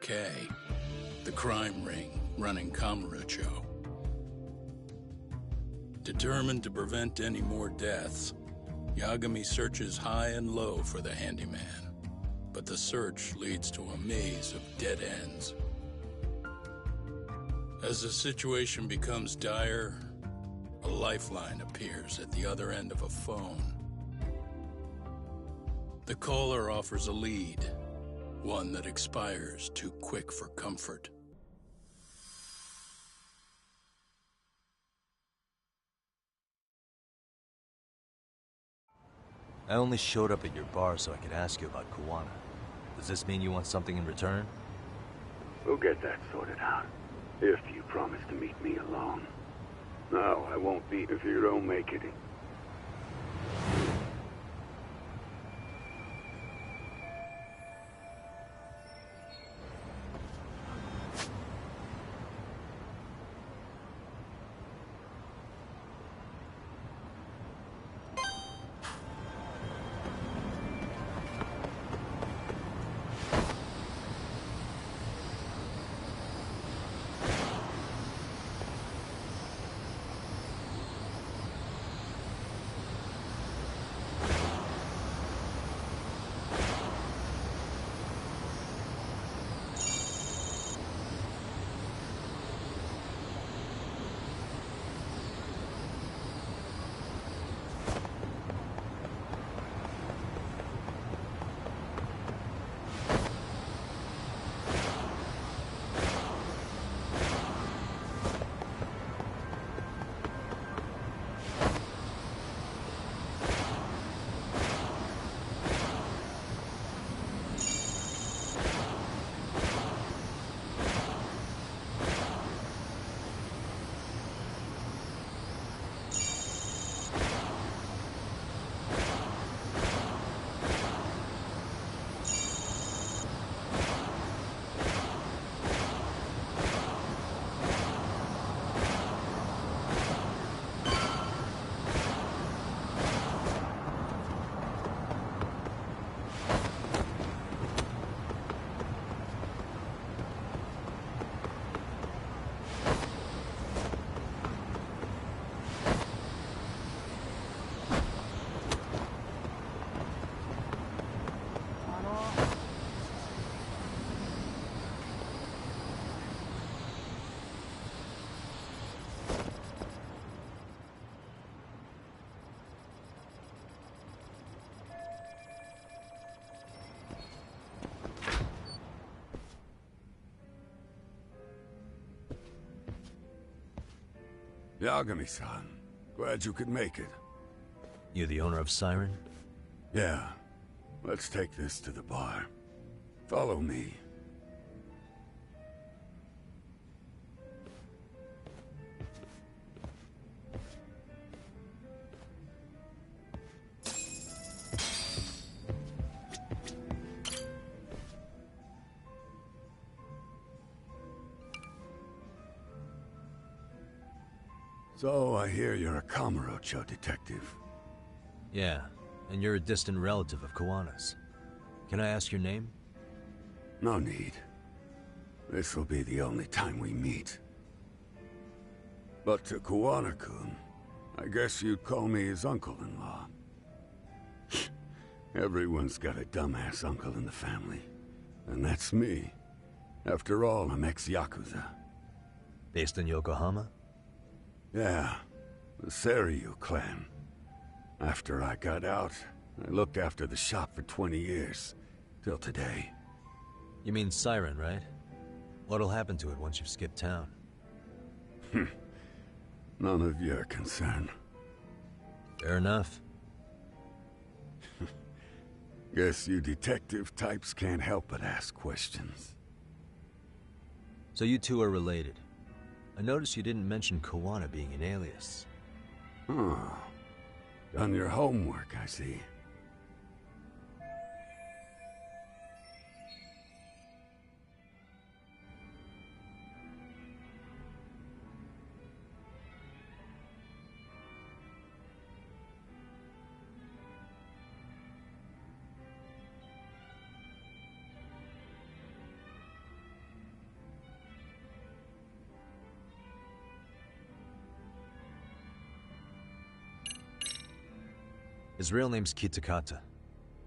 K, the crime ring running Kamurocho. Determined to prevent any more deaths, Yagami searches high and low for the handyman, but the search leads to a maze of dead ends. As the situation becomes dire, a lifeline appears at the other end of a phone. The caller offers a lead, one that expires too quick for comfort. I only showed up at your bar so I could ask you about Kuwana. Does this mean you want something in return? We'll get that sorted out, if you promise to meet me alone. No, I won't be if you don't make it. Yagami-san, glad you could make it. You the owner of Siren? Yeah. Let's take this to the bar. Follow me. So, I hear you're a Kamurocho detective. Yeah, and you're a distant relative of Kuwana's. Can I ask your name? No need. This'll be the only time we meet. But to Kuwana-kun, I guess you'd call me his uncle-in-law. Everyone's got a dumbass uncle in the family. And that's me. After all, I'm ex-Yakuza. Based in Yokohama? Yeah, the Seiryu clan. After I got out, I looked after the shop for 20 years. Till today. You mean Siren, right? What'll happen to it once you've skipped town? None of your concern. Fair enough. Guess you detective types can't help but ask questions. So you two are related. I noticed you didn't mention Kuwana being an alias. Oh. Done your homework, I see. His real name's Kitakata.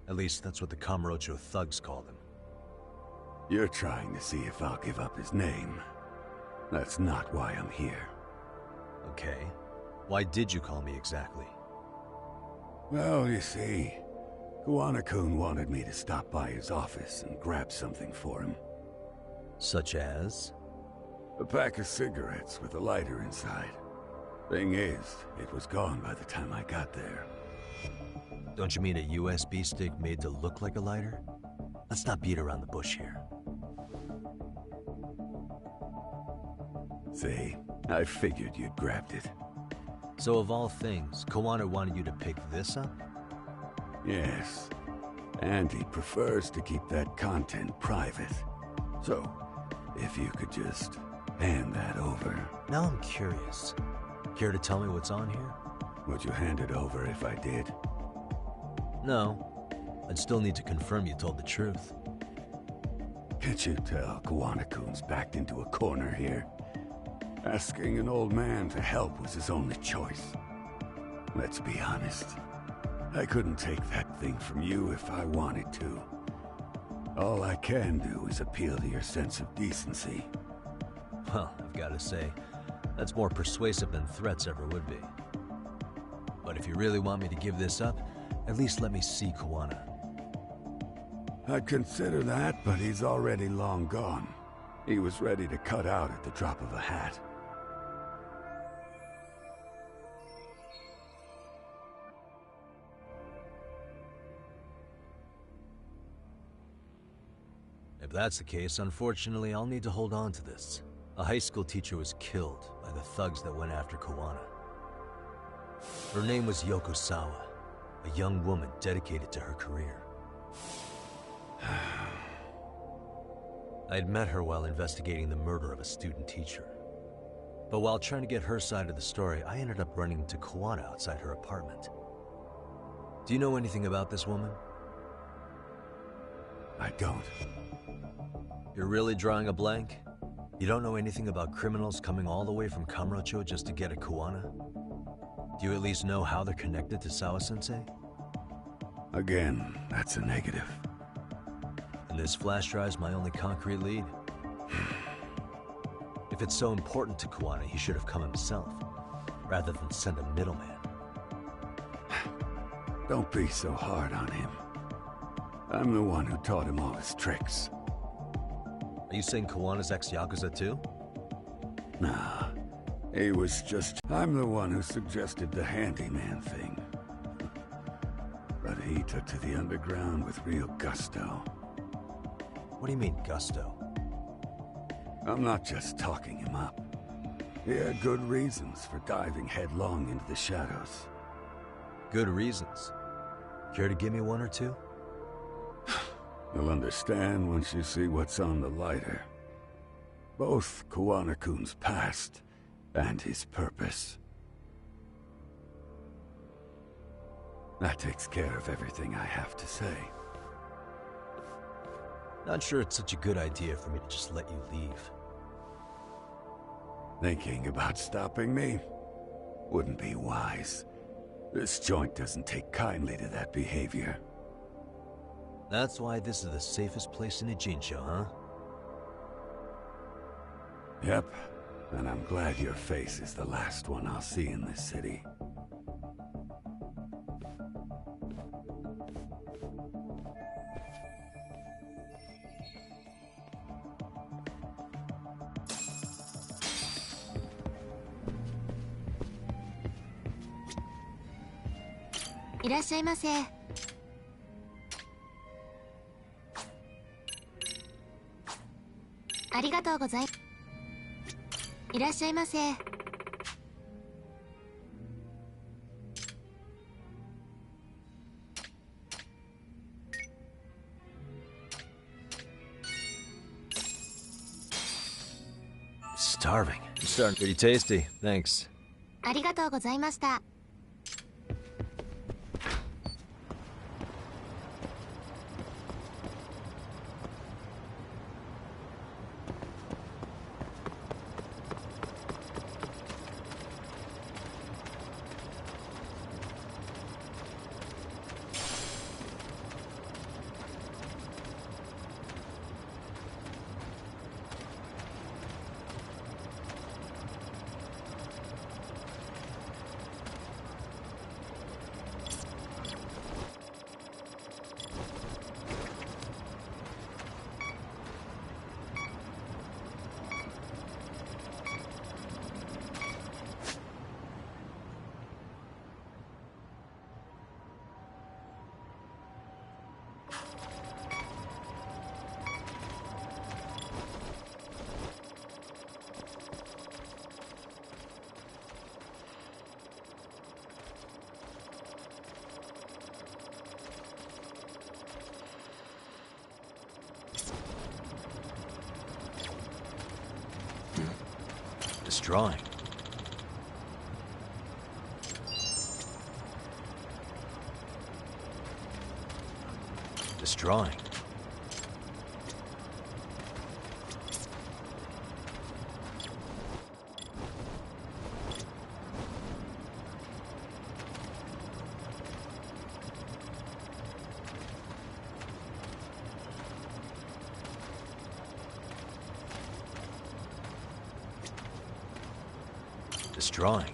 At least that's what the Kamurocho thugs called him. You're trying to see if I'll give up his name. That's not why I'm here. Okay. Why did you call me exactly? Well, you see, Kuwana-kun wanted me to stop by his office and grab something for him. Such as? A pack of cigarettes with a lighter inside. Thing is, it was gone by the time I got there. Don't you mean a USB stick made to look like a lighter? Let's not beat around the bush here. See, I figured you'd grabbed it. So of all things, Kawana wanted you to pick this up? Yes. And he prefers to keep that content private. So, if you could just hand that over. Now I'm curious. Care to tell me what's on here? Would you hand it over if I did? No. I'd still need to confirm you told the truth. Can't you tell Kawana-kun's backed into a corner here? Asking an old man to help was his only choice. Let's be honest. I couldn't take that thing from you if I wanted to. All I can do is appeal to your sense of decency. Well, I've got to say, that's more persuasive than threats ever would be. But if you really want me to give this up, at least let me see Kawana. I'd consider that, but he's already long gone. He was ready to cut out at the drop of a hat. If that's the case, unfortunately, I'll need to hold on to this. A high school teacher was killed by the thugs that went after Kawana. Her name was Yoko Sawa, a young woman dedicated to her career. I'd met her while investigating the murder of a student teacher. But while trying to get her side of the story, I ended up running into Kawana outside her apartment. Do you know anything about this woman? I don't. You're really drawing a blank? You don't know anything about criminals coming all the way from Kamurocho just to get at Kawana? Do you at least know how they're connected to Sawa-sensei? Again, that's a negative. And this flash drive's my only concrete lead. If it's so important to Kawana, he should have come himself, rather than send a middleman. Don't be so hard on him. I'm the one who taught him all his tricks. Are you saying Kawana's ex-Yakuza too? Nah, he was just... I'm the one who suggested the handyman thing. But he took to the underground with real gusto. What do you mean, gusto? I'm not just talking him up. He had good reasons for diving headlong into the shadows. Good reasons. Care to give me one or two? You'll understand once you see what's on the lighter. Both Kawana-kun's past and his purpose. That takes care of everything I have to say. Not sure it's such a good idea for me to just let you leave. Thinking about stopping me? Wouldn't be wise. This joint doesn't take kindly to that behavior. That's why this is the safest place in Ijincho, huh? Yep, and I'm glad your face is the last one I'll see in this city. Irashaimase. ありがとうございます。いらっしゃいませ。Starving. It's starting pretty tasty. Thanks. ありがとうございました。This drawing. This drawing. This drawing.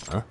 Huh?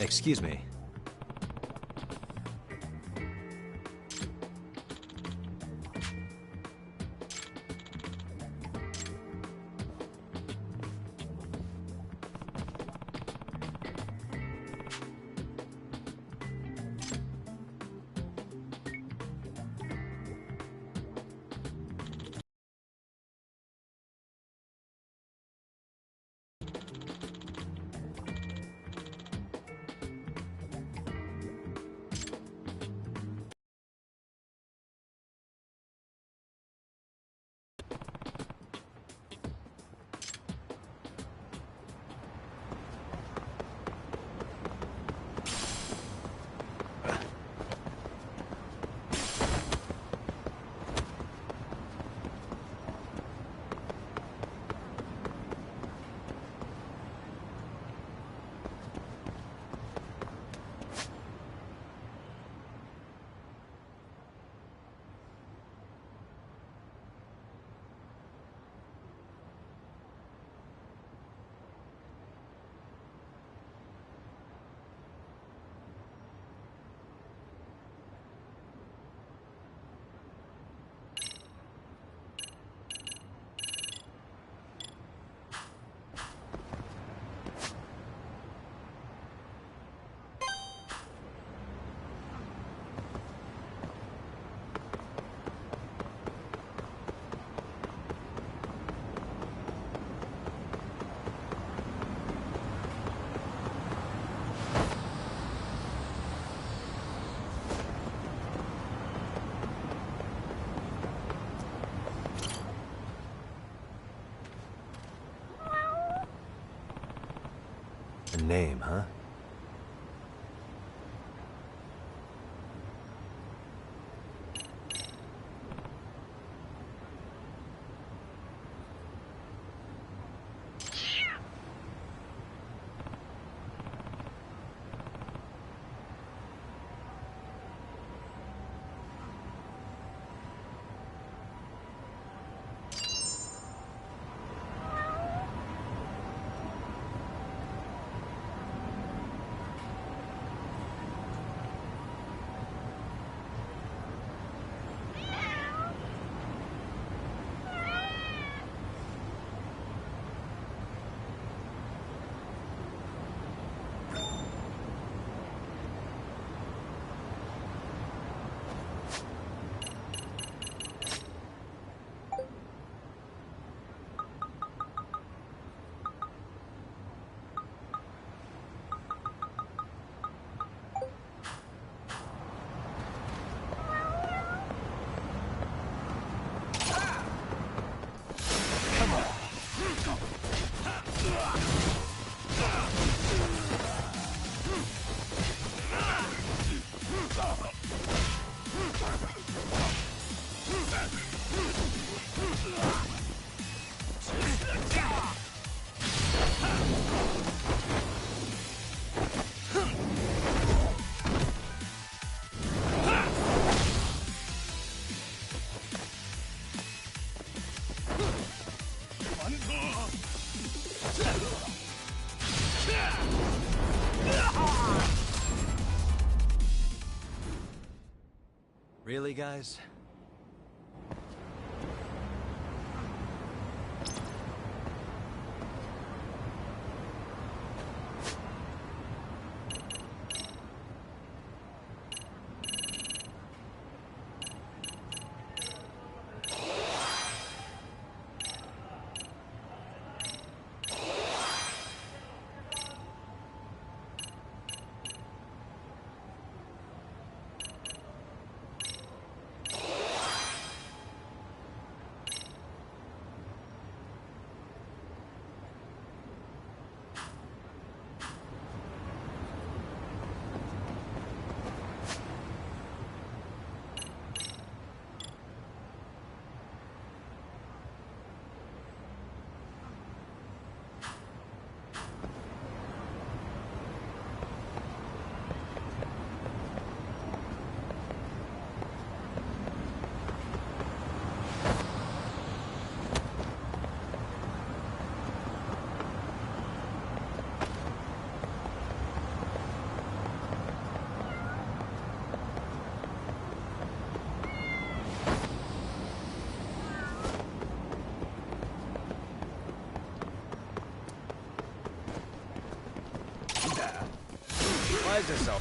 Excuse me. A name, huh? Really, guys? Disguise yourself.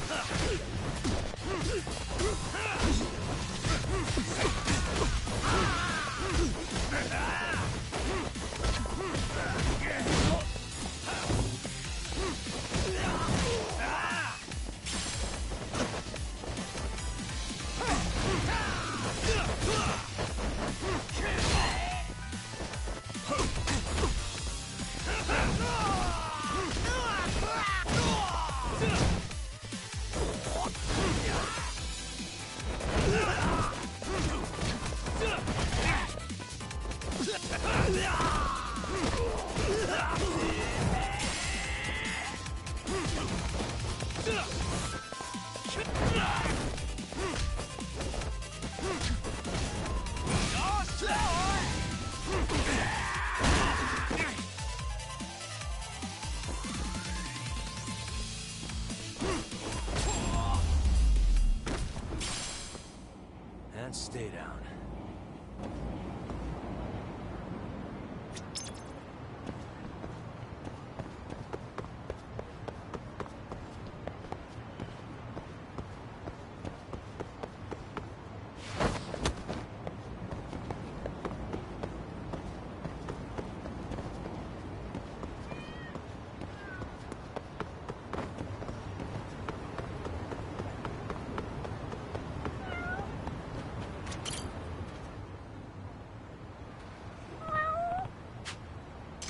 And stay down.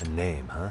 A name, huh?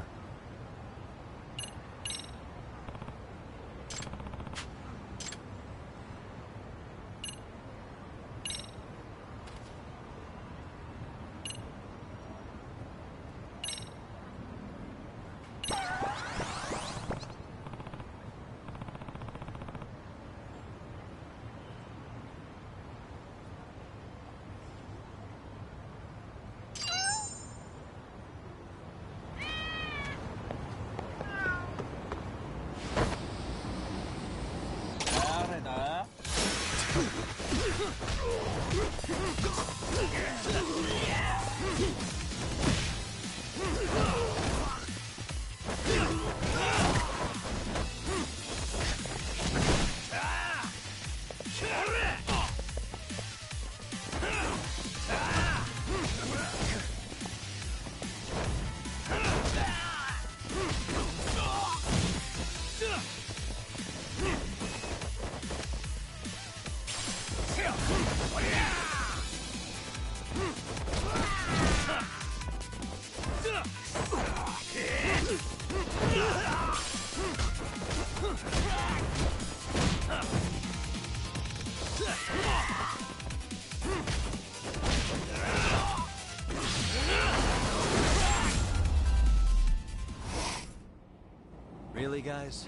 Really, guys?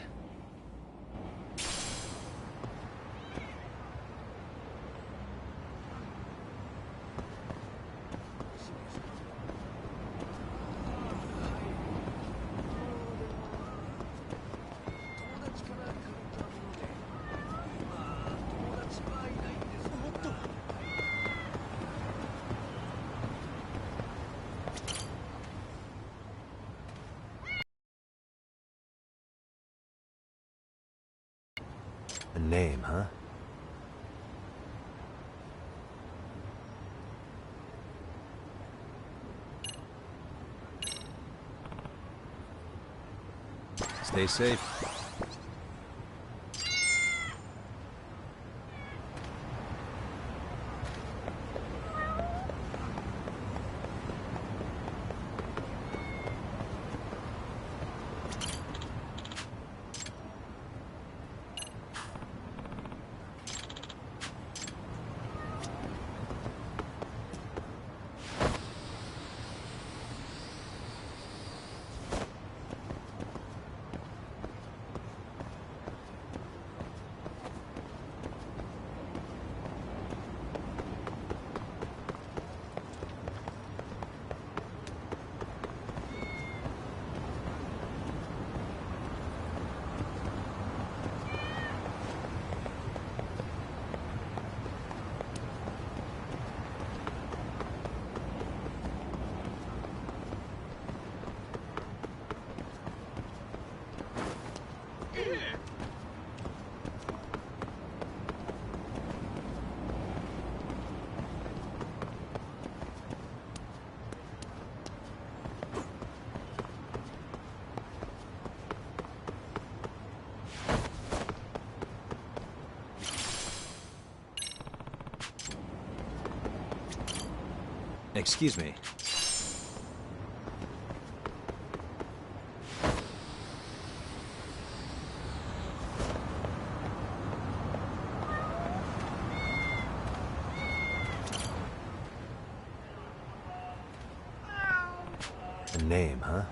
A name, huh? Stay safe. Excuse me. A name, huh?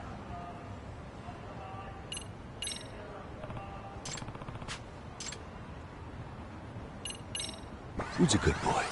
Who's a good boy?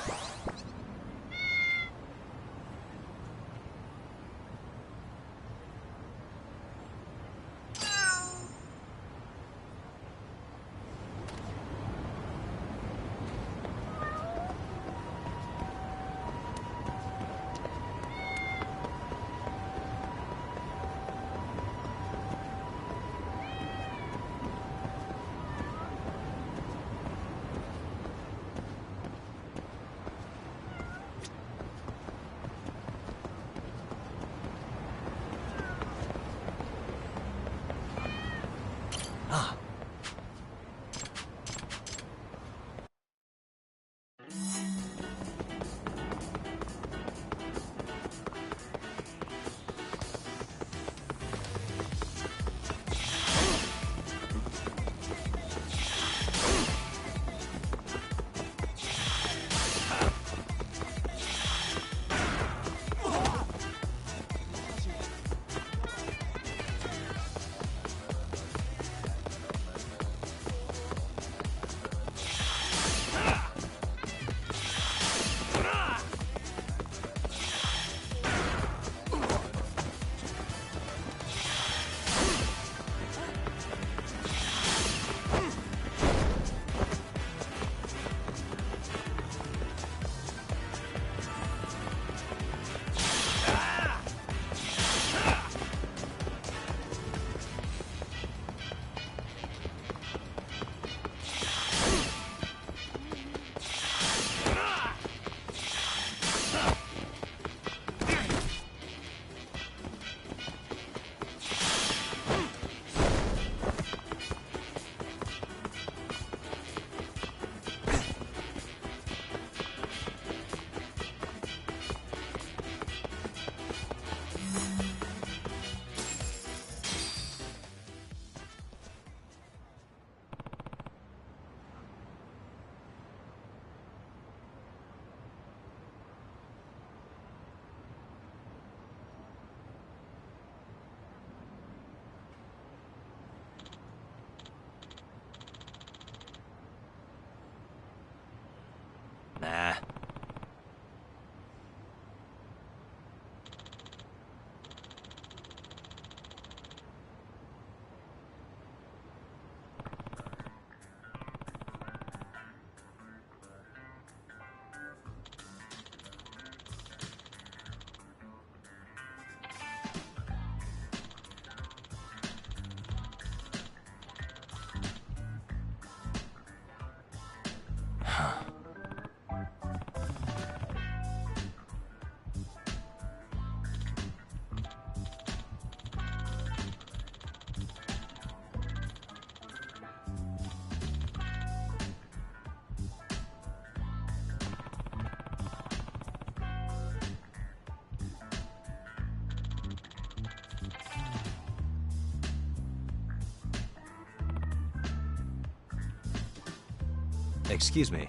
Excuse me.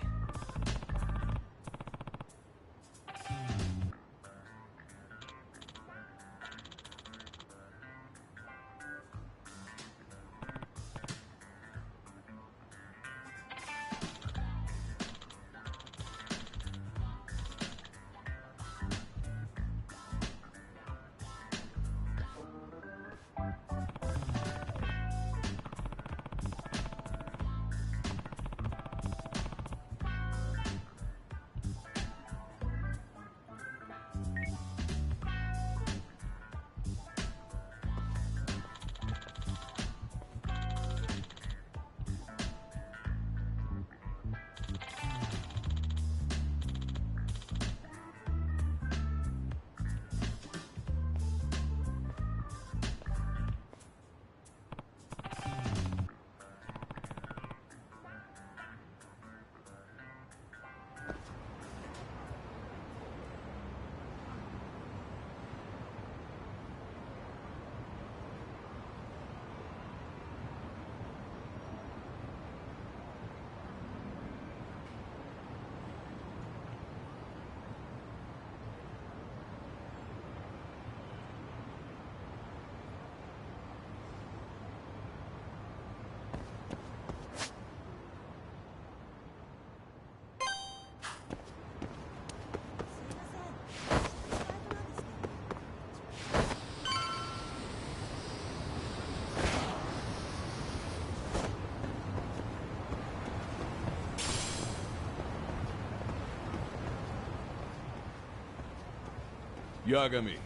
Yagami.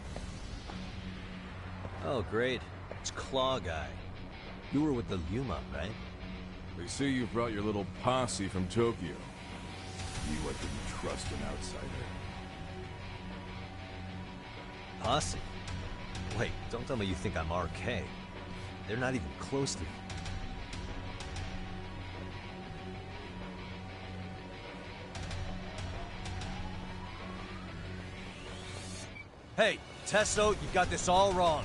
Oh, great. It's Claw Guy. You were with the Yuma, right? They say you've brought your little posse from Tokyo. You I couldn't trust an outsider. Posse? Wait, don't tell me you think I'm RK. They're not even close to me. Hey, Testo, you got this all wrong.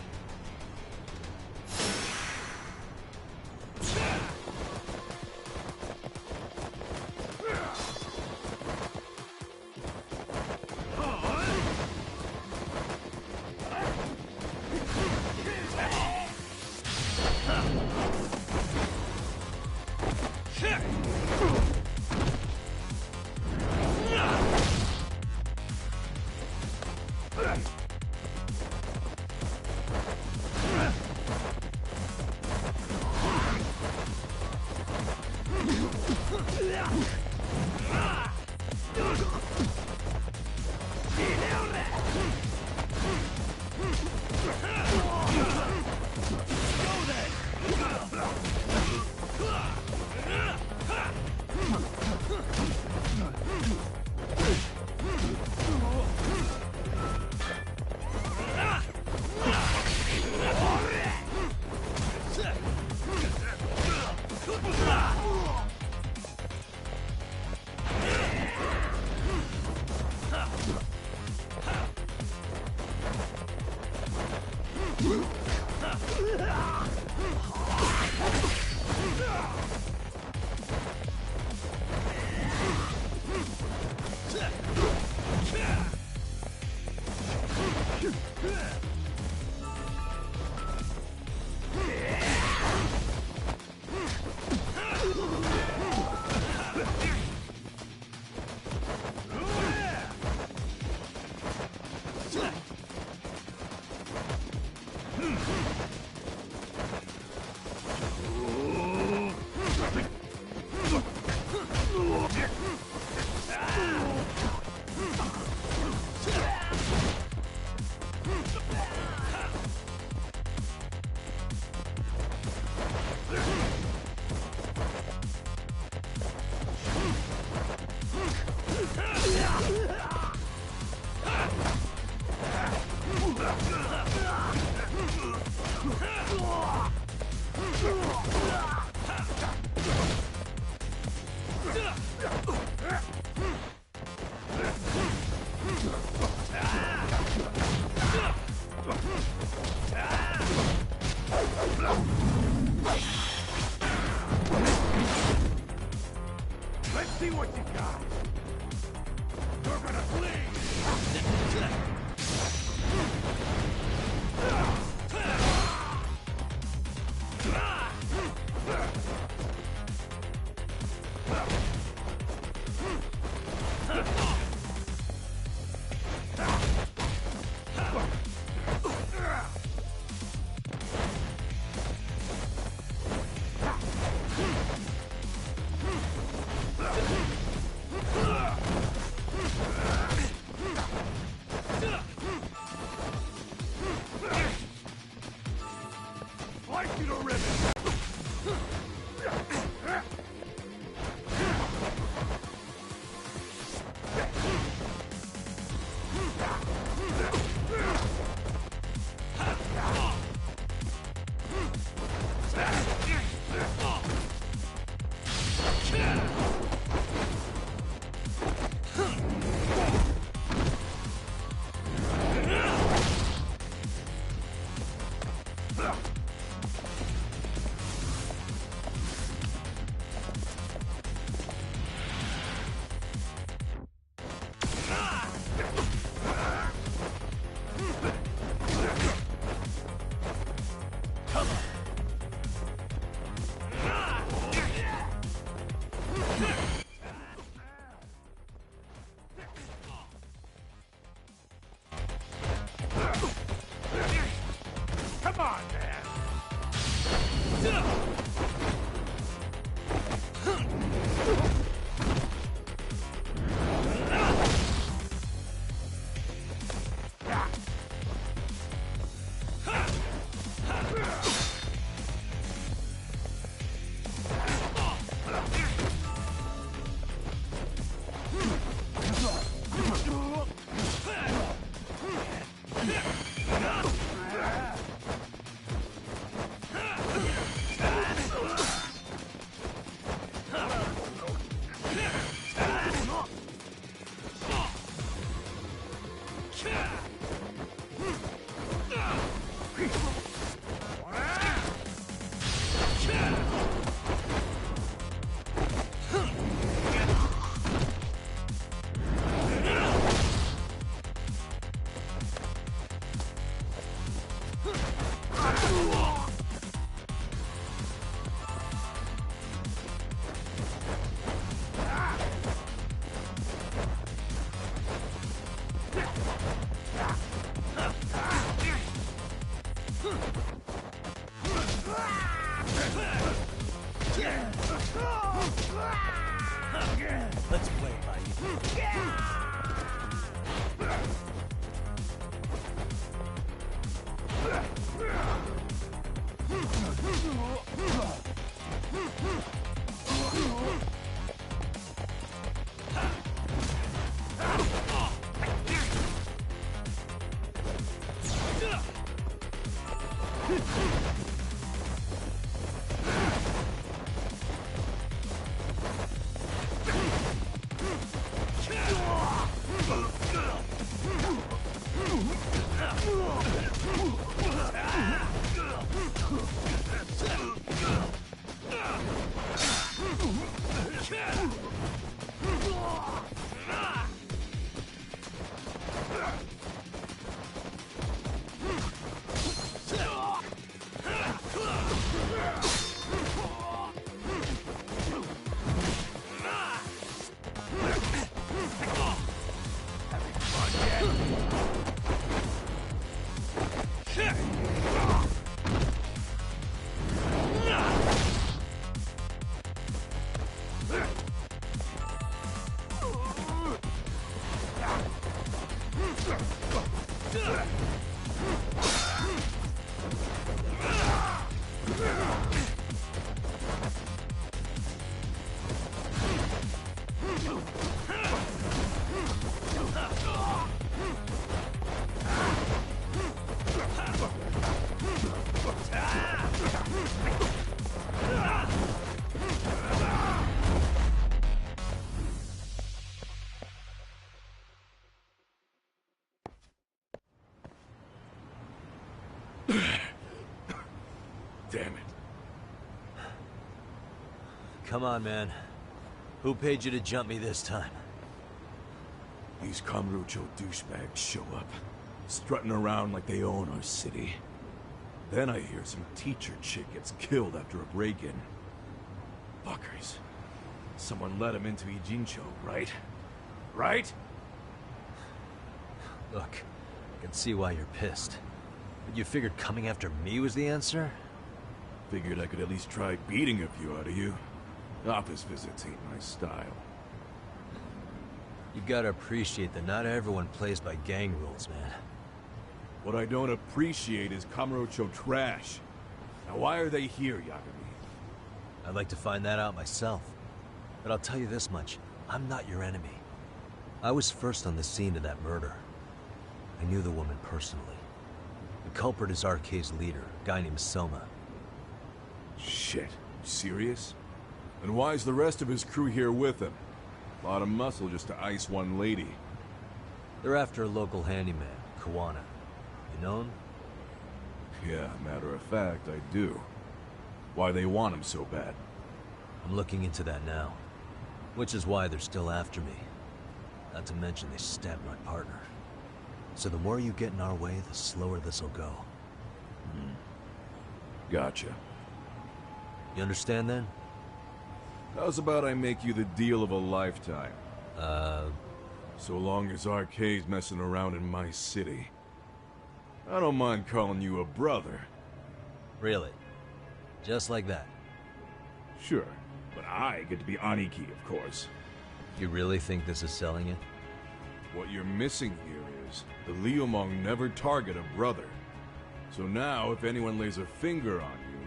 see what you got. You're gonna bleed. Slice you to ribbons. Come on, man! Let's play it by Come on, man. Who paid you to jump me this time? These Kamurocho douchebags show up, strutting around like they own our city. Then I hear some teacher chick gets killed after a break-in. Fuckers. Someone let him into Ijincho, right? Right? Look, I can see why you're pissed. But you figured coming after me was the answer? Figured I could at least try beating a few out of you. Office visits ain't my style. You gotta appreciate that not everyone plays by gang rules, man. What I don't appreciate is Kamurocho trash. Now why are they here, Yagami? I'd like to find that out myself. But I'll tell you this much, I'm not your enemy. I was first on the scene of that murder. I knew the woman personally. The culprit is RK's leader, a guy named Soma. Shit, you serious? And why's the rest of his crew here with him? A lot of muscle just to ice one lady. They're after a local handyman, Kawana. You know him? Yeah, matter of fact, I do. Why they want him so bad? I'm looking into that now. Which is why they're still after me. Not to mention they stabbed my partner. So the more you get in our way, the slower this'll go. Gotcha. You understand then? How's about I make you the deal of a lifetime? So long as RK's messing around in my city. I don't mind calling you a brother. Really? Just like that? Sure, but I get to be Aniki, of course. You really think this is selling it? What you're missing here is the Liumong never target a brother. So now, if anyone lays a finger on you,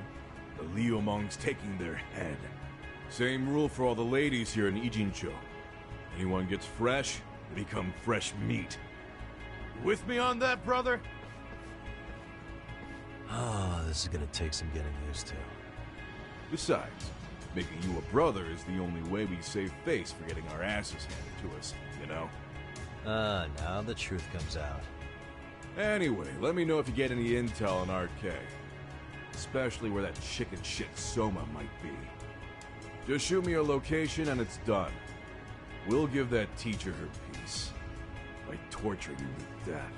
the Liumong's taking their head. Same rule for all the ladies here in Ijincho. Anyone gets fresh, they become fresh meat. You with me on that, brother? Oh, this is gonna take some getting used to. Besides, making you a brother is the only way we save face for getting our asses handed to us, you know? Now the truth comes out. Anyway, let me know if you get any intel on RK. Especially where that chicken shit Soma might be. Just shoot me your location and it's done. We'll give that teacher her peace. By torturing you to death.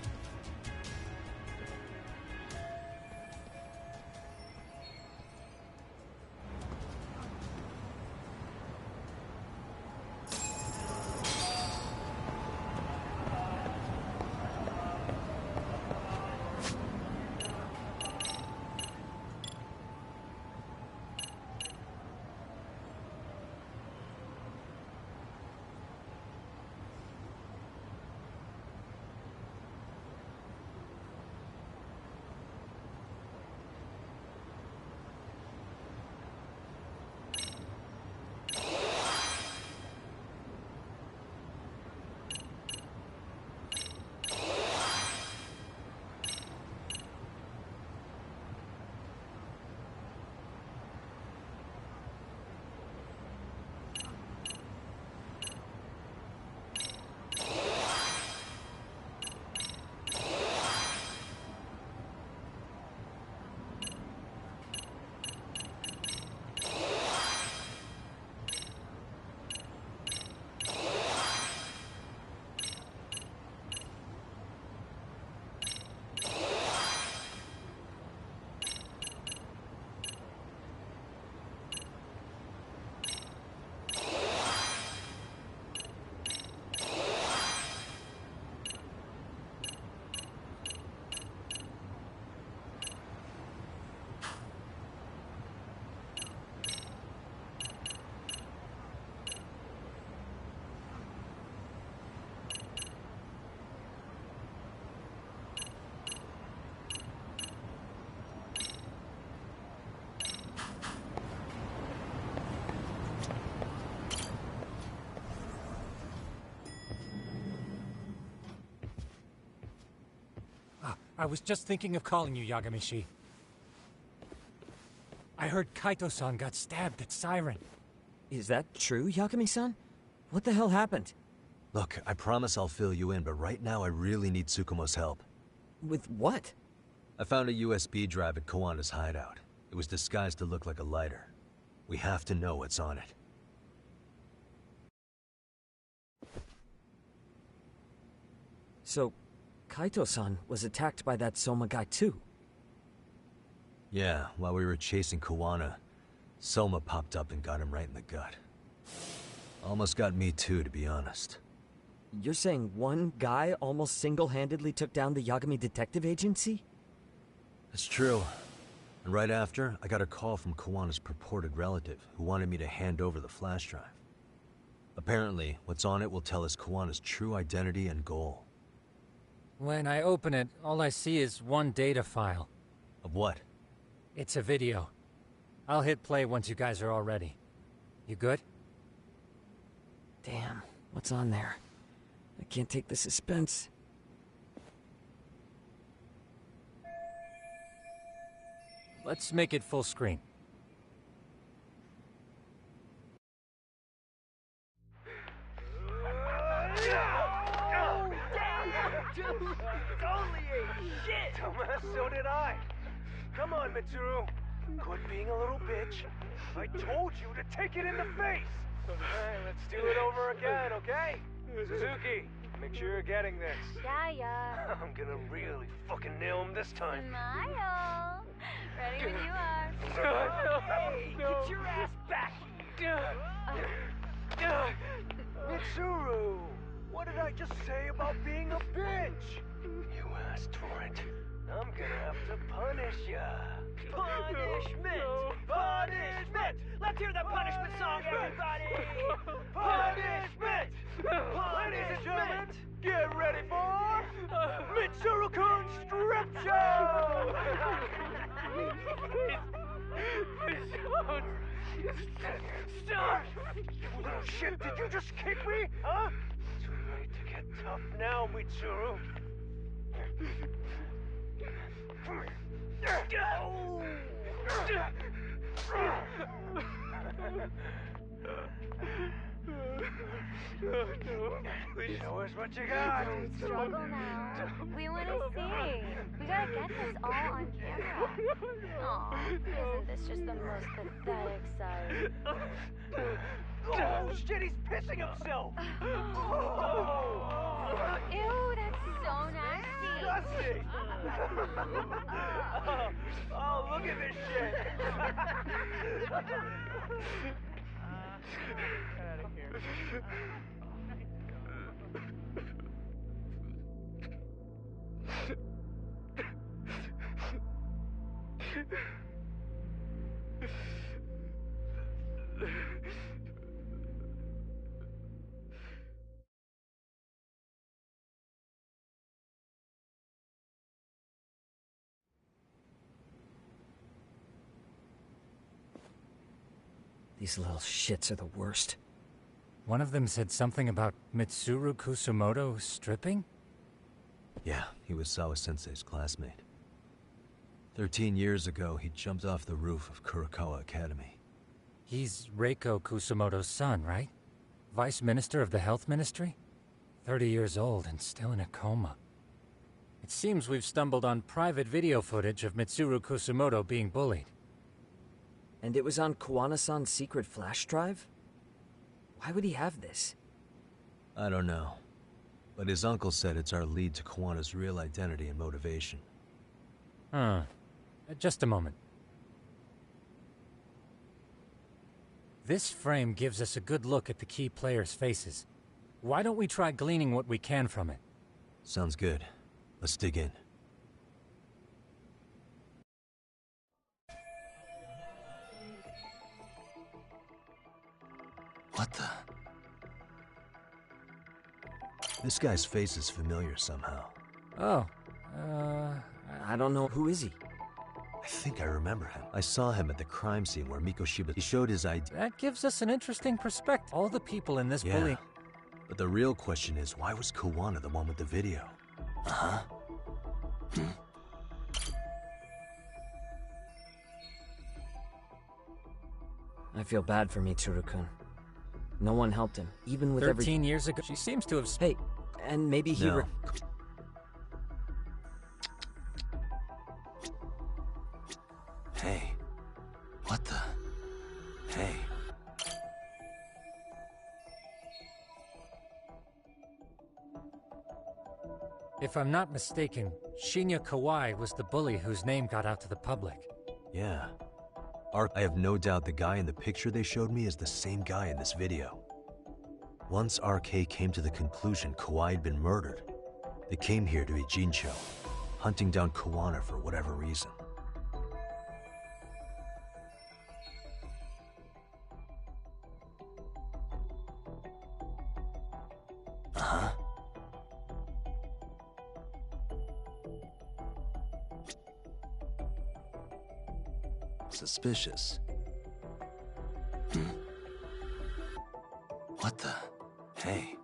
I was just thinking of calling you, Yagami-shi. I heard Kaito-san got stabbed at Siren. Is that true, Yagami-san? What the hell happened? Look, I promise I'll fill you in, but right now I really need Tsukumo's help. With what? I found a USB drive at Kawana's hideout. It was disguised to look like a lighter. We have to know what's on it. So, Kaito-san was attacked by that Soma guy too? Yeah, while we were chasing Kawana, Soma popped up and got him right in the gut. Almost got me too, to be honest. You're saying one guy almost single-handedly took down the Yagami Detective Agency? That's true. And right after, I got a call from Kawana's purported relative, who wanted me to hand over the flash drive. Apparently, what's on it will tell us Kawana's true identity and goal. When I open it, all I see is one data file. Of what? It's a video. I'll hit play once you guys are all ready. You good? Damn, what's on there? I can't take the suspense. Let's make it full screen. Only ate shit! Dumbass, so did I. Come on, Mitsuru. Quit being a little bitch. I told you to take it in the face! Alright, let's do it over again, okay? Suzuki, make sure you're getting this. Yeah. I'm gonna really fucking nail him this time. Smile. Ready when you are. Hey, get your ass back! Mitsuru! What did I just say about being a bitch? You asked for it. I'm gonna have to punish ya. Punishment! Punishment! Let's hear the punishment song, everybody! Punishment! Ladies and gentlemen, get ready for Mitsuru-kun's Strip Show! Stop! You little shit, did you just kick me? Huh? Too late to get tough now, Mitsuru. Show us what you got. Don't struggle now. We want to see. We gotta get this all on camera. Aw, isn't this just the most pathetic sight? Oh shit, he's pissing himself! Ew, that's so nasty. Disgusting! Oh, look at this shit! Get out of here. These little shits are the worst. One of them said something about Mitsuru Kusumoto stripping? Yeah, he was Sawa-sensei's classmate. 13 years ago, he jumped off the roof of Kurokawa Academy. He's Reiko Kusumoto's son, right? Vice Minister of the Health Ministry? 30 years old and still in a coma. It seems we've stumbled on private video footage of Mitsuru Kusumoto being bullied. And it was on Kawana-san's secret flash drive? Why would he have this? I don't know. But his uncle said it's our lead to Kawana's real identity and motivation. Huh. Just a moment. This frame gives us a good look at the key players' faces. Why don't we try gleaning what we can from it? Sounds good. Let's dig in. What the? This guy's face is familiar somehow. Oh, I don't know. Who is he? I think I remember him. I saw him at the crime scene where Mikoshiba... He showed his ID. that gives us an interesting perspective. All the people in this bullying... But the real question is, why was Kawana the one with the video? Uh-huh. I feel bad for Mitsuru-kun. No one helped him, even with 13 years ago, she seems to have... Hey, and maybe he... No. Hey. What the? Hey. If I'm not mistaken, Shinya Kawai was the bully whose name got out to the public. Yeah. I have no doubt the guy in the picture they showed me is the same guy in this video. Once RK came to the conclusion Kawai had been murdered, they came here to Ijincho, hunting down Kawana for whatever reason. Uh-huh. Suspicious. What the? Hey.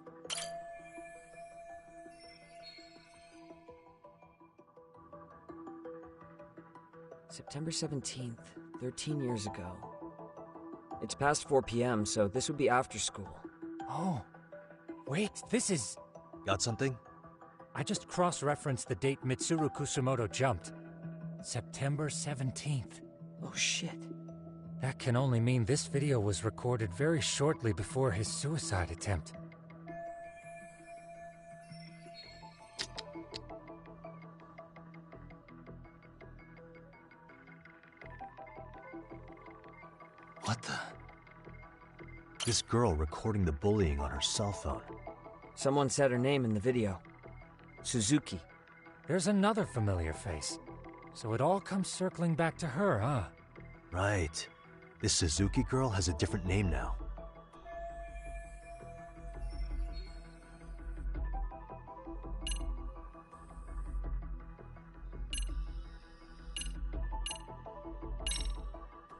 September 17th, 13 years ago. It's past 4 p.m., so this would be after school. Oh. Wait, this is... Got something? I just cross-referenced the date Mitsuru Kusumoto jumped. September 17th. Oh shit. That can only mean this video was recorded very shortly before his suicide attempt. What the? This girl recording the bullying on her cell phone. Someone said her name in the video. Suzuki. There's another familiar face. So it all comes circling back to her, huh? Right. This Suzuki girl has a different name now.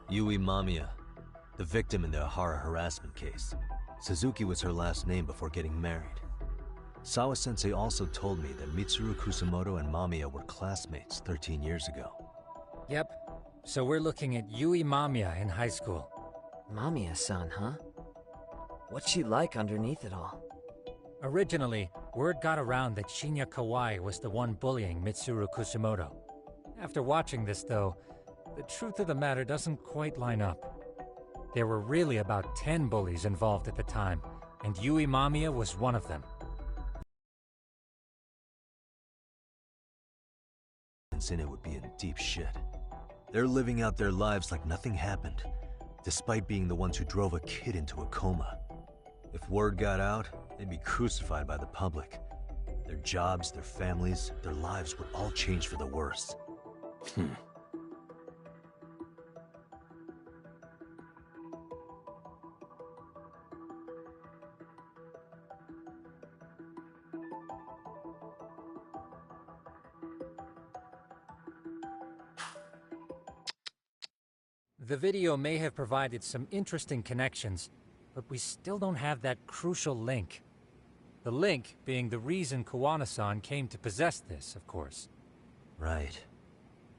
Yui Mamiya, the victim in the Ahara harassment case. Suzuki was her last name before getting married. Sawa-sensei also told me that Mitsuru Kusumoto and Mamiya were classmates 13 years ago. Yep. So we're looking at Yui Mamiya in high school. Mamiya-san, huh? What's she like underneath it all? Originally, word got around that Shinya Kawai was the one bullying Mitsuru Kusumoto. After watching this, though, the truth of the matter doesn't quite line up. There were really about 10 bullies involved at the time, and Yui Mamiya was one of them. In it would be in deep shit. They're living out their lives like nothing happened, despite being the ones who drove a kid into a coma. If word got out, they'd be crucified by the public. Their jobs, their families, their lives would all change for the worse. The video may have provided some interesting connections, but we still don't have that crucial link. The link being the reason Kawana-san came to possess this, of course. Right.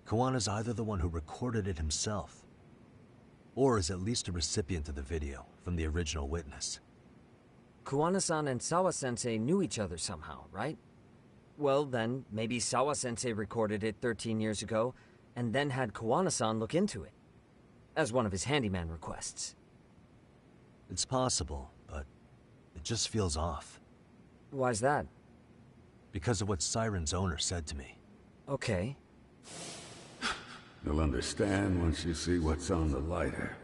Kawana's either the one who recorded it himself, or is at least a recipient of the video from the original witness. Kawana-san and Sawa-sensei knew each other somehow, right? Well then, maybe Sawa-sensei recorded it 13 years ago, and then had Kawana-san look into it, as one of his handyman requests. It's possible, but it just feels off. Why's that? Because of what Siren's owner said to me. Okay. You'll understand once you see what's on the lighter.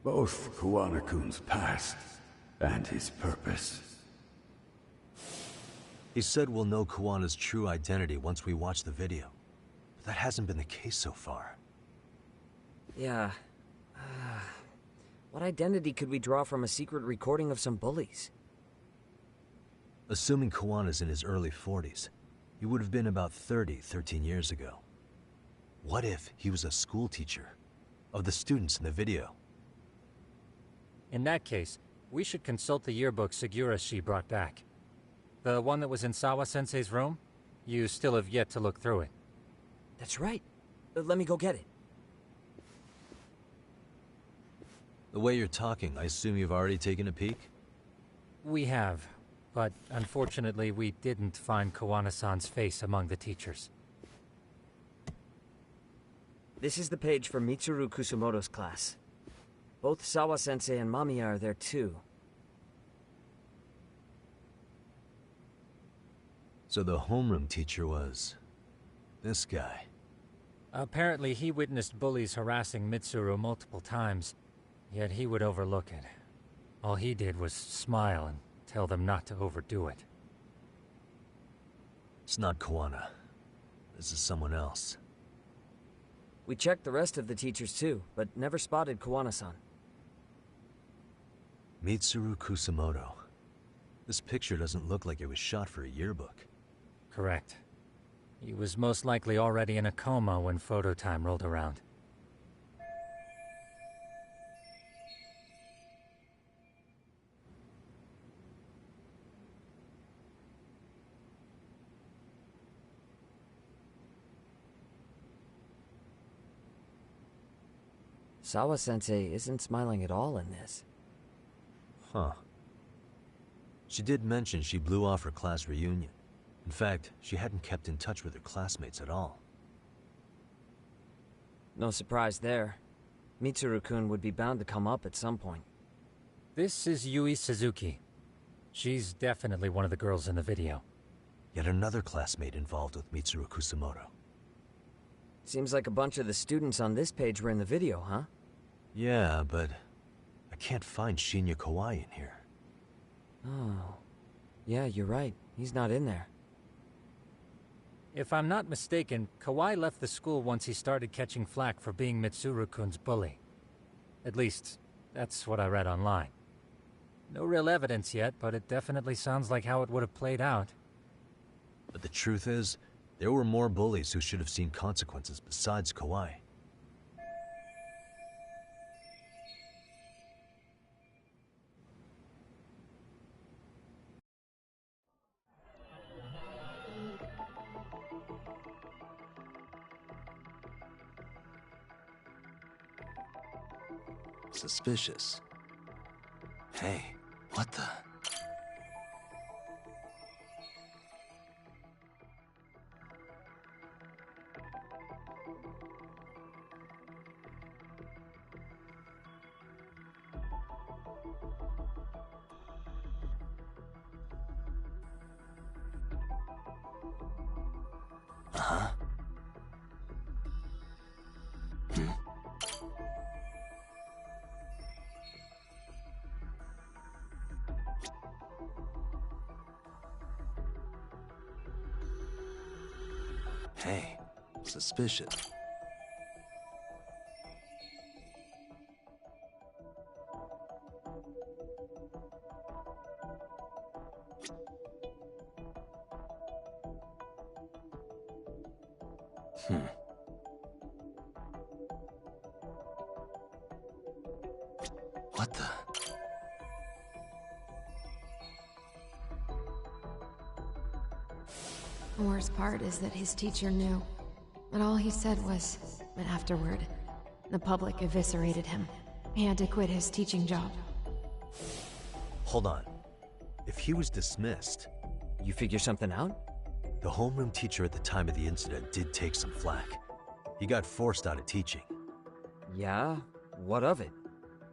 Both Kawana-kun's past and his purpose. He said we'll know Kawana's true identity once we watch the video. But that hasn't been the case so far. Yeah. What identity could we draw from a secret recording of some bullies? Assuming Kawana's in his early 40s, he would have been about 30, 13 years ago. What if he was a school teacher of the students in the video? In that case, we should consult the yearbook Segura-shi brought back. The one that was in Sawa-sensei's room? You still have yet to look through it. That's right. Let me go get it. The way you're talking, I assume you've already taken a peek? We have, but unfortunately we didn't find Kawana-san's face among the teachers. This is the page for Mitsuru Kusumoto's class. Both Sawa-sensei and Mamiya are there too. So the homeroom teacher was... this guy. Apparently he witnessed bullies harassing Mitsuru multiple times, yet he would overlook it. All he did was smile and tell them not to overdo it. It's not Kawana. This is someone else. We checked the rest of the teachers too, but never spotted Kawana-san. Mitsuru Kusamoto. This picture doesn't look like it was shot for a yearbook. Correct. He was most likely already in a coma when photo time rolled around. Sawa-sensei isn't smiling at all in this. Huh. She did mention she blew off her class reunion. In fact, she hadn't kept in touch with her classmates at all. No surprise there. Mitsuru-kun would be bound to come up at some point. This is Yui Suzuki. She's definitely one of the girls in the video. Yet another classmate involved with Mitsuru Kusamoto. Seems like a bunch of the students on this page were in the video, huh? Yeah, but I can't find Shinya Kawai in here. Oh. Yeah, you're right. He's not in there. If I'm not mistaken, Kawai left the school once he started catching flack for being Mitsuru-kun's bully. At least, that's what I read online. No real evidence yet, but it definitely sounds like how it would have played out. But the truth is, there were more bullies who should have seen consequences besides Kawai. Suspicious. Hey, what the... Uh-huh. Hey, suspicious. What the... The worst part is that his teacher knew. But all he said was, but afterward, the public eviscerated him. He had to quit his teaching job. Hold on. If he was dismissed... You figure something out? The homeroom teacher at the time of the incident did take some flack. He got forced out of teaching. Yeah? What of it?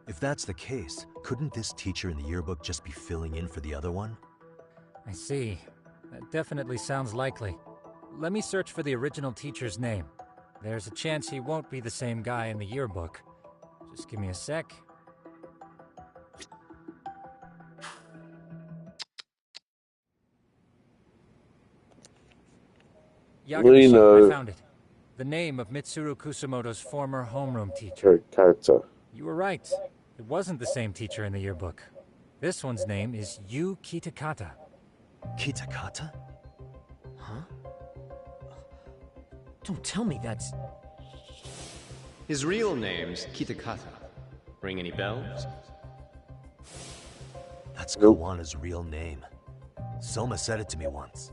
If that's the case, couldn't this teacher in the yearbook just be filling in for the other one? I see. That definitely sounds likely. Let me search for the original teacher's name. There's a chance he won't be the same guy in the yearbook. Just give me a sec. Yagami, I found it. The name of Mitsuru Kusamoto's former homeroom teacher. You were right. It wasn't the same teacher in the yearbook. This one's name is Yu Kitakata. Kitakata? Huh? Don't tell me that's... His real name's Kitakata. Ring any bells? That's Kawana's real name. Soma said it to me once.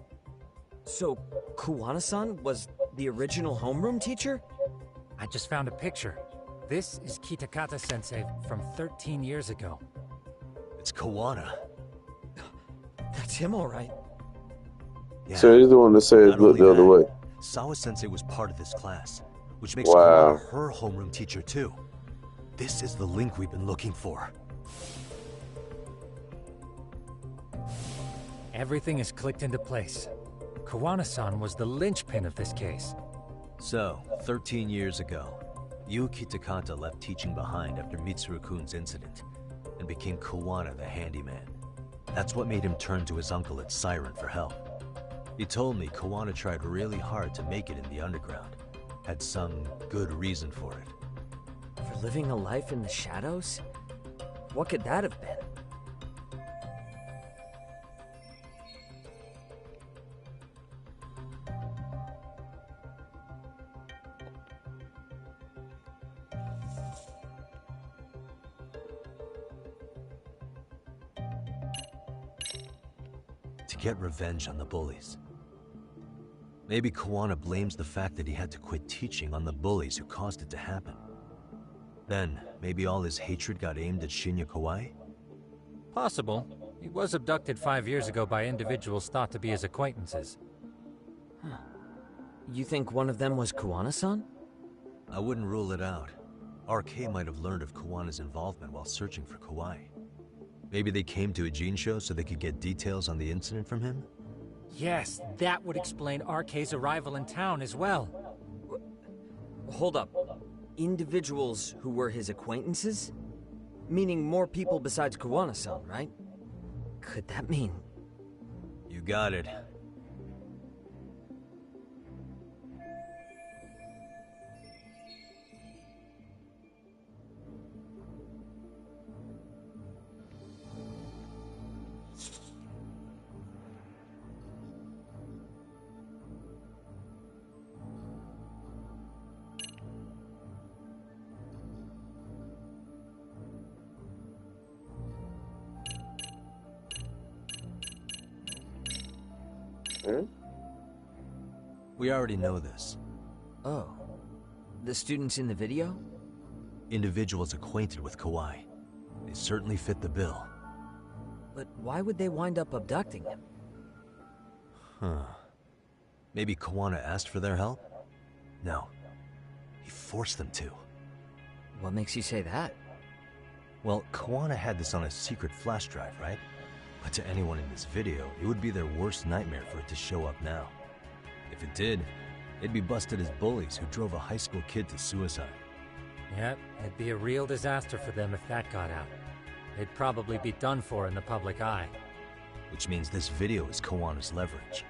So, Kawana-san was the original homeroom teacher? I just found a picture. This is Kitakata-sensei from 13 years ago. It's Kawana. That's him, all right. Yeah. So he's the one that said look the other way. Sawa-sensei was part of this class, which makes Kawana her homeroom teacher too. This is the link we've been looking for. Everything is clicked into place. Kawana-san was the linchpin of this case. So, 13 years ago, Yu Kitakata left teaching behind after Mitsuru-kun's incident and became Kawana the handyman. That's what made him turn to his uncle at Siren for help. He told me Kawana tried really hard to make it in the underground. Had some good reason for it. For living a life in the shadows? What could that have been? To get revenge on the bullies. Maybe Kawana blames the fact that he had to quit teaching on the bullies who caused it to happen. Then, maybe all his hatred got aimed at Shinya Kawai? Possible. He was abducted 5 years ago by individuals thought to be his acquaintances. Huh. You think one of them was Kawana-san? I wouldn't rule it out. RK might have learned of Kawana's involvement while searching for Kawai. Maybe they came to a Jinsho so they could get details on the incident from him? Yes, that would explain RK's arrival in town as well. Hold up. Individuals who were his acquaintances? Meaning more people besides Kawana-san, right? Could that mean... You got it. We already know this. Oh. The students in the video? Individuals acquainted with Kawai. They certainly fit the bill. But why would they wind up abducting him? Huh. Maybe Kawana asked for their help? No. He forced them to. What makes you say that? Well, Kawana had this on a secret flash drive, right? But to anyone in this video, it would be their worst nightmare for it to show up now. If it did, they'd be busted as bullies who drove a high school kid to suicide. Yep, it'd be a real disaster for them if that got out. They'd probably be done for in the public eye. Which means this video is Kawana's leverage.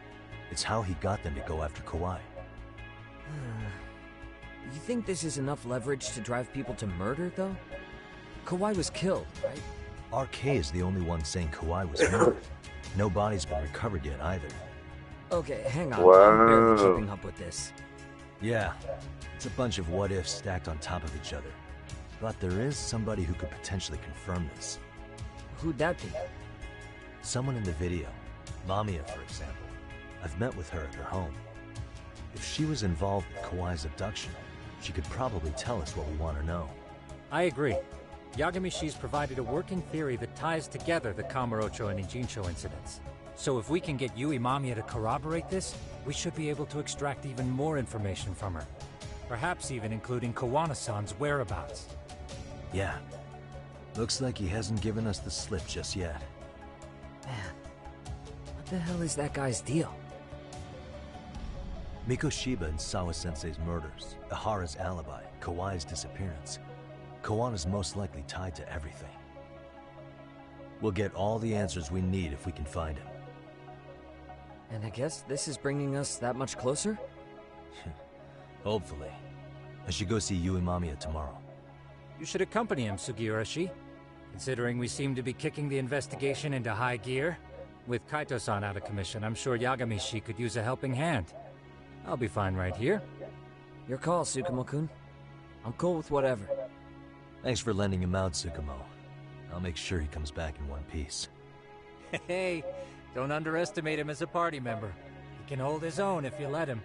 It's how he got them to go after Kawai. You think this is enough leverage to drive people to murder, though? Kawai was killed, right? RK is the only one saying Kawai was murdered. No body's been recovered yet either. Okay, hang on. Wow. I'm barely keeping up with this. Yeah, it's a bunch of what-ifs stacked on top of each other. But there is somebody who could potentially confirm this. Who'd that be? Someone in the video. Mamiya, for example. I've met with her at her home. If she was involved with Kawai's abduction, she could probably tell us what we want to know. I agree. Yagamishi's provided a working theory that ties together the Kamurocho and Ijincho incidents. So if we can get Yui Mamiya to corroborate this, we should be able to extract even more information from her. Perhaps even including Kawana-san's whereabouts. Yeah. Looks like he hasn't given us the slip just yet. Man, what the hell is that guy's deal? Mikoshiba and Sawa-sensei's murders, Ihara's alibi, Kawai's disappearance. Kawana's most likely tied to everything. We'll get all the answers we need if we can find him. And I guess this is bringing us that much closer? Hopefully. I should go see Yui Mamiya tomorrow. You should accompany him, Sugiurashi. Considering we seem to be kicking the investigation into high gear, with Kaito-san out of commission, I'm sure Yagamishi could use a helping hand. I'll be fine right here. Your call, Tsukumo-kun. I'm cool with whatever. Thanks for lending him out, Tsukumo. I'll make sure he comes back in one piece. Hey, don't underestimate him as a party member. He can hold his own if you let him.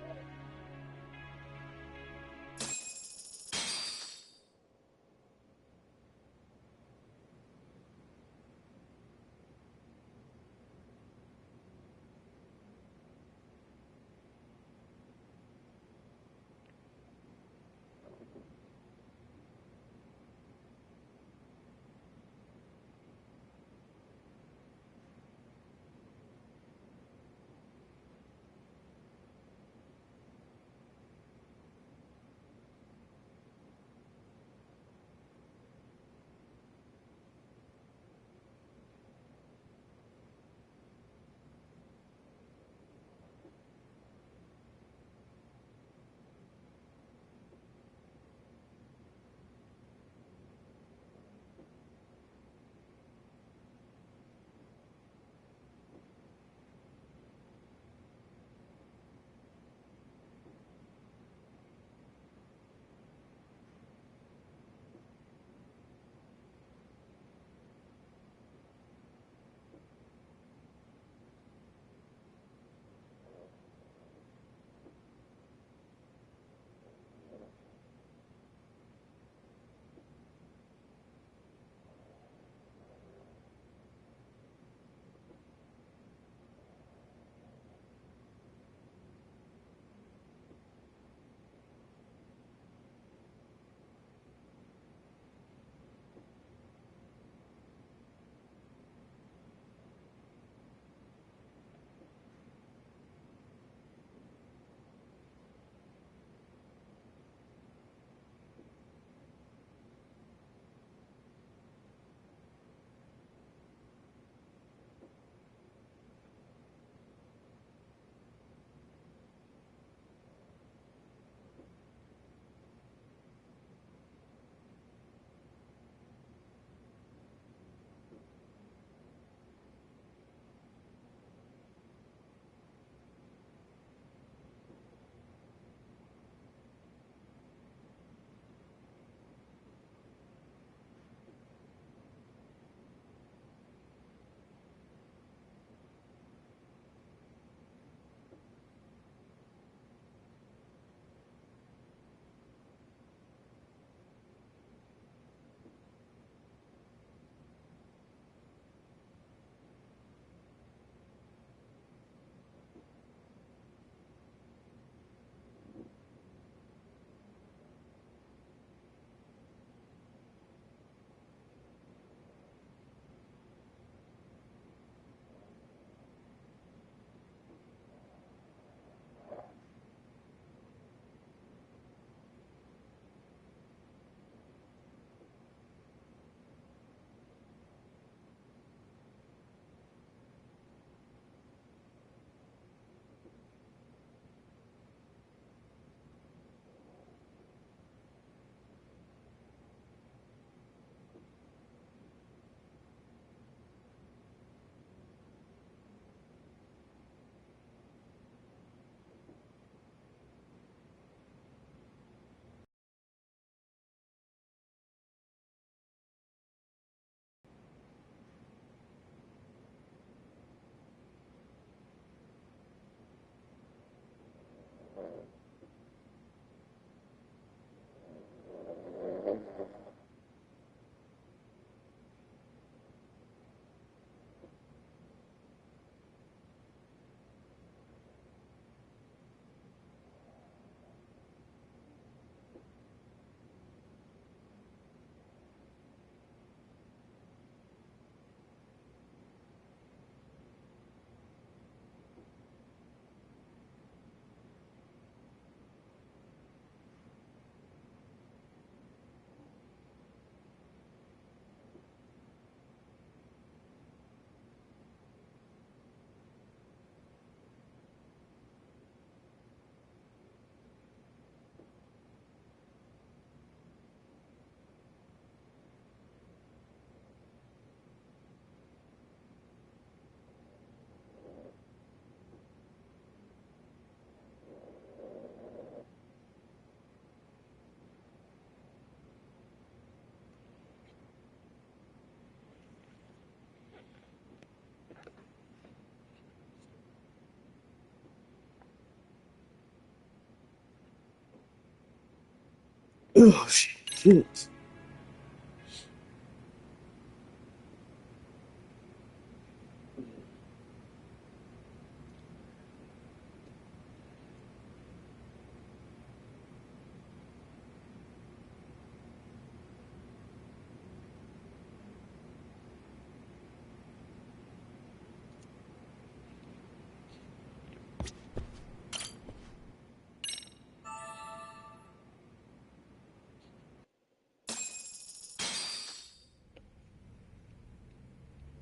Oh, shit.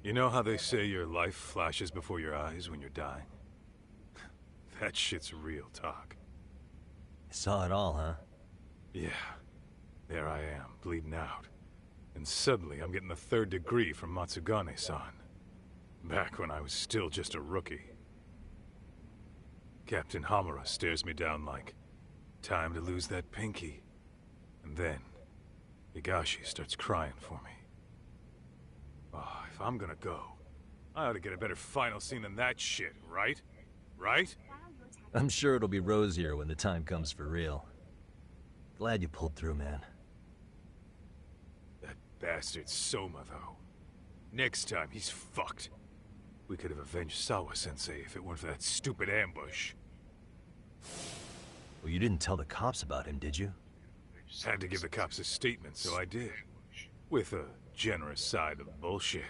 You know how they say your life flashes before your eyes when you're dying? That shit's real talk. You saw it all, huh? Yeah. There I am, bleeding out. And suddenly I'm getting the 3rd degree from Matsugane-san. Back when I was still just a rookie. Captain Hamura stares me down like, time to lose that pinky. And then, Higashi starts crying for me. Oh, if I'm gonna go, I ought to get a better final scene than that shit, right? Right? I'm sure it'll be rosier when the time comes for real. Glad you pulled through, man. That bastard Soma, though. Next time, he's fucked. We could have avenged Sawa-sensei if it weren't for that stupid ambush. Well, you didn't tell the cops about him, did you? Had to give the cops a statement, so I did. With a generous side of bullshit.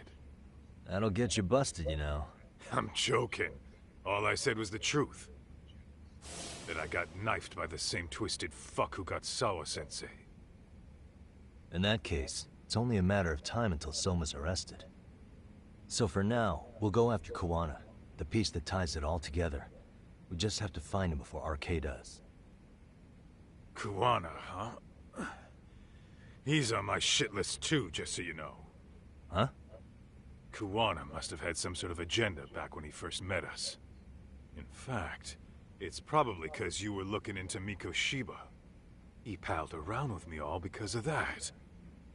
That'll get you busted, you know. I'm joking. All I said was the truth. That I got knifed by the same twisted fuck who got Sawa-sensei. In that case, it's only a matter of time until Soma's arrested. So for now, we'll go after Kuwana, the piece that ties it all together. We just have to find him before RK does. Kuwana, huh? He's on my shit list too, just so you know. Huh? Kuwana must have had some sort of agenda back when he first met us. In fact, it's probably because you were looking into Mikoshiba. He palled around with me all because of that.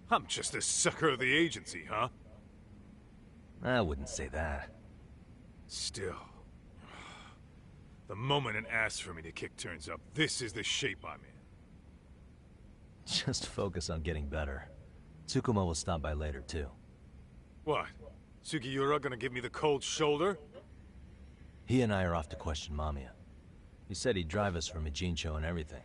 I'm just a sucker of the agency, huh? I wouldn't say that. Still. The moment an ass for me to kick turns up, this is the shape I'm in. Just focus on getting better. Tsukuma will stop by later, too. What? Sugiura gonna give me the cold shoulder? He and I are off to question Mamiya. He said he'd drive us from Ijincho and everything.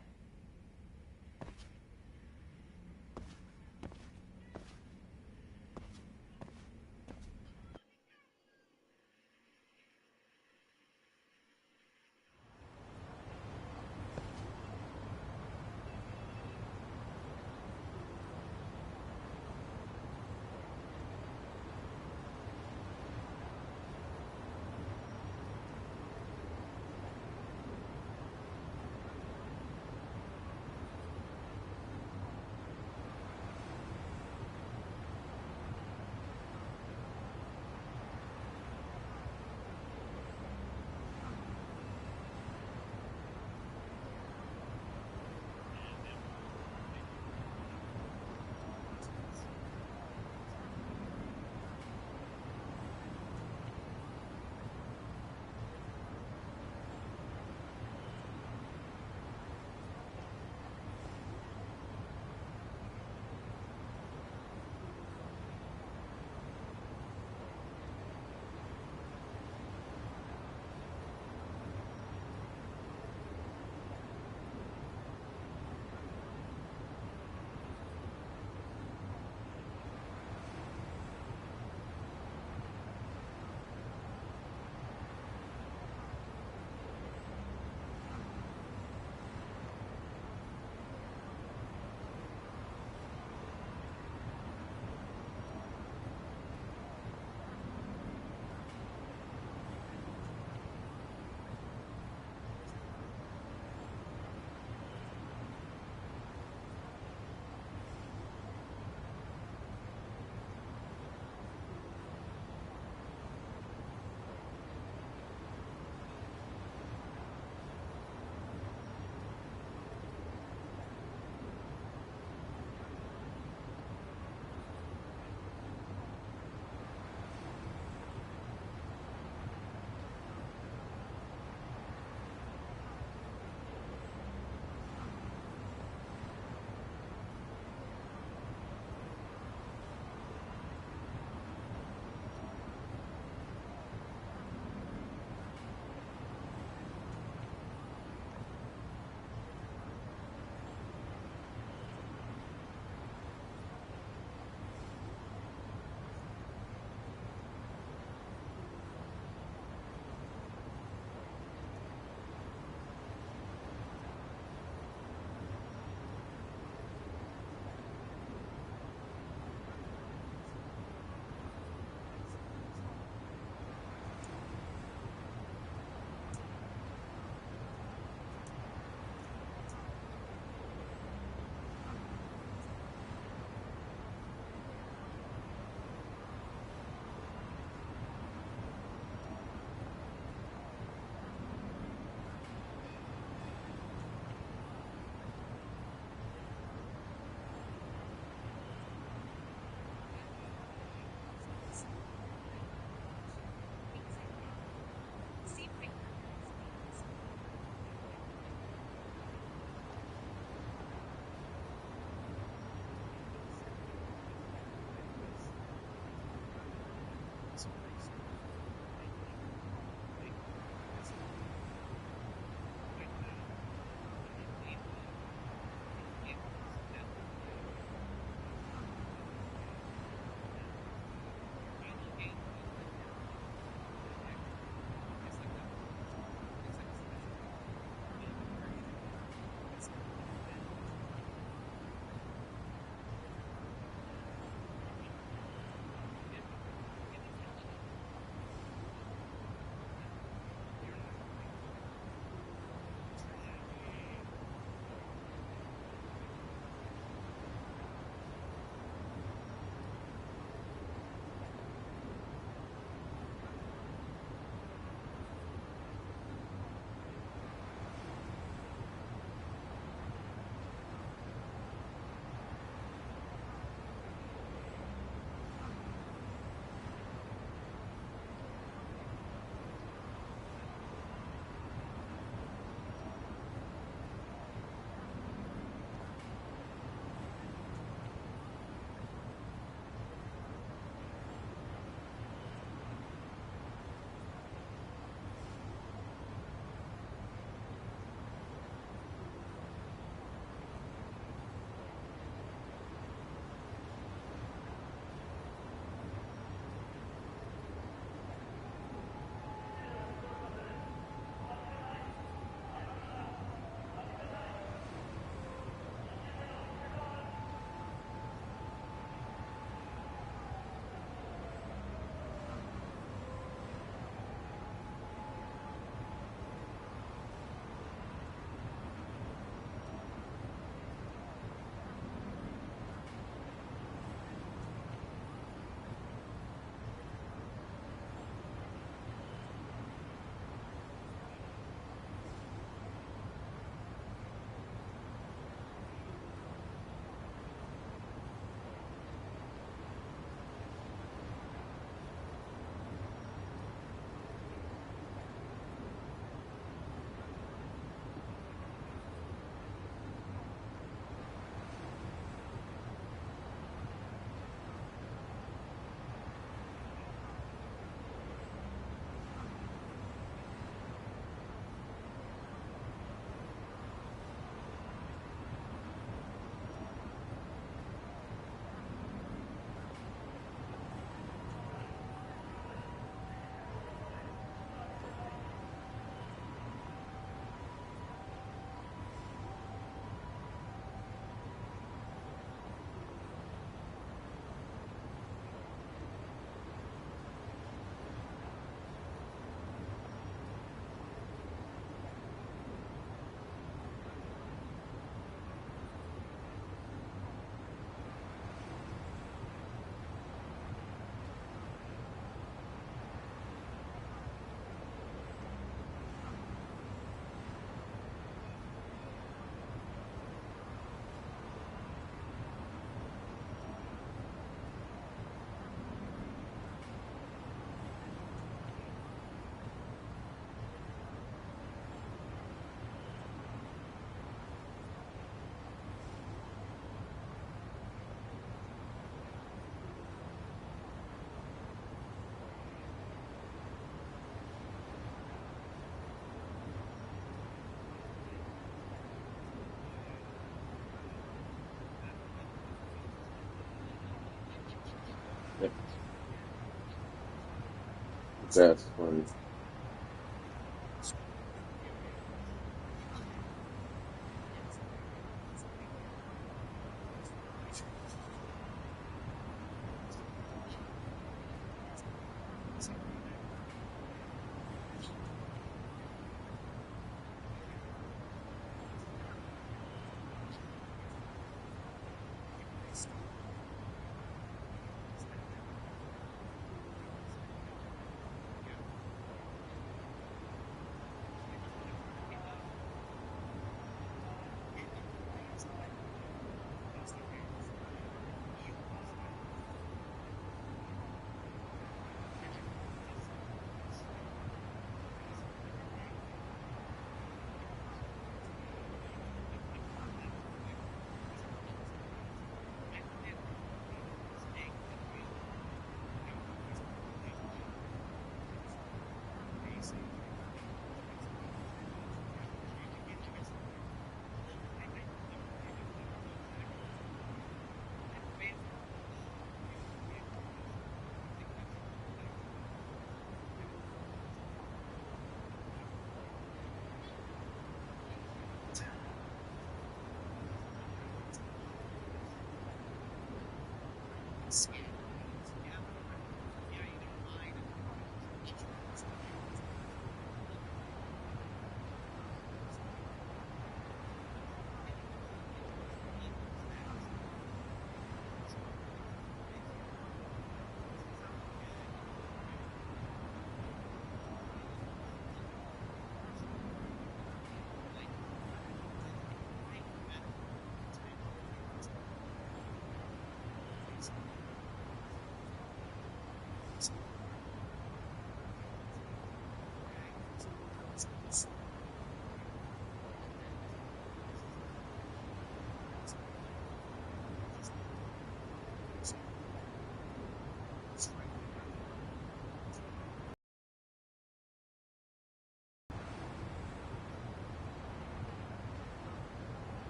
That's funny.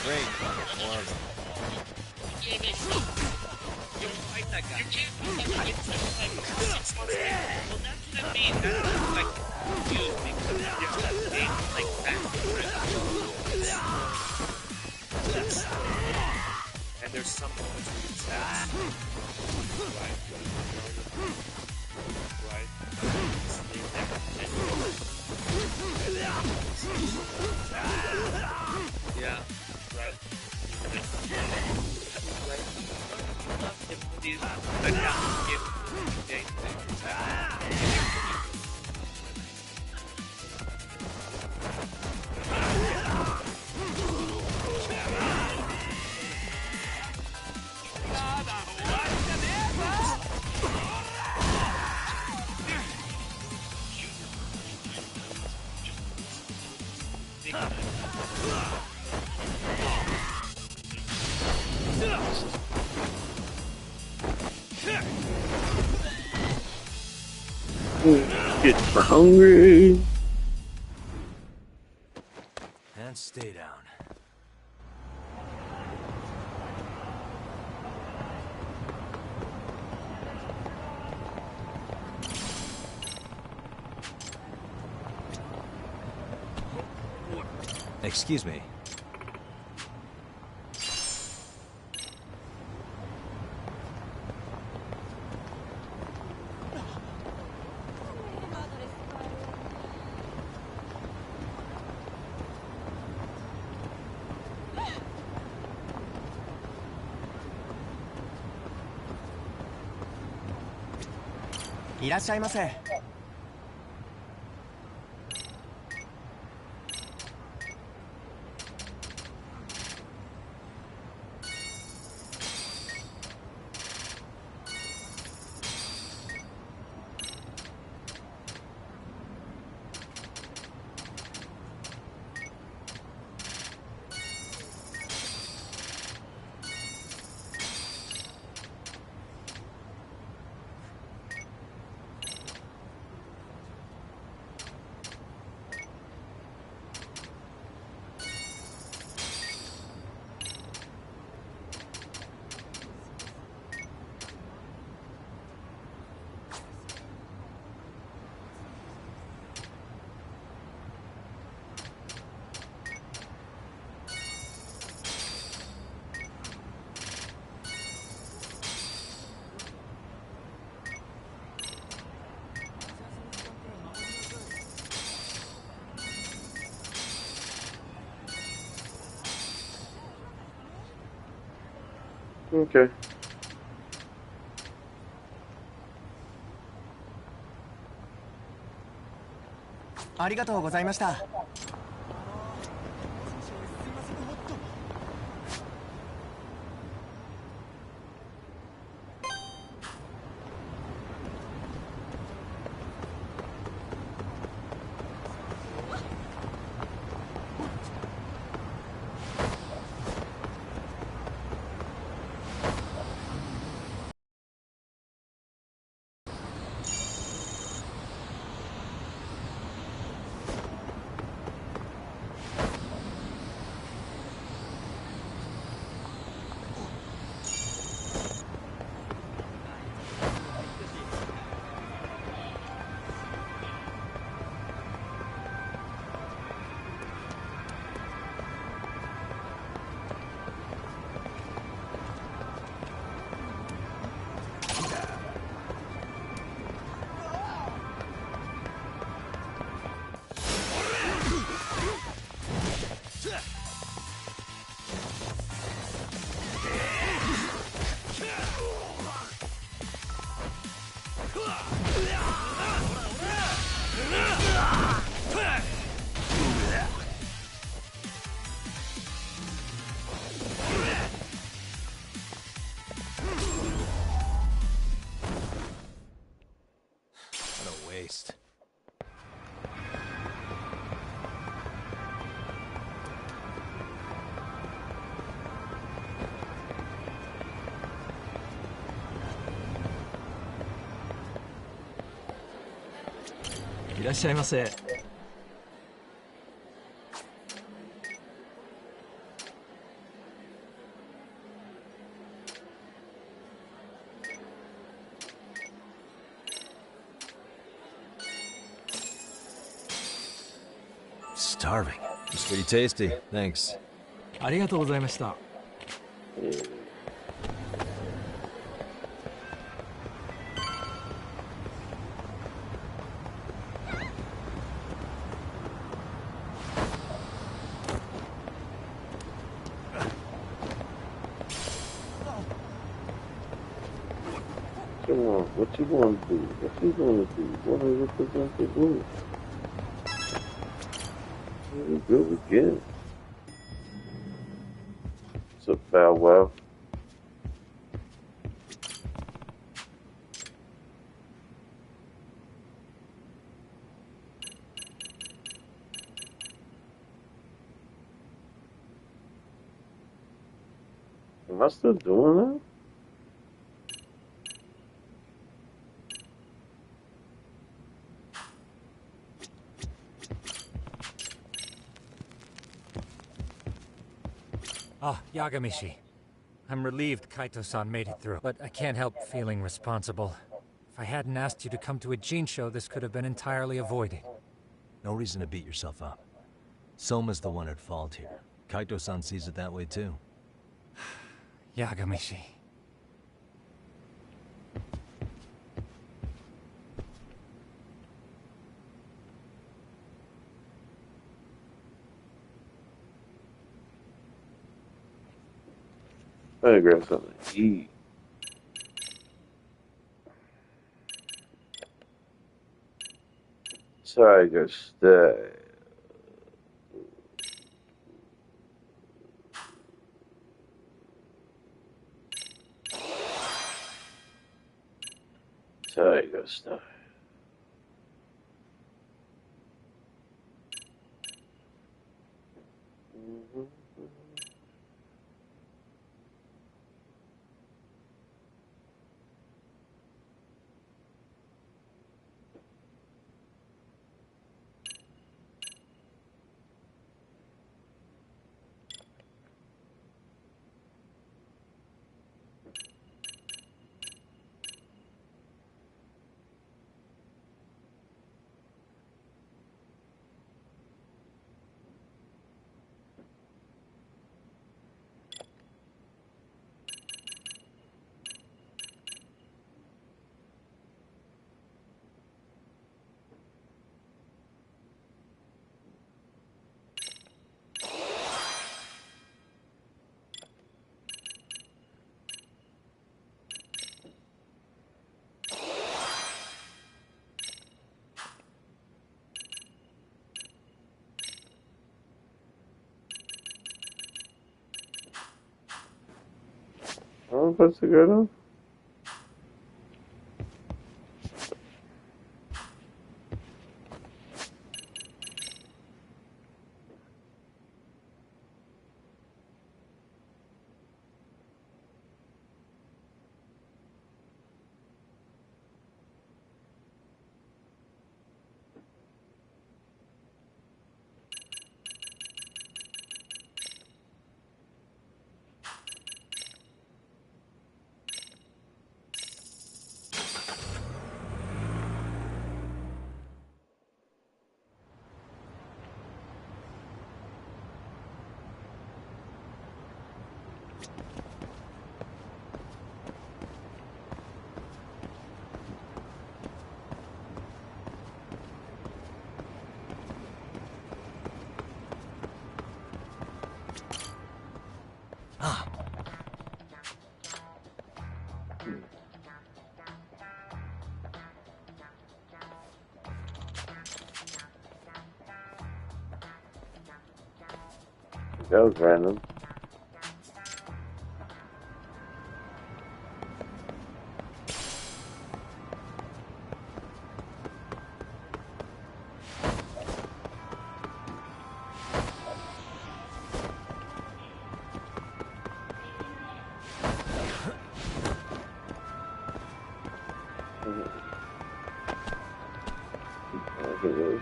Great. Horrible. You fight that guy. You can't fight that guy. Well, that's what I mean. That's like confused me. Games like that. And there's some moments where you say, right. Stay there. Yeah. Right. Get hungry. And stay down. Excuse me.いらっしゃいませ。Okay.ありがとうございました。Waste.いらっしゃいませ。Starving. It's pretty tasty. Thanks. ありがとうございました。Come on, what you want to do? What you going to do? You want to represent the group? Here we go again. What's up, Bow Wow? Am I still doing that? Ah, Yagamishi. I'm relieved Kaito-san made it through, but I can't help feeling responsible. If I hadn't asked you to come to a Gene show, this could have been entirely avoided. No reason to beat yourself up. Soma's the one at fault here. Kaito-san sees it that way too. Yagamishi. I gotta grab something to eat. Tiger stay. Tiger stay. I'm supposed to go down? That was random.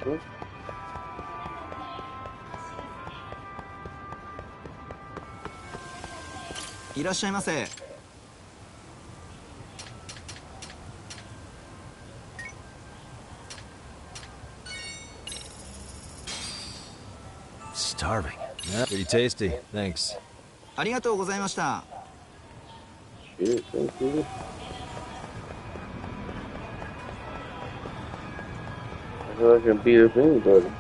Okay, いらっしゃいませ。Starving. Yeah, pretty tasty. Thanks. ありがとうございました。Shit, thank you. I feel like I can beat up anybody.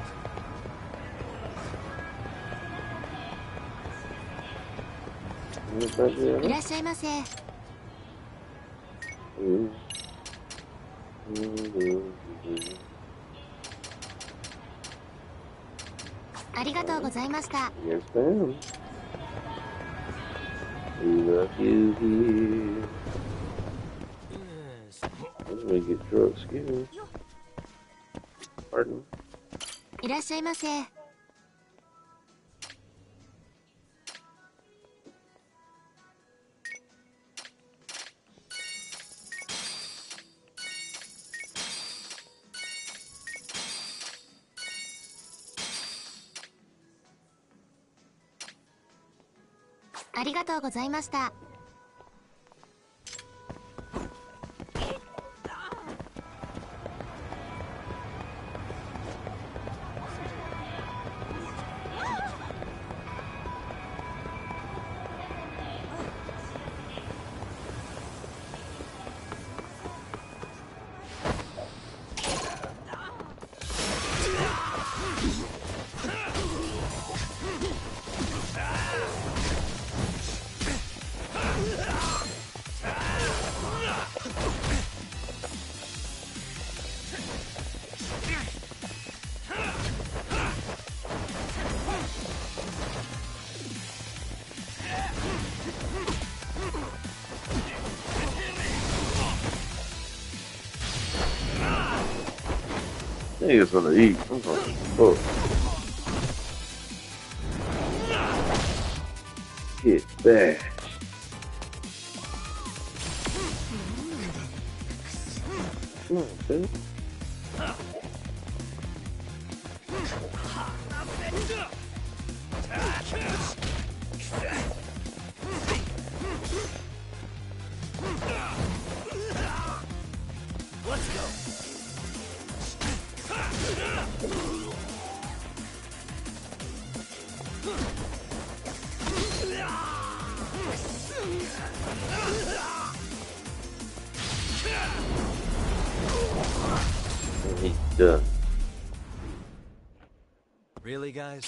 Anybody いらっしゃいませ。ありがとうございました。Yes, ma'am. We love you here. Let's make it drug excuse. Pardon. いらっしゃいませ。ありがとうございました。Niggas gonna eat. I'm gonna fuck. Get back. Come on, dude. Let's go. He's done. Really, guys?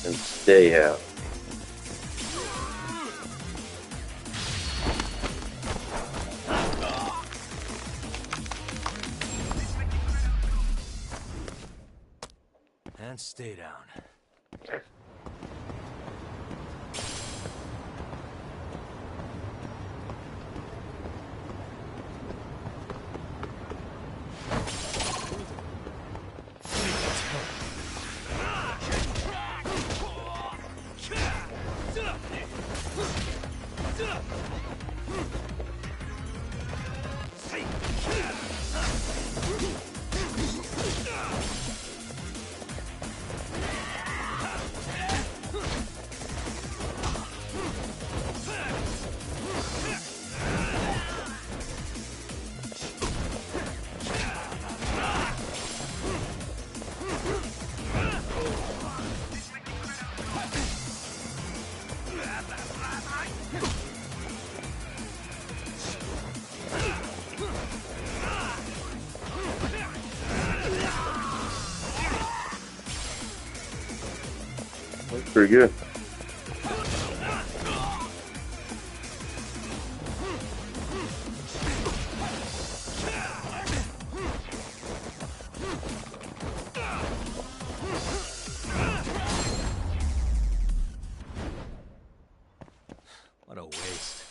And stay out. And stay down. That's pretty good. What a waste.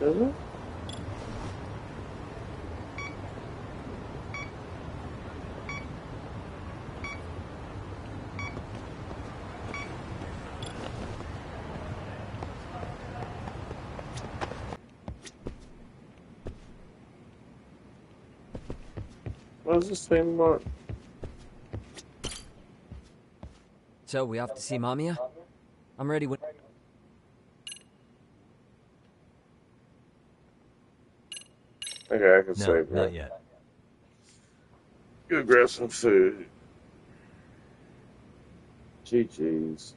Does it? What does this thing mark? So, we off to see Mamiya? I'm ready when... Okay, I can No, save not that. yet. Go grab some food. GG's.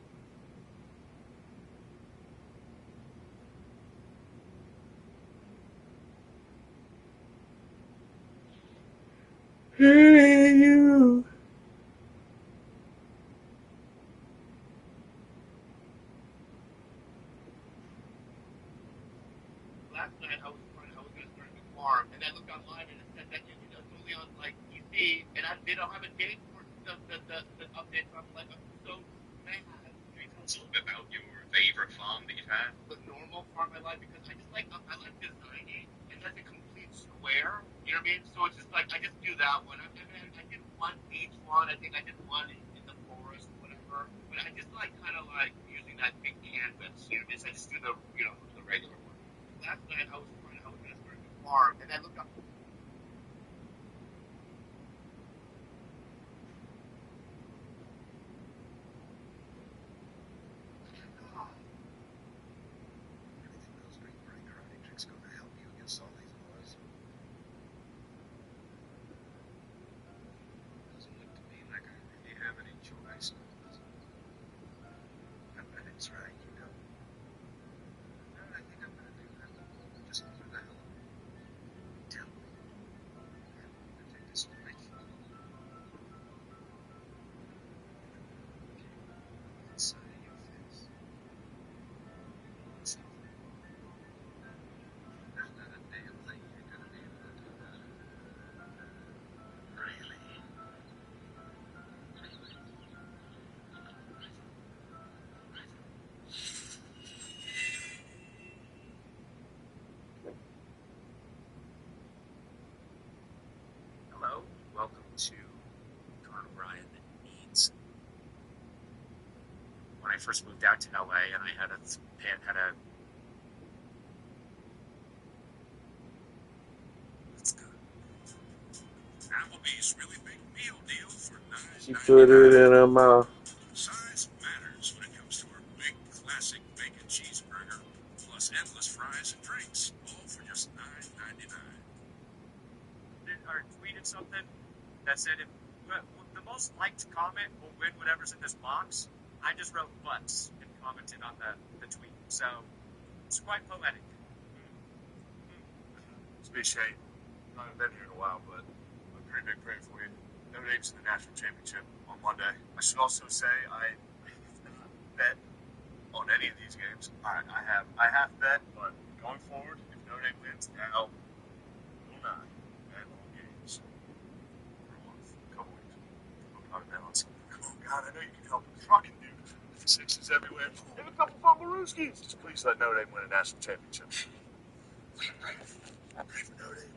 You. Last night I was gonna start a new farm, and I looked online and it said that it's only on like PC, and they don't have a date for the update. So I'm like, I'm so mad. Can you tell us a little bit about your favorite farm that you've had? The normal farm I like because I like designing, and that's a complete square. You know what I mean? So it's just like I just do that one, and then I did one beach one. I think I did one in the forest, whatever. But I just like kind of like using that big canvas. You know, I just do the regular one. Last night I was gonna start a new farm, and I looked up. Hello, welcome to Colonel Brian Needs. When I first moved out to LA, and I had a Applebee's really big meal deal for She put it in her mouth. Size matters when it comes to our big classic bacon cheeseburger, plus endless fries and drinks, all for just $9.99. Or tweeted something that said if the most liked comment will win whatever's in this box. I just wrote butts and commented on the tweet, so it's quite poetic. It's be a shame. I haven't been here in a while, but I'm pretty big prayer for you. Notre Dame's in the national championship on Monday. I should also say I bet on any of these games. I have bet, but going forward, if Notre Dame wins, now will not bet on games for a month, a couple weeks. I'm probably bet on something. Oh God, I know you can help a fucking dude. Sixes everywhere. And a couple Fumblerooskies. Just please let Notre Dame win a national championship. Pray for Notre Dame.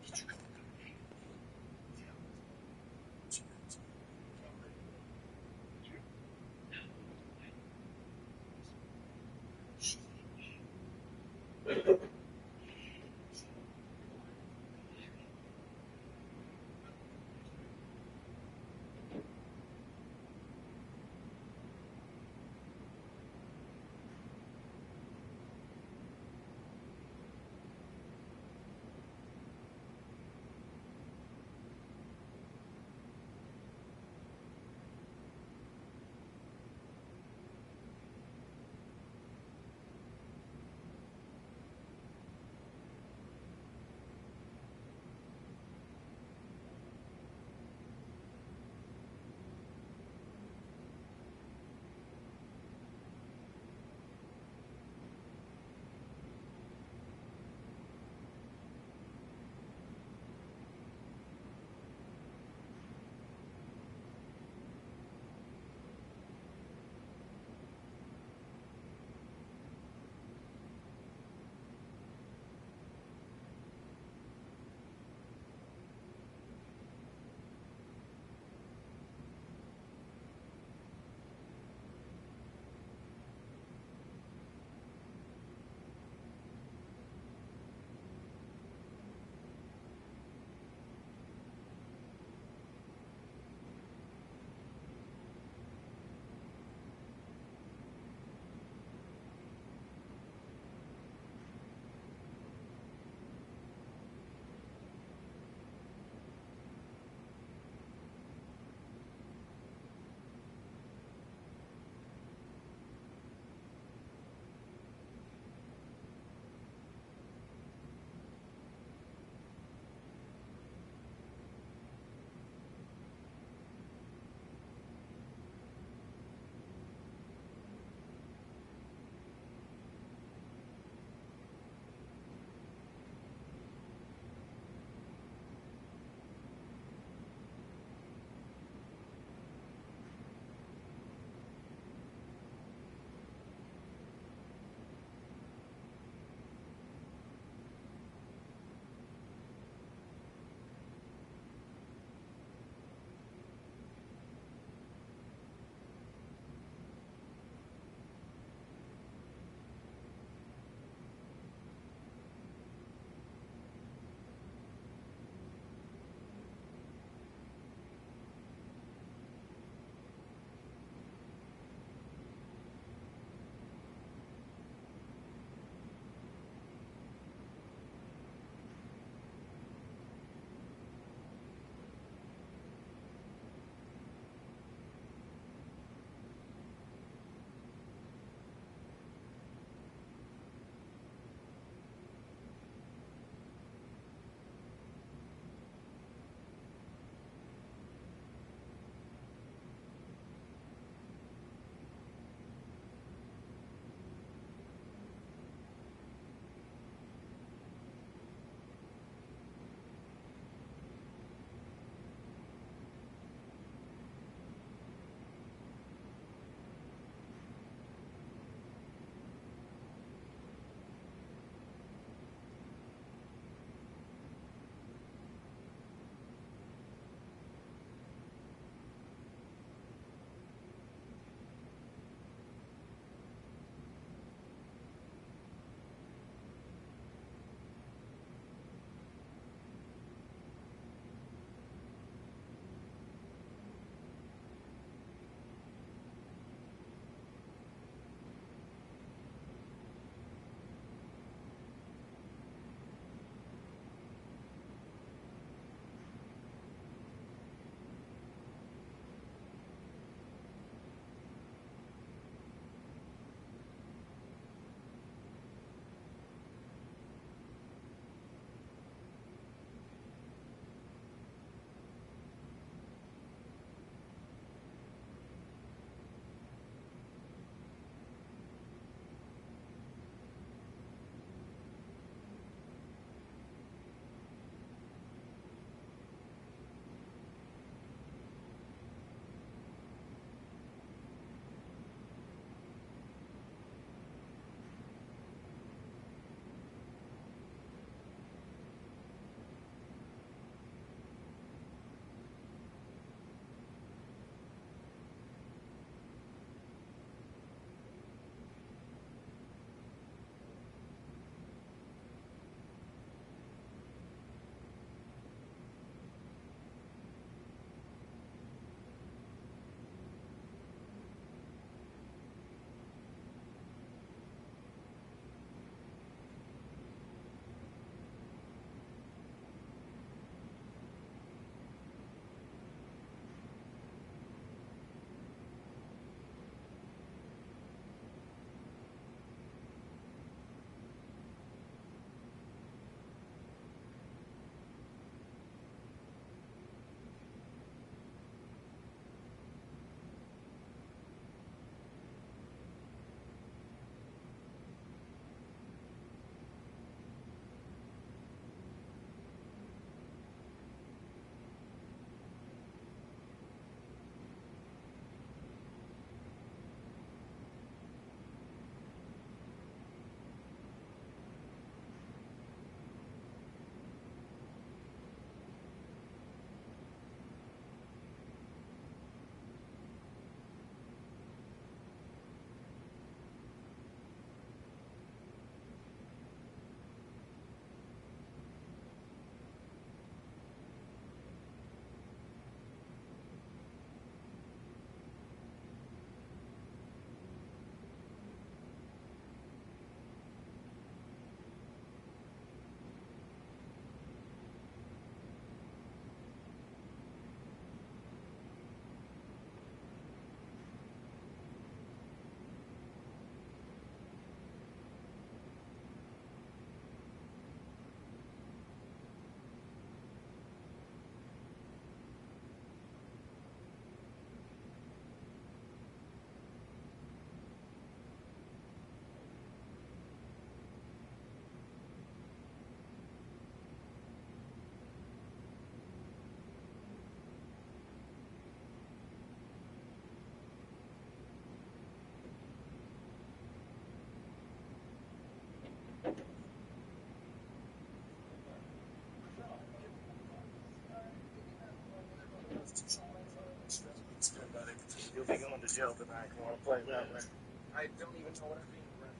jail tonight. You want to play that way? I don't even know what I mean, Brent.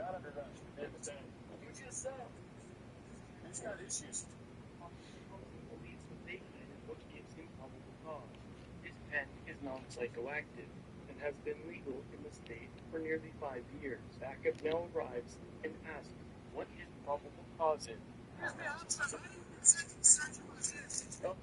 Not under that. You just said. He's got issues. Believes the statement is what gives him probable cause. His pen is non-psychoactive and has been legal in the state for nearly 5 years. Backup now arrives and asks what his probable cause is. Oh.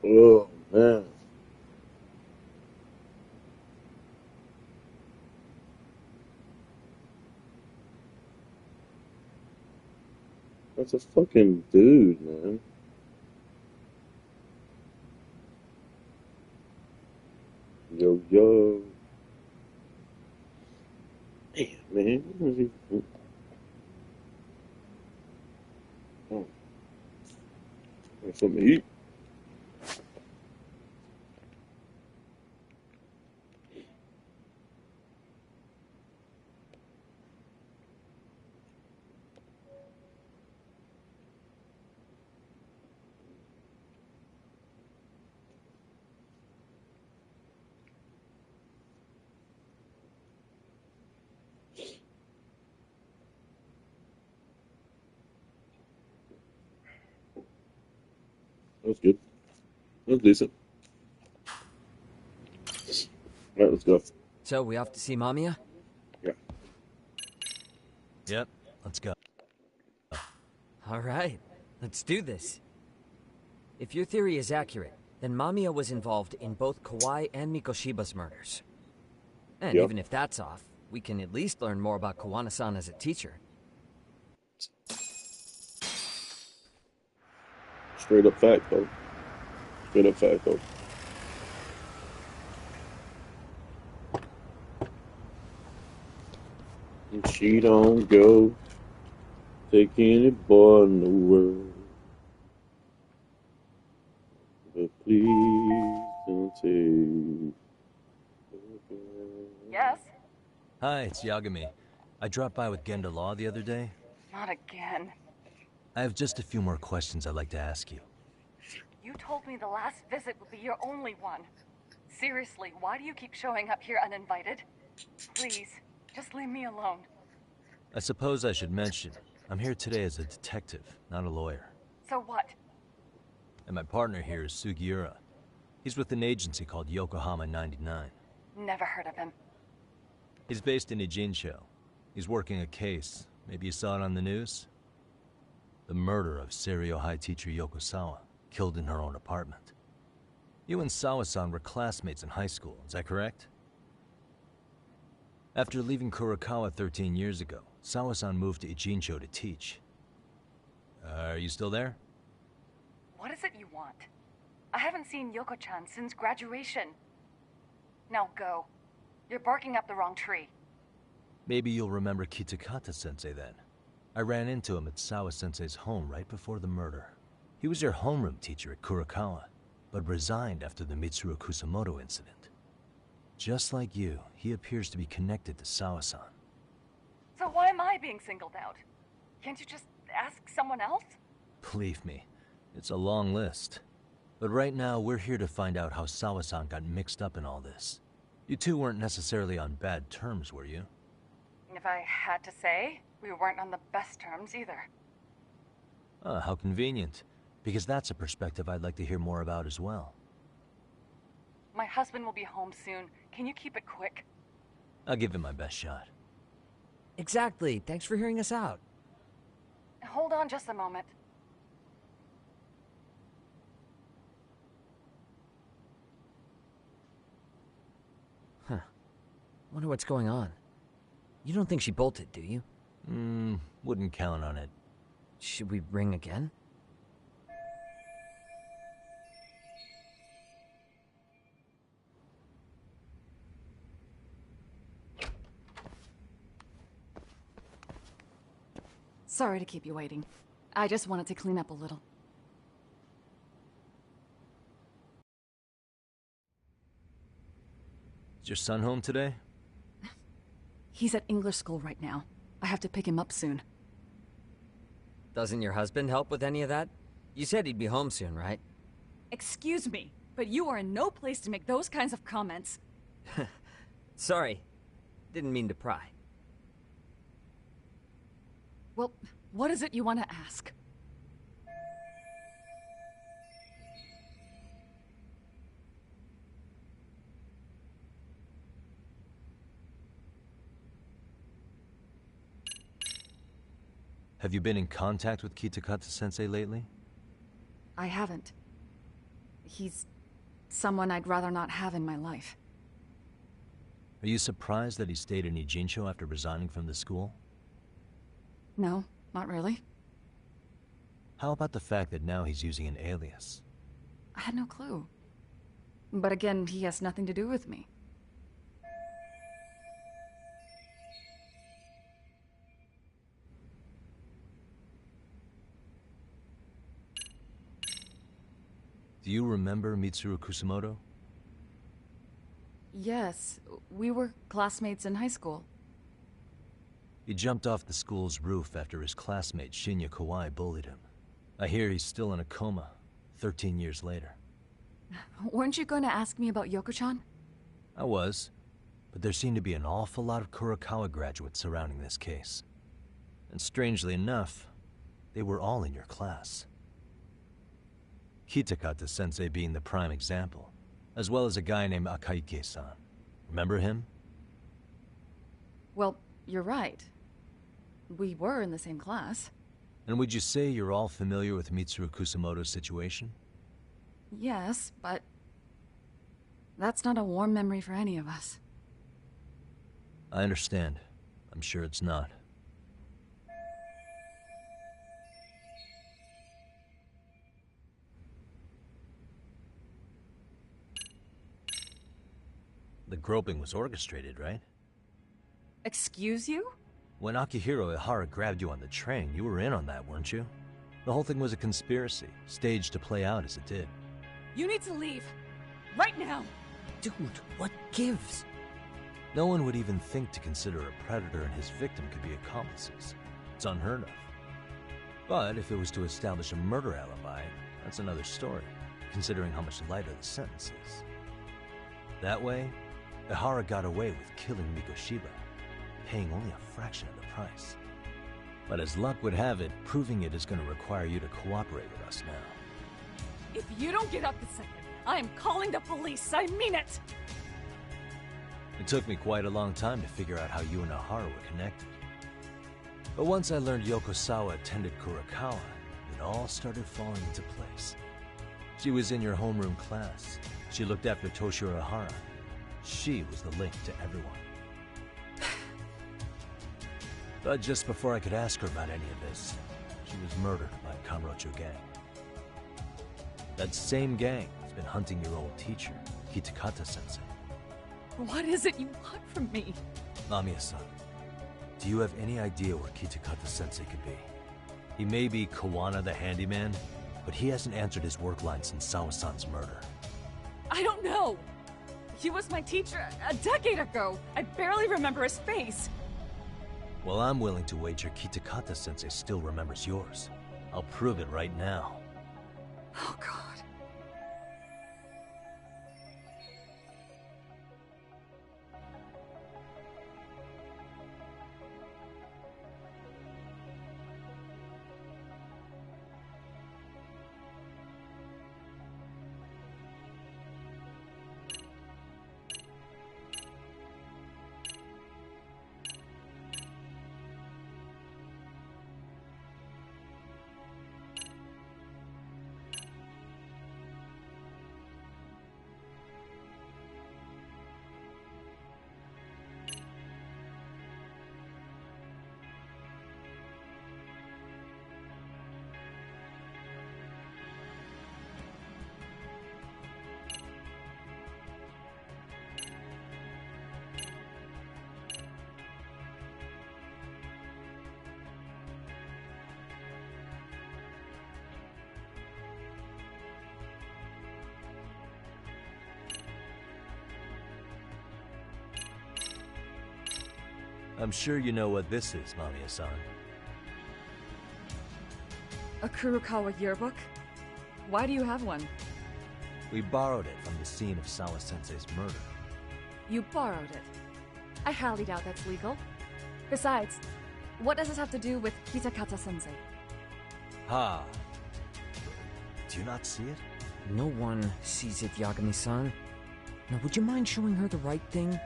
Oh, man. That's a fucking dude, man. Yo, yo. Damn, man. Oh, want something to eat? That was good. That was decent. All right, let's go. So, we off to see Mamiya? Yeah. Yep, let's go. All right, let's do this. If your theory is accurate, then Mamiya was involved in both Kawai and Mikoshiba's murders. And Yep. even if that's off, we can at least learn more about Kawana-san as a teacher. Straight up fact, though. Straight up fact, though. And she don't go take any boy in the world. But please don't take. Yes? Hi, it's Yagami. I dropped by with Genda Law the other day. Not again. I have just a few more questions I'd like to ask you. You told me the last visit would be your only one. Seriously, why do you keep showing up here uninvited? Please, just leave me alone. I suppose I should mention, I'm here today as a detective, not a lawyer. So what? And my partner here is Sugiura. He's with an agency called Yokohama 99. Never heard of him. He's based in Ijincho. He's working a case. Maybe you saw it on the news? The murder of Seiryo High teacher Yoko Sawa, killed in her own apartment. You and Sawa-san were classmates in high school, is that correct? After leaving Kurokawa 13 years ago, Sawa-san moved to Ijincho to teach. Are you still there? What is it you want? I haven't seen Yoko-chan since graduation. Now go. You're barking up the wrong tree. Maybe you'll remember Kitakata-sensei then. I ran into him at Sawa-sensei's home right before the murder. He was your homeroom teacher at Kurokawa, but resigned after the Mitsuru Kusamoto incident. Just like you, he appears to be connected to Sawa-san. So why am I being singled out? Can't you just ask someone else? Believe me, it's a long list. But right now, we're here to find out how Sawa-san got mixed up in all this. You two weren't necessarily on bad terms, were you? If I had to say, we weren't on the best terms either. Ah, how convenient. Because that's a perspective I'd like to hear more about as well. My husband will be home soon. Can you keep it quick? I'll give it my best shot. Exactly. Thanks for hearing us out. Hold on just a moment. Huh. Wonder what's going on. You don't think she bolted, do you? Wouldn't count on it. Should we ring again? Sorry to keep you waiting. I just wanted to clean up a little. Is your son home today? He's at English school right now. I have to pick him up soon. Doesn't your husband help with any of that? You said he'd be home soon, right? Excuse me, but you are in no place to make those kinds of comments. Sorry. Didn't mean to pry. Well, what is it you want to ask? Have you been in contact with Kitakata-sensei lately? I haven't. He's someone I'd rather not have in my life. Are you surprised that he stayed in Ijincho after resigning from the school? No, not really. How about the fact that now he's using an alias? I had no clue. But again, he has nothing to do with me. Do you remember Mitsuru Kusamoto? Yes, we were classmates in high school. He jumped off the school's roof after his classmate Shinya Kawai bullied him. I hear he's still in a coma, 13 years later. Weren't you going to ask me about Yoko-chan? I was, but there seemed to be an awful lot of Kurokawa graduates surrounding this case. And strangely enough, they were all in your class. Kitakata-sensei being the prime example, as well as a guy named Akaike-san. Remember him? Well, you're right. We were in the same class. And would you say you're all familiar with Mitsuru Kusamoto's situation? Yes, but... that's not a warm memory for any of us. I understand. I'm sure it's not. The groping was orchestrated, right? Excuse you? When Akihiro Ihara grabbed you on the train, you were in on that, weren't you? The whole thing was a conspiracy, staged to play out as it did. You need to leave. Right now! Dude, what gives? No one would even think to consider a predator and his victim could be accomplices. It's unheard of. But if it was to establish a murder alibi, that's another story, considering how much lighter the sentence is. That way, Ihara got away with killing Mikoshiba, paying only a fraction of the price. But as luck would have it, proving it is going to require you to cooperate with us now. If you don't get up this second, I am calling the police. I mean it! It took me quite a long time to figure out how you and Ihara were connected. But once I learned Yokosawa attended Kurakawa, it all started falling into place. She was in your homeroom class. She looked after Toshiro Ihara. She was the link to everyone. But just before I could ask her about any of this, she was murdered by a Kamurocho gang. That same gang has been hunting your old teacher, Kitakata-sensei. What is it you want from me? Mamiya-san, do you have any idea where Kitakata-sensei could be? He may be Kawana the handyman, but he hasn't answered his work line since Sawa-san's murder. I don't know! He was my teacher a decade ago! I barely remember his face! Well, I'm willing to wager Kitakata-sensei still remembers yours. I'll prove it right now. Oh god. I'm sure you know what this is, Mamiya-san. A Kurokawa yearbook? Why do you have one? We borrowed it from the scene of Sawa-sensei's murder. You borrowed it. I highly doubt that's legal. Besides, what does this have to do with Kitakata-sensei? Ha! Do you not see it? No one sees it, Yagami-san. Now, would you mind showing her the right thing?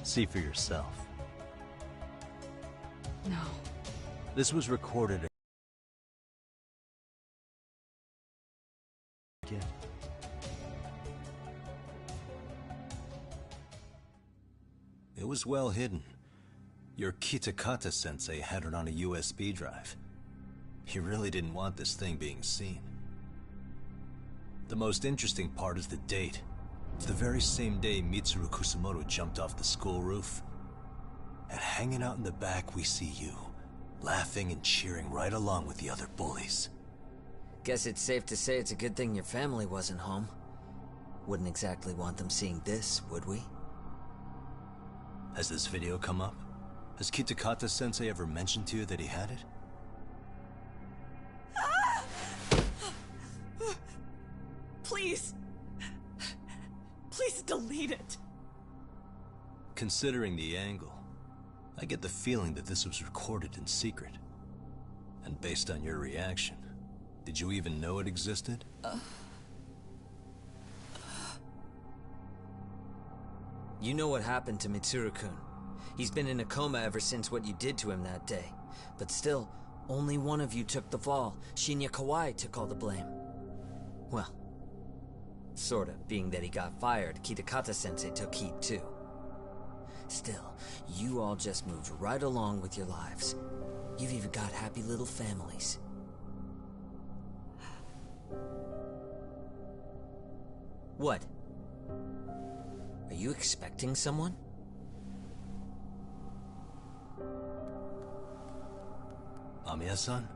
See for yourself. No. This was recorded again. It was well hidden. Your Kitakata-sensei had it on a USB drive. He really didn't want this thing being seen. The most interesting part is the date. It's the very same day Mitsuru Kusumoto jumped off the school roof. And hanging out in the back, we see you, laughing and cheering right along with the other bullies. Guess it's safe to say it's a good thing your family wasn't home. Wouldn't exactly want them seeing this, would we? Has this video come up? Has Kitakata-sensei ever mentioned to you that he had it? Please! Please delete it! Considering the angle, I get the feeling that this was recorded in secret. And based on your reaction, did you even know it existed? You know what happened to Mitsuru-kun. He's been in a coma ever since what you did to him that day. But still, only one of you took the fall. Shinya Kawai took all the blame. Well, sorta, being that he got fired, Kitakata-sensei took heat too. Still, you all just moved right along with your lives. You've even got happy little families. What? Are you expecting someone? Mamiya-san?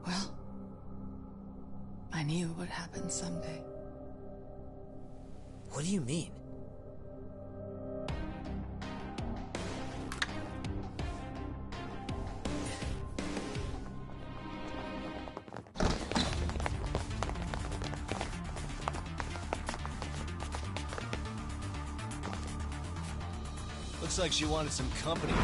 Well, I knew it would happen someday. What do you mean? Looks like she wanted some company.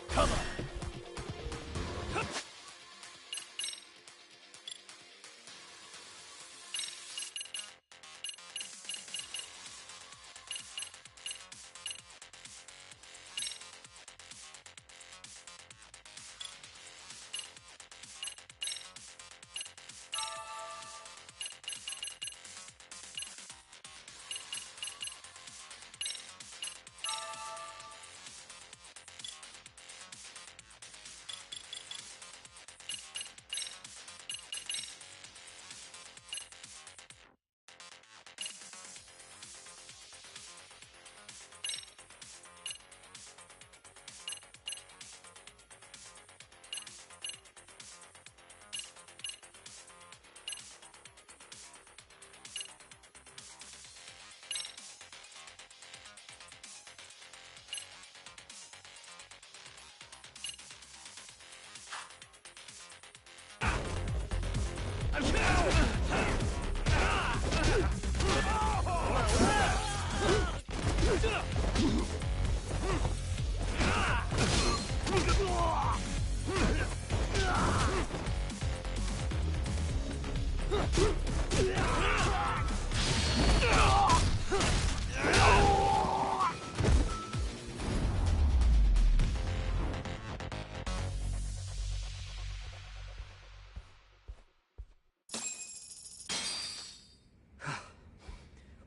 Come on.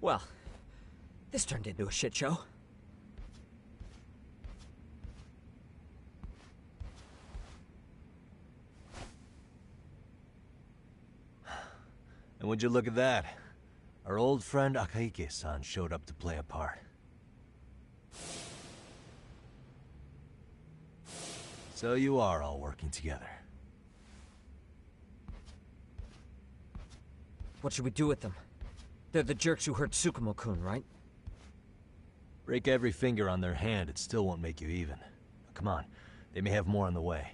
Well, this turned into a shit show. And would you look at that? Our old friend Akahike-san showed up to play a part. So you are all working together. What should we do with them? They're the jerks who hurt Tsukumo-kun, right? Break every finger on their hand, it still won't make you even. Come on, they may have more on the way.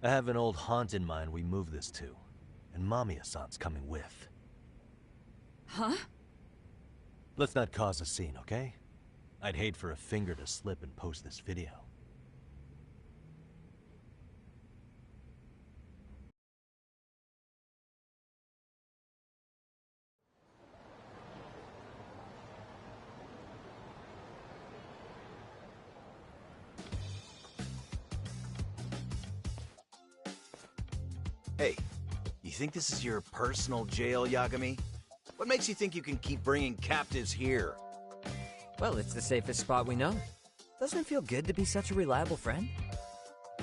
I have an old haunt in mind we move this to, and Mamiya-san's coming with. Huh? Let's not cause a scene, okay? I'd hate for a finger to slip and post this video. Hey, you think this is your personal jail, Yagami? What makes you think you can keep bringing captives here? Well, it's the safest spot we know. Doesn't it feel good to be such a reliable friend?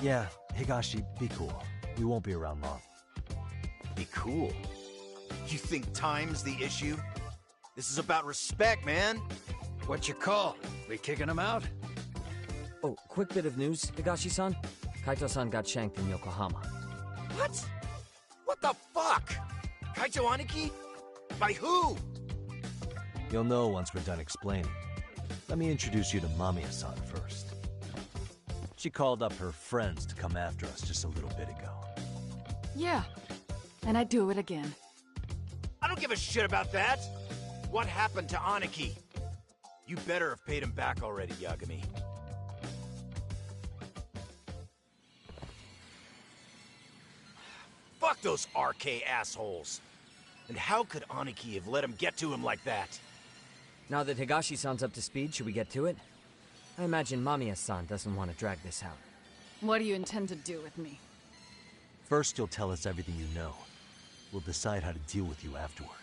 Yeah, Higashi, be cool. We won't be around long. Be cool? You think time's the issue? This is about respect, man. What you call? We kicking him out? Oh, quick bit of news, Higashi-san. Kaito-san got shanked in Yokohama. What? What the fuck? Kaicho Aniki? By who? You'll know once we're done explaining. Let me introduce you to Mamiya-san first. She called up her friends to come after us just a little bit ago. Yeah, and I'd do it again. I don't give a shit about that. What happened to Aniki? You better have paid him back already, Yagami. Fuck those RK assholes. And how could Aniki have let him get to him like that? Now that Higashi-san's up to speed, should we get to it? I imagine Mamiya-san doesn't want to drag this out. What do you intend to do with me? First, you'll tell us everything you know. We'll decide how to deal with you afterward.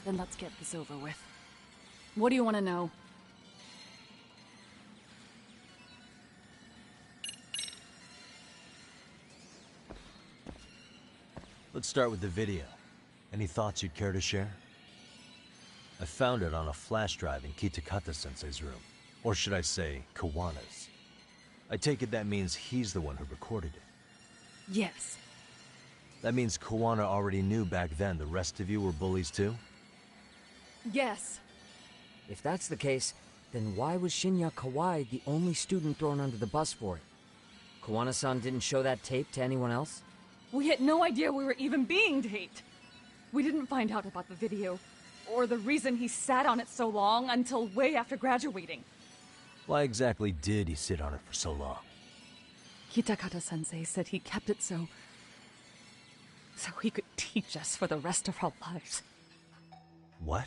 Then let's get this over with. What do you want to know? Let's start with the video. Any thoughts you'd care to share? I found it on a flash drive in Kitakata-sensei's room. Or should I say, Kawana's. I take it that means he's the one who recorded it. Yes. That means Kawana already knew back then the rest of you were bullies too? Yes. If that's the case, then why was Shinya Kawai the only student thrown under the bus for it? Kawana-san didn't show that tape to anyone else? We had no idea we were even being taped. We didn't find out about the video, or the reason he sat on it so long until way after graduating. Why exactly did he sit on it for so long? Kitakata-sensei said he kept it so he could teach us for the rest of our lives. What?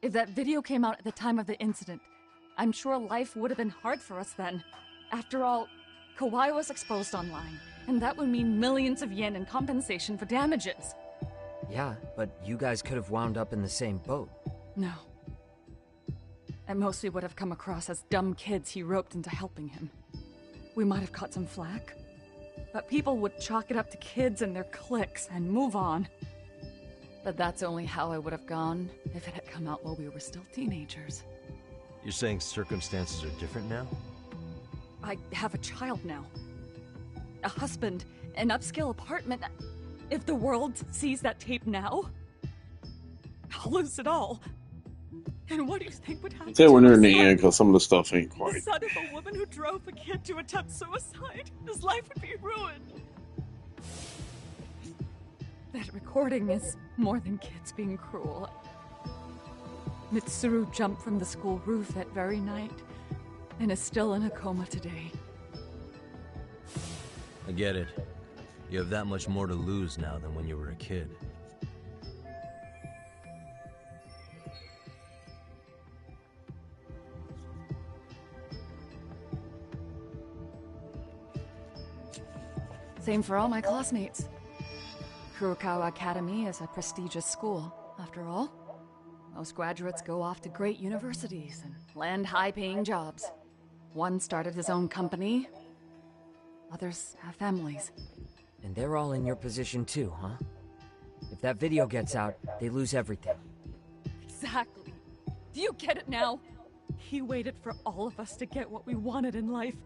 If that video came out at the time of the incident, I'm sure life would have been hard for us then. After all, Kawai was exposed online, and that would mean millions of yen in compensation for damages. Yeah, but you guys could have wound up in the same boat. No. At most we would have come across as dumb kids he roped into helping him. We might have caught some flack, but people would chalk it up to kids and their cliques and move on. But that's only how I would have gone if it had come out while we were still teenagers. You're saying circumstances are different now? I have a child now. A husband, an upscale apartment. If the world sees that tape now, I'll lose it all. And what do you think would happen? Say we're near the end because some of the stuff ain't The quite. son of a woman who drove a kid to attempt suicide. His life would be ruined. That recording is more than kids being cruel. Mitsuru jumped from the school roof that very night and is still in a coma today. I get it. You have that much more to lose now than when you were a kid. Same for all my classmates. Kurokawa Academy is a prestigious school, after all. Most graduates go off to great universities and land high-paying jobs. One started his own company. Others have families. And they're all in your position too, huh? If that video gets out, they lose everything. Exactly. Do you get it now? He waited for all of us to get what we wanted in life,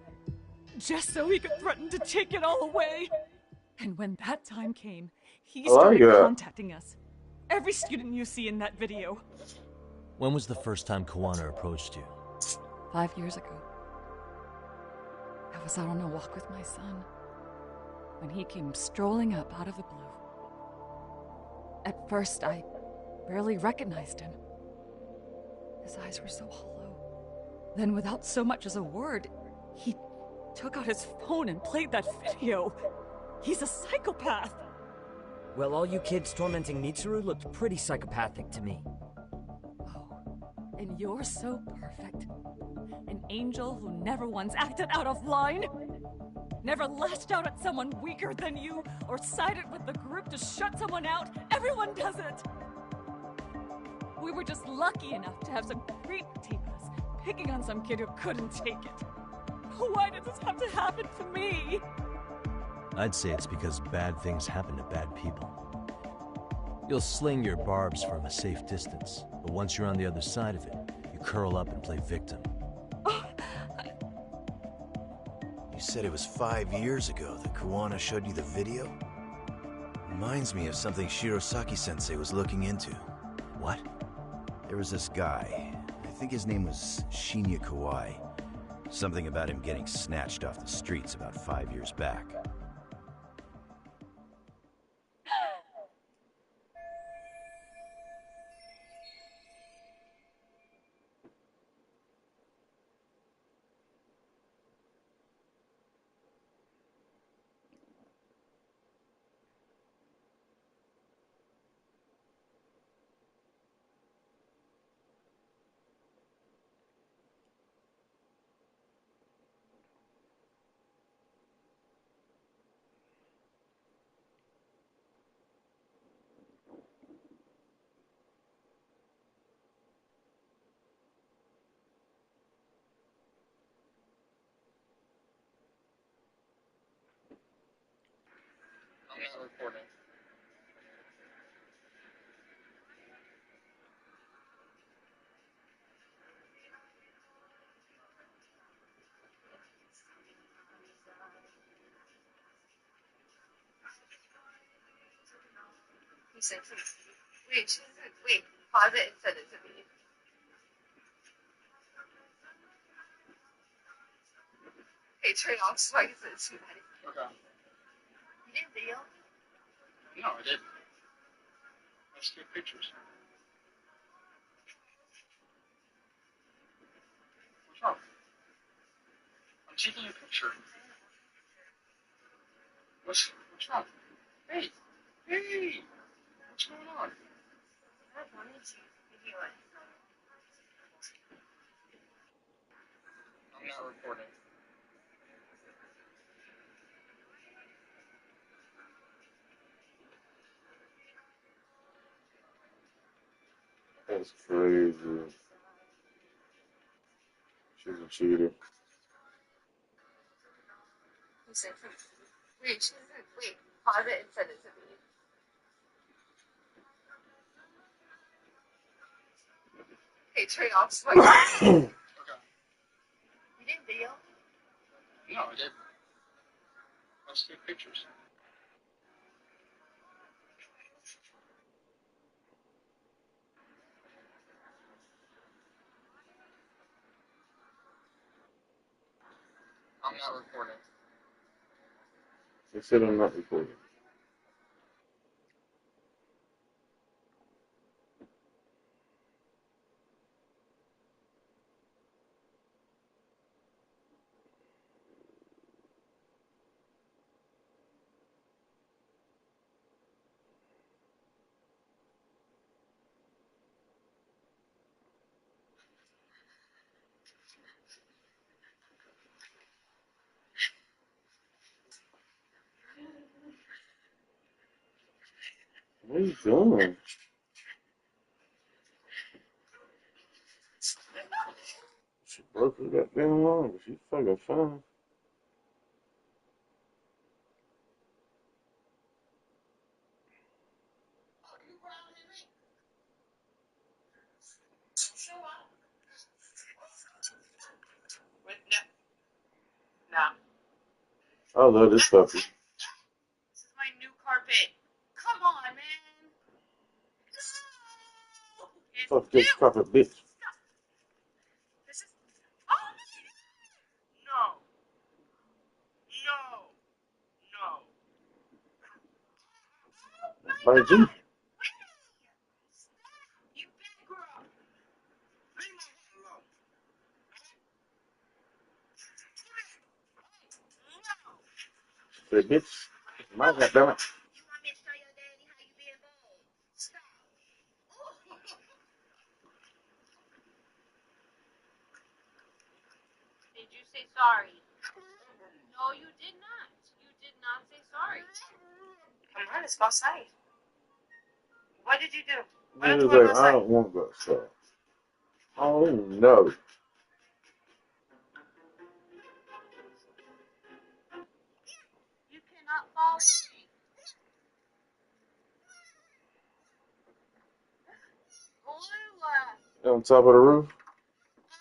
just so he could threaten to take it all away. And when that time came, he started contacting us. Every student you see in that video. When was the first time Kawana approached you? 5 years ago. I was out on a walk with my son when he came strolling up out of the blue. At first, I barely recognized him. His eyes were so hollow, Then without so much as a word, he took out his phone and played that video. He's a psychopath. Well, all you kids tormenting Mitsuru looked pretty psychopathic to me. And you're so perfect. An angel who never once acted out of line. Never lashed out at someone weaker than you, or sided with the group to shut someone out. Everyone does it. We were just lucky enough to have some creep tape us, picking on some kid who couldn't take it. Why did this have to happen to me? I'd say it's because bad things happen to bad people. You'll sling your barbs from a safe distance, but once you're on the other side of it, you curl up and play victim. You said it was 5 years ago that Kuwana showed you the video? Reminds me of something Shirosaki-sensei was looking into. What? There was this guy. I think his name was Shinya Kawai. Something about him getting snatched off the streets about 5 years back. I'm not recording. He said, wait, pause it and send it to me. Hey, turn off so I can send it to you. Okay. You didn't video? No, I didn't. Let's take pictures. What's wrong? I'm taking a picture. What's wrong? Hey! What's going on? I wanted to video it. I'm not recording. That's crazy. She's a cheater. He said, wait, pause it and send it to me. Hey, turn off so I can. Okay. You didn't video? No, I didn't. Let's take pictures. I'm not recording. They said I'm not recording. What are you doing? She broke her goddamn arm, but she's fucking fine. I love this puppy. This is my new carpet. Come on, man. Fuck this carpet, bitch. This is. Oh, no. My G. You big girl. Leave my hand alone. it, bitch. My goddamn it. Did you say sorry? No, you did not. You did not say sorry. Come on, let's go outside. What did you do? Why don't He you was want to like, go I outside? don't want to go outside. Oh no. You cannot fall. Blue. On top of the roof?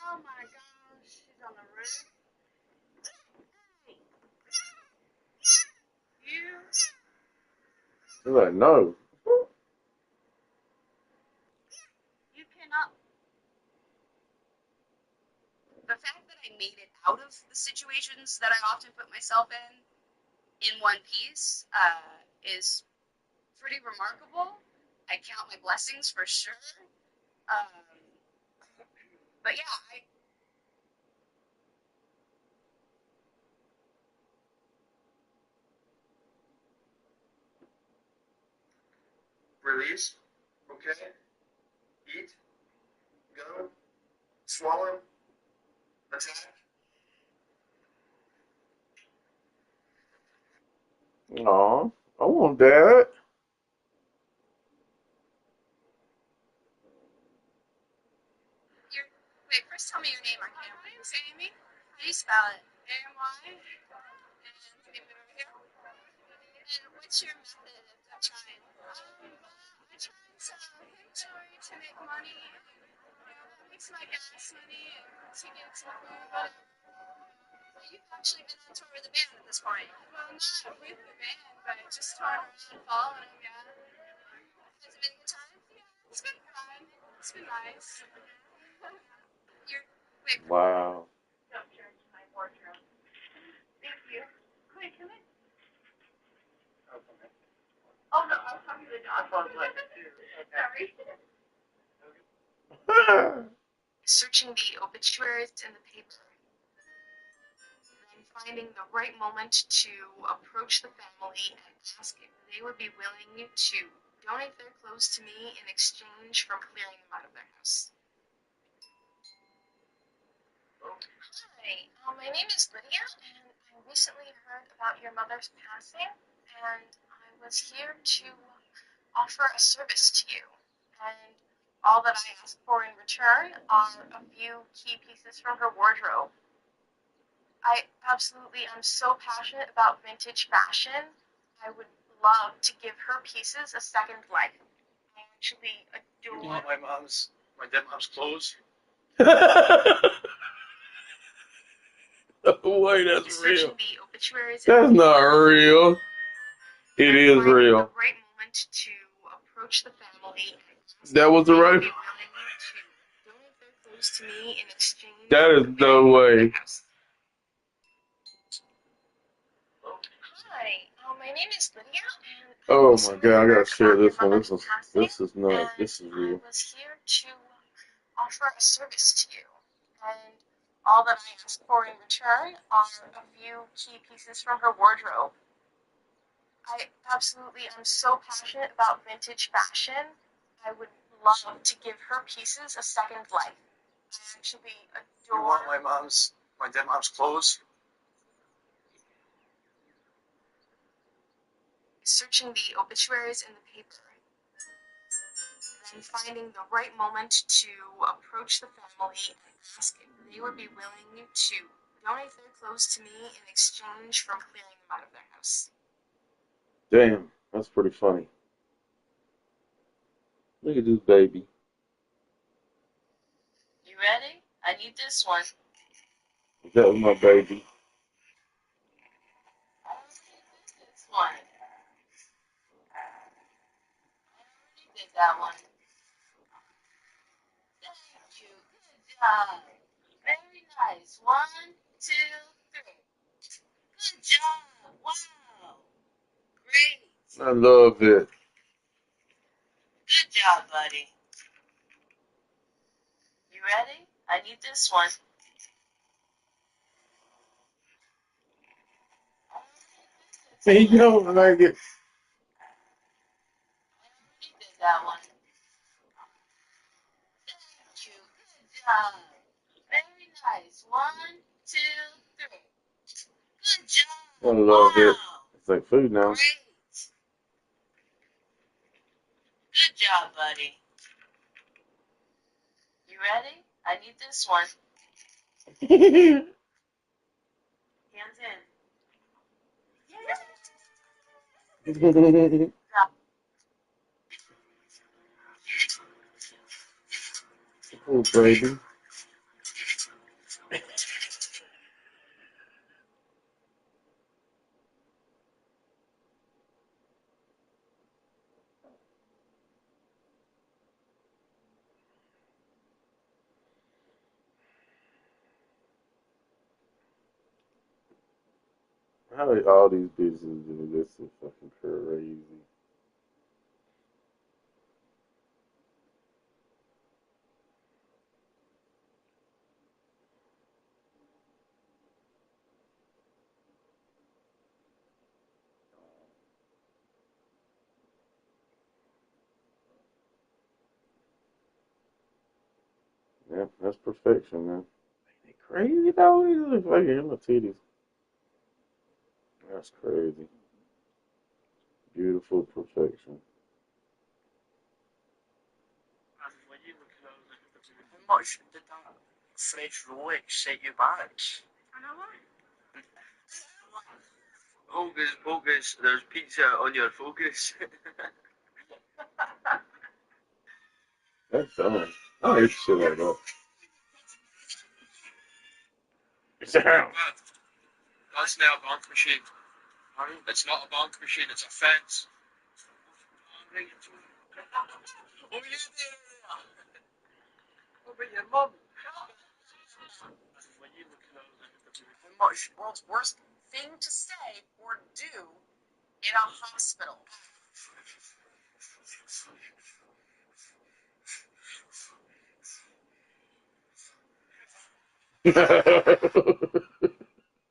Oh my gosh, she's on the roof. You. He's like, no. You cannot. The fact that I made it out of the situations that I often put myself in one piece, is pretty remarkable. I count my blessings for sure. But yeah, Release. Okay. Eat. Go. Swallow. Attack. Aw, I want that. wait, first tell me your name on camera. My name's Amy. How do you spell it? A-M-Y? And name it over here. And what's your method of trying? I try and sell inventory to make money. That makes my gas money and tickets and food, whatever. You've actually been on tour with the band at this point. Well, not with the band, but just touring around following them, yeah. Has it been a good time? Yeah, it's been fun. It's been nice. Wait. Wow. My wardrobe. Thank you. Quick, come in. Oh no, I was talking to the dog. Sorry. Searching the obituaries in the paper. Then finding the right moment to approach the family and ask if they would be willing to donate their clothes to me in exchange from clearing them out of their house. Hi, my name is Lydia, and I recently heard about your mother's passing, and I was here to offer a service to you. And all that I ask for in return are a few key pieces from her wardrobe. I absolutely am so passionate about vintage fashion. I would love to give her pieces a second life. I actually adore. You want my dead mom's clothes? Wait, that's real. The obituaries. That's not real. It is real. The right moment to approach the family. That was the right. To me in exchange. That is no way. Hi, my name is Lydia, and Oh my god, I gotta share this one. This is not. This is real. I was here to offer a service to you, and all that I ask for in return are a few key pieces from her wardrobe. I absolutely am so passionate about vintage fashion. I would love to give her pieces a second life. I actually adore. You want my dead mom's clothes? Searching the obituaries in the paper. Then finding the right moment to approach the family and ask if they would be willing to donate their clothes to me in exchange from clearing them out of their house. Damn, that's pretty funny. Look at this baby. You ready? I need this one. That was my baby. This one. I already did that one. Thank you. Good job. Very nice. 1, 2, 3. Good job. Wow. Great. I love it. Good job, buddy. You ready? I need this one. See, you know, like it. You did that one. Thank you. Good job. Very nice. 1, 2, 3. Good job. I love it. It's like food now. Great. Good job, buddy. You ready? I need this one. Hands in. Oh, baby. How did all these bitches do this? Is fucking crazy. Yeah, that's perfection, man. Crazy though. These look like little titties. That's crazy. Beautiful perfection. How much did that fresh Rolex set you back? I know what. Hocus pocus, there's pizza on your focus. That's dumb. I hate shit like that. It's a house. That's not a bank machine. It's not a bank machine, it's a fence. Oh, you there? What about your mum? How much? Worst thing to say or do in a hospital.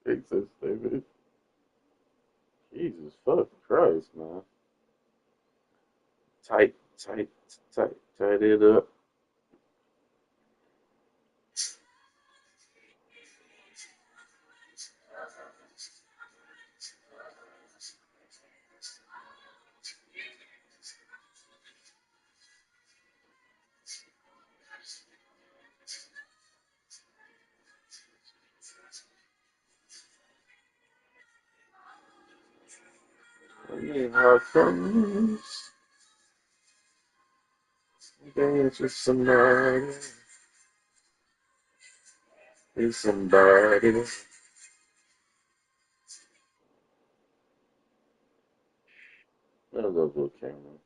It's so stupid. Jesus fuck Christ, man. Tight, tight it up. How it comes. Dance with somebody. Be somebody. I love little camera.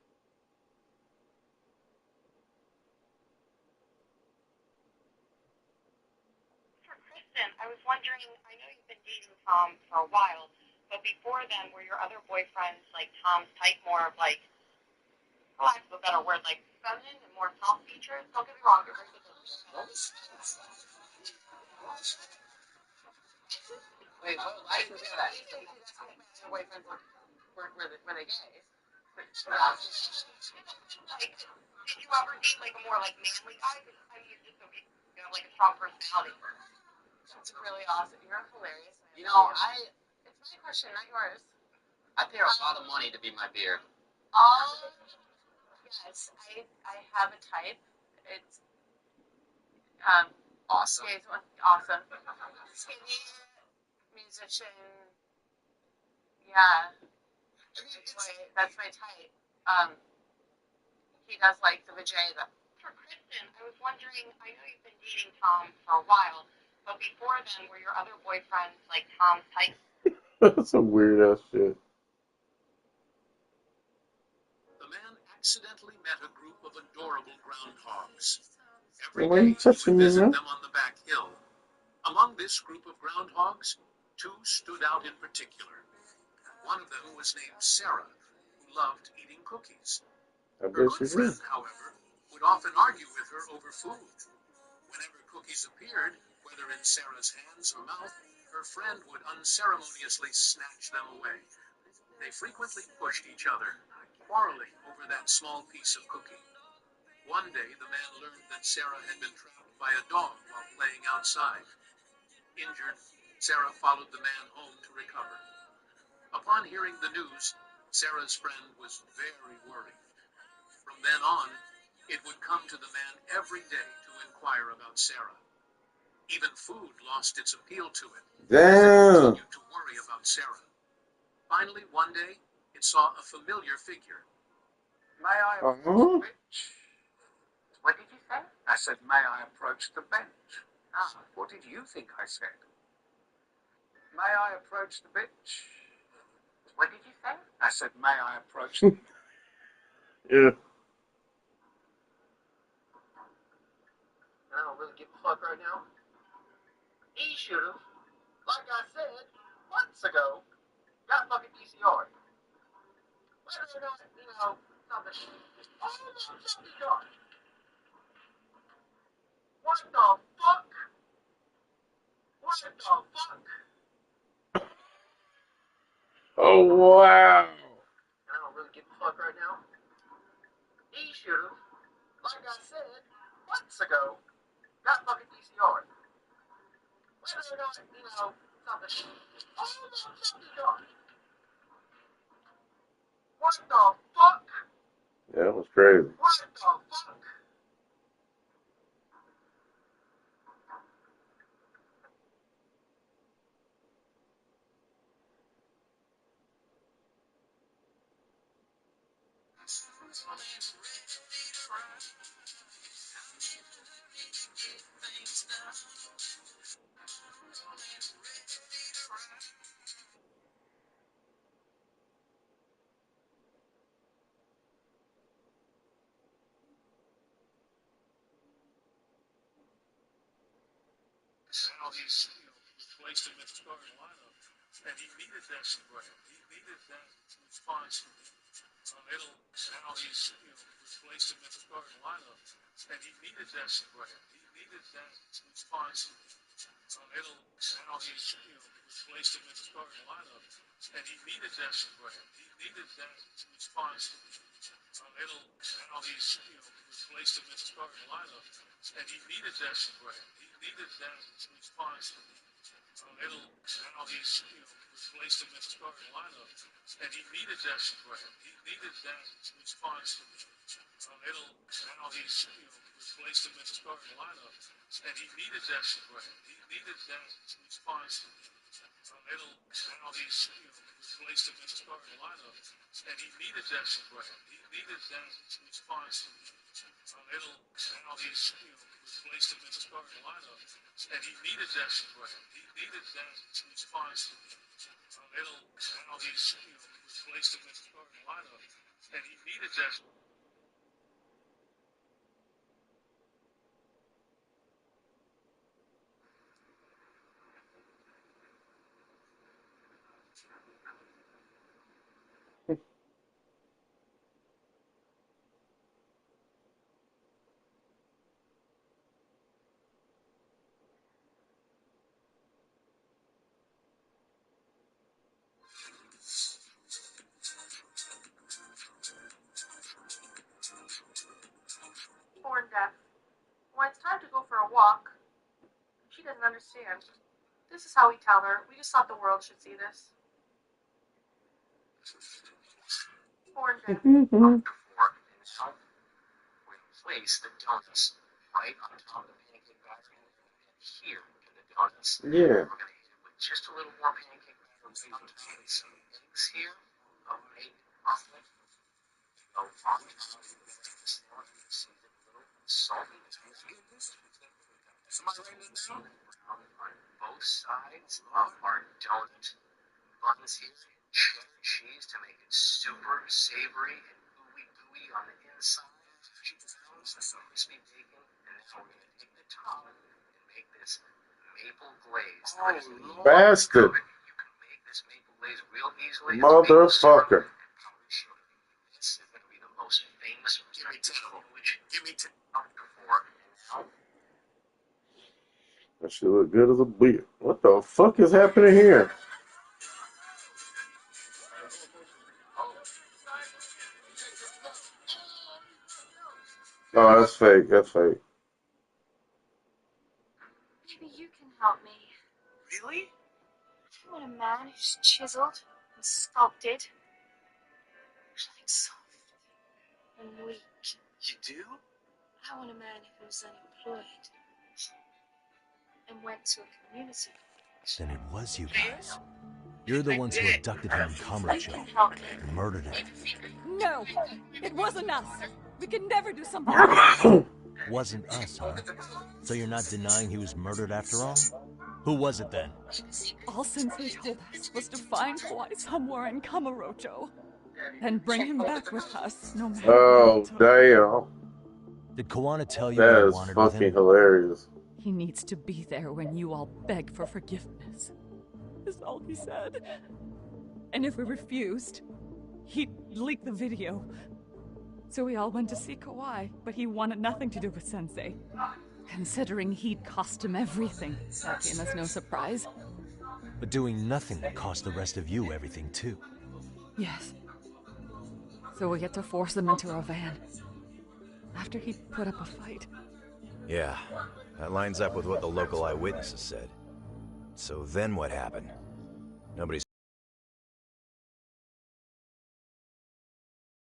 Kristen, I was wondering, I know you've been dating Tom for a while, but before then, were your other boyfriends like Tom's type, more of like, for lack of a better word, like feminine and more soft features? Don't get me wrong, you're very good. Wait, what? I didn't hear that. Your boyfriends were they gay? Like, did you ever date like a more like manly guy? I mean, you're just so you have like a strong personality. That's really awesome. You're hilarious. You know, it's my question, not yours. I pay a lot of money to be my beard. Yes, I have a type. It's awesome. Awesome. Skinny musician. Yeah. That's my type. He does like the vajayjay. For Kristen, I was wondering, I know you've been dating Tom for a while, but before then, were your other boyfriends like Tom's type? That's some weird ass shit. The man accidentally met a group of adorable groundhogs. Why Every are you day he touching would me, visit man? them on the back hill. Among this group of groundhogs, two stood out in particular. One of them was named Sarah, who loved eating cookies. I Her bet good you friend, do. however, would often argue with her over food. Whenever cookies appeared, whether in Sarah's hands or mouth, her friend would unceremoniously snatch them away. They frequently pushed each other, quarreling over that small piece of cookie. One day, the man learned that Sarah had been trapped by a dog while playing outside. Injured, Sarah followed the man home to recover. Upon hearing the news, Sarah's friend was very worried. From then on, it would come to the man every day to inquire about Sarah. Even food lost its appeal to it. Damn. It continued to worry about Sarah. Finally, one day, it saw a familiar figure. May I approach Uh-huh. the bench? What did you say? I said, may I approach the bench? Ah, what did you think I said? May I approach the bench? What did you say? I said, may I approach the bench? Yeah. I don't really give a fuck right now. He should have, like I said months ago, got fucking DCR. Whether or not, something. Oh, something done. What the fuck? What the fuck? Oh, wow. I don't really give a fuck right now. He should have, like I said months ago, got fucking DCR. Whether or not, something. Oh, something done. What the fuck? Yeah, that was crazy. What the fuck? Now he's, replaced him in the starting lineup, and he needed that spread. He needed that response from It'll now he's replaced him in the starting lineup, and he needed that spread. He needed that response from It'll now he's replaced him in the starting lineup, and he needed that spread. He needed that response from It'll now he's replaced him in the starting lineup, and he needed that spread. He needed that response from It'll now he's replaced him in the starting lineup, and he needed that spread. He needed that response from It'll now he's replaced him in the starting lineup, and he needed that spread. He needed that response from It'll now he's replaced him in the starting lineup, and he needed that spread. He needed that response from It'll now he's replaced him in the starting lineup, and he needed that spread. He needed that response from It'll now he's replaced him in the starting lineup, and he needed that. Born deaf. When it's time to go for a walk, she doesn't understand. This is how we tell her. We just thought the world should see this. Born deaf. Place the donuts right on top of the pancake batter and here to the donuts. Yeah. We're going to hit it with just a little more pancake batter right on top with some eggs here. Right on it. Go on top of the salad and season a little salty. Am I writing it down? On both sides of our donut buns here. Cheddar cheese to make it super savory and gooey on the inside. Some crispy bacon, and now we're going to take the top and make this maple glaze. Oh, bastard. You can make this maple glaze real easily. Motherfucker. This is going to be the most famous. Give me 10 of them. Give me 10. Now, That shit look good as a beer. What the fuck is happening here? Oh, that's fake. That's fake. Maybe you can help me. Really? I want a man who's chiseled and sculpted. Nothing soft and weak. You do? I want a man who's unemployed and went to a community. Then it was you guys. You're the ones who abducted him in You Kamurocho can help me. and murdered him. No! It wasn't us! We can never do something like that! Wasn't us, huh? So you're not denying he was murdered after all? Who was it then? All Sensei told us was to find Kawhi somewhere in Kamurocho, and bring him back with us, no matter Oh, what it took. damn. Did Kawana tell you what That he is wanted with fucking him? hilarious. He needs to be there when you all beg for forgiveness. Is all he said. And if we refused, he'd leak the video. So we all went to see Kawhi, but he wanted nothing to do with Sensei. Considering he'd cost him everything, that came as no surprise. But doing nothing would cost the rest of you everything too. Yes. So we had to force him into our van. After he put up a fight. Yeah, that lines up with what the local eyewitnesses said. So then what happened? Nobody's...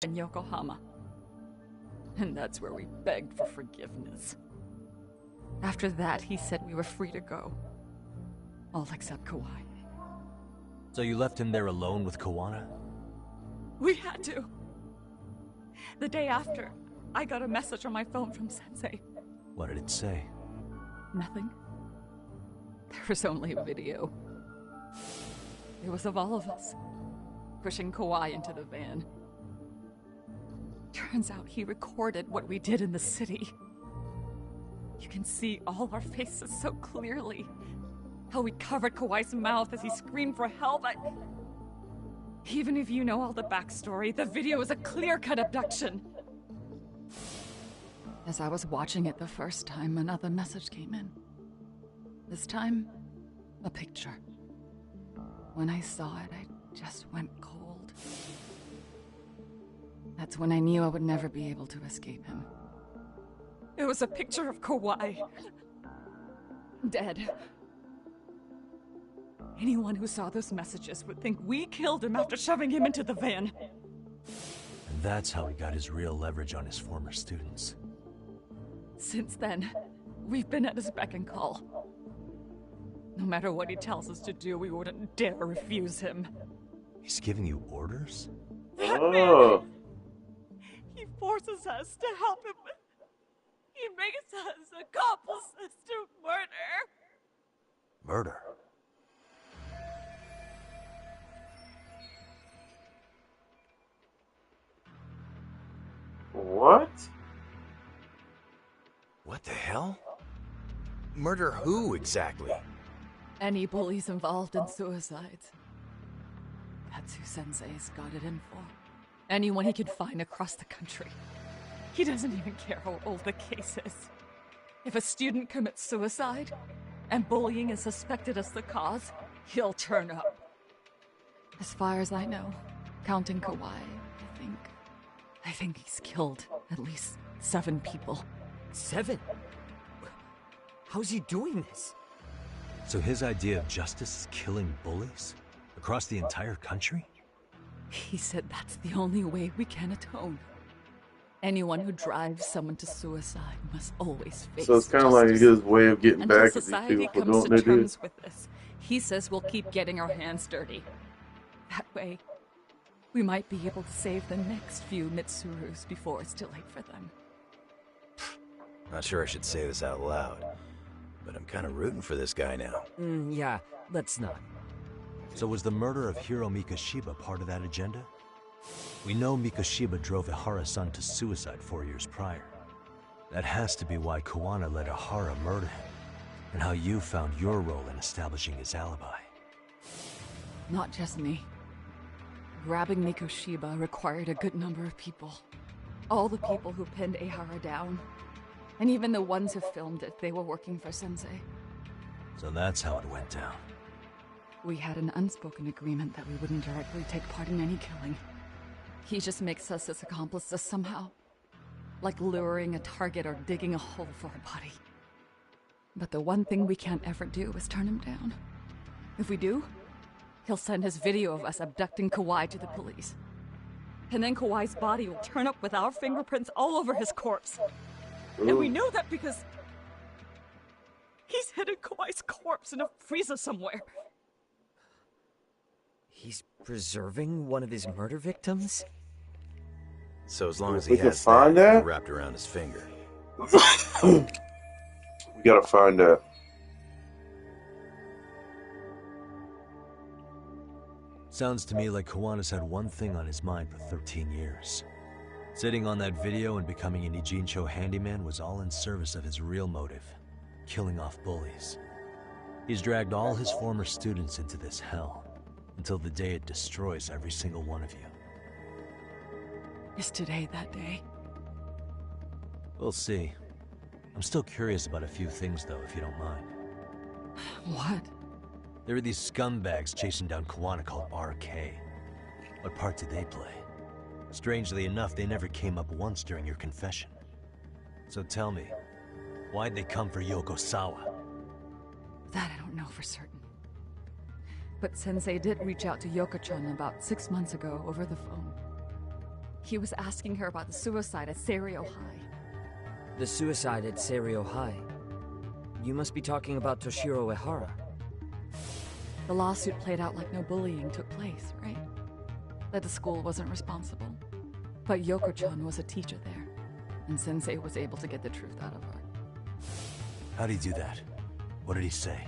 In Yokohama. And that's where we begged for forgiveness. After that, he said we were free to go. All except Kawhi. So you left him there alone with Kawana? We had to. The day after, I got a message on my phone from Sensei. What did it say? Nothing. There was only a video. It was of all of us, pushing Kawhi into the van. Turns out he recorded what we did in the city. You can see all our faces so clearly. How we covered Kawhi's mouth as he screamed for help. Even if you know all the backstory, the video is a clear-cut abduction. As I was watching it the first time, another message came in. This time, a picture. When I saw it, I just went cold. That's when I knew I would never be able to escape him. It was a picture of Kawhi. Dead. Anyone who saw those messages would think we killed him after shoving him into the van. And that's how he got his real leverage on his former students. Since then, we've been at his beck and call. No matter what he tells us to do, we wouldn't dare refuse him. He's giving you orders? Oh. He forces us to help him. He makes us accomplices to murder. Murder? What? What the hell? Murder who, exactly? Any bullies involved in suicides. That's who Sensei's got it in for. Anyone he can find across the country. He doesn't even care how old the case is. If a student commits suicide, and bullying is suspected as the cause, he'll turn up. As far as I know, counting Kawhi, I think he's killed at least 7 people. 7? How's he doing this? So his idea of justice is killing bullies? Across the entire country? He said that's the only way we can atone. Anyone who drives someone to suicide must always face So it's kind of like his way of getting Until back at these society people for comes doing to what they did. terms with this, he says we'll keep getting our hands dirty. That way, we might be able to save the next few Mitsurus before it's too late for them. Not sure I should say this out loud, but I'm kind of rooting for this guy now. Yeah, let's not. So was the murder of Hiro Mikoshiba part of that agenda? We know Mikoshiba drove Ihara-san to suicide 4 years prior. That has to be why Kawana let Ihara murder him, and how you found your role in establishing his alibi. Not just me. Grabbing Mikoshiba required a good number of people. All the people who pinned Ihara down. And even the ones who filmed it, they were working for Sensei. So that's how it went down. We had an unspoken agreement that we wouldn't directly take part in any killing. He just makes us his accomplices somehow. Like luring a target or digging a hole for a body. But the one thing we can't ever do is turn him down. If we do, he'll send his video of us abducting Kawhi to the police. And then Kawhi's body will turn up with our fingerprints all over his corpse. Ooh. And we know that because he's hidden Kawhi's corpse in a freezer somewhere. He's preserving one of his murder victims? So as long as We he can has find that that? wrapped around his finger. We gotta find that. Sounds to me like Kiwanis had one thing on his mind for 13 years. Sitting on that video and becoming an Ijincho handyman was all in service of his real motive, killing off bullies. He's dragged all his former students into this hell, until the day it destroys every single one of you. Is today that day? We'll see. I'm still curious about a few things though, if you don't mind. What? There are these scumbags chasing down Kiwana called RK. What part did they play? Strangely enough, they never came up once during your confession. So tell me, why'd they come for Yoko Sawa? That I don't know for certain. But Sensei did reach out to Yoko-chan about 6 months ago over the phone. He was asking her about the suicide at Seiryo High. The suicide at Seiryo High? You must be talking about Toshiro Ehara. The lawsuit played out like no bullying took place, right? That the school wasn't responsible. But Yoko-chan was a teacher there, and Sensei was able to get the truth out of her. How'd he do that? What did he say?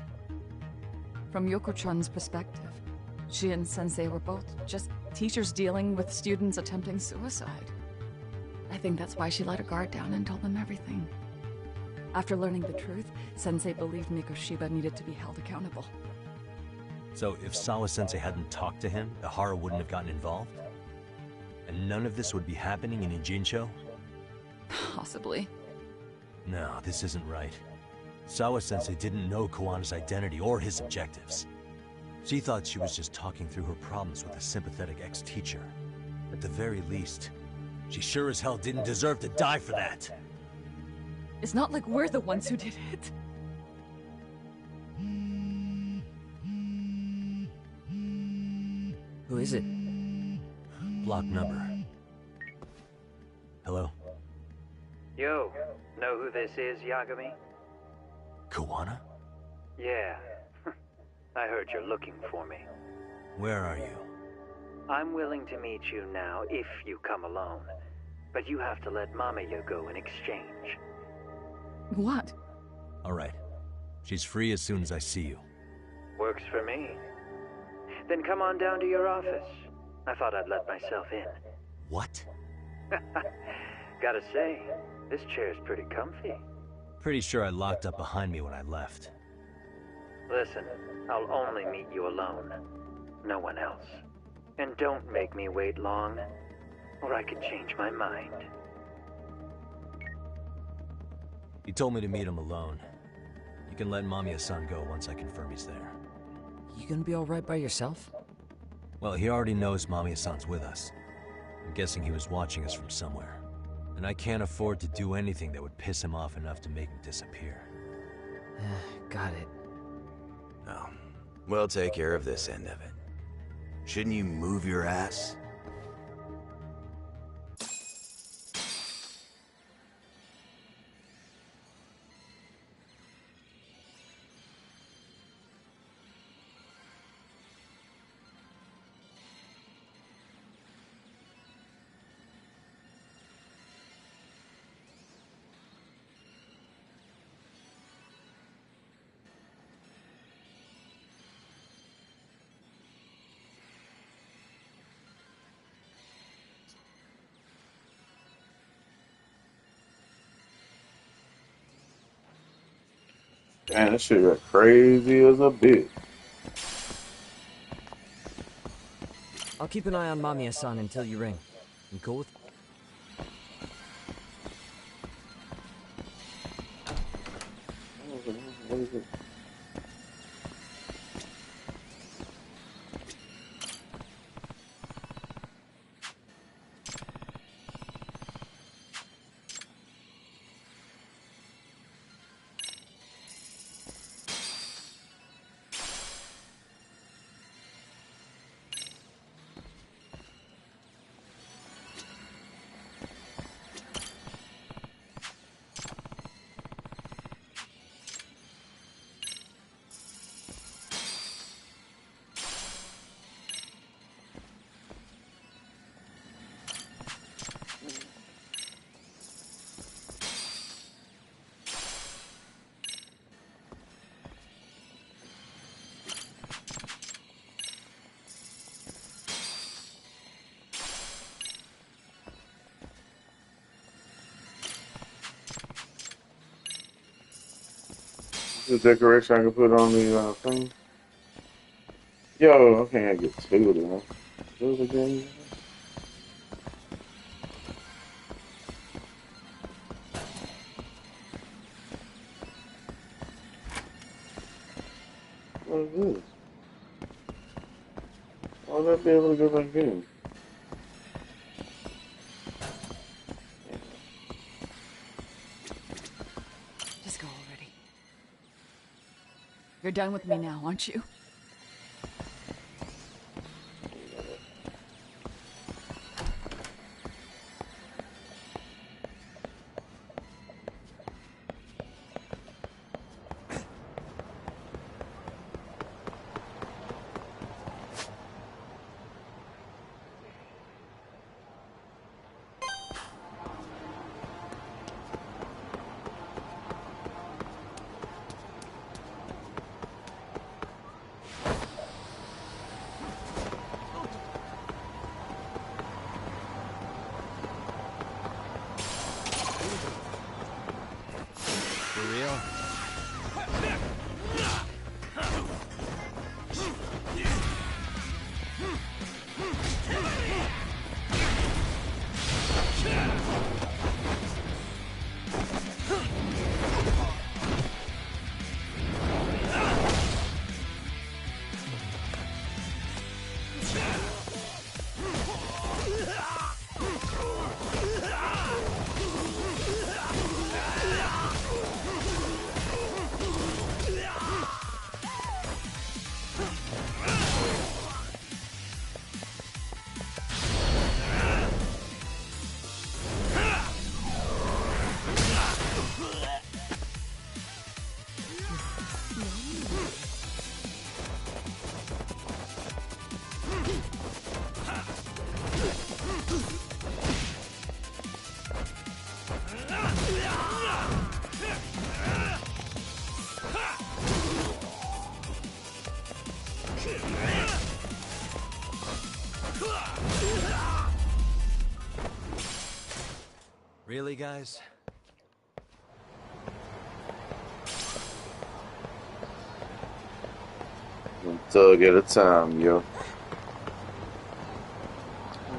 From Yoko-chan's perspective, she and Sensei were both just teachers dealing with students attempting suicide. I think that's why she let her guard down and told them everything. After learning the truth, Sensei believed Mikoshiba needed to be held accountable. So if Sawa-sensei hadn't talked to him, Ehara wouldn't have gotten involved? And none of this would be happening in Ijincho? Possibly. No, this isn't right. Sawa-sensei didn't know Kiwana's identity or his objectives. She thought she was just talking through her problems with a sympathetic ex-teacher. At the very least, she sure as hell didn't deserve to die for that. It's not like we're the ones who did it. Who is it? Block number. Hello? Yo, know who this is, Yagami? Kiwana? Yeah. I heard you're looking for me. Where are you? I'm willing to meet you now if you come alone. But you have to let Mamiya go in exchange. What? Alright. She's free as soon as I see you. Works for me. Then come on down to your office. I thought I'd let myself in. What? Gotta say, this chair's pretty comfy. Pretty sure I locked up behind me when I left. Listen, I'll only meet you alone. No one else. And don't make me wait long, or I could change my mind. He told me to meet him alone. You can let Mamiya-san go once I confirm he's there. You gonna be alright by yourself? Well, he already knows Mamiya-san's with us. I'm guessing he was watching us from somewhere. And I can't afford to do anything that would piss him off enough to make him disappear. Got it. Oh, we'll take care of this end of it. Shouldn't you move your ass? Damn, that shit got crazy as a bitch. I'll keep an eye on Mamiya-san until you ring. You cool with? What is it? The decoration I can put on the thing. Yo, okay, I get two of them. Two of the games. What is this? Why would I be able to go back in? Just go already. You're done with me now, aren't you? Really, guys? One thug at a time, yo.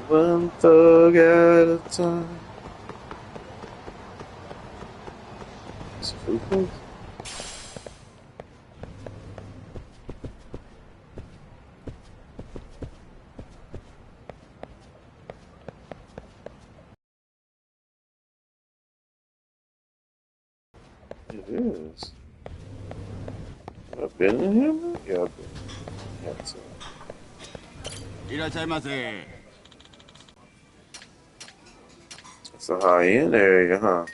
One thug at a time. It's a food place? It is. Have I been in here, man? Yeah, I've been. That's it. いらっしゃいませ。 It's a high-end area, huh?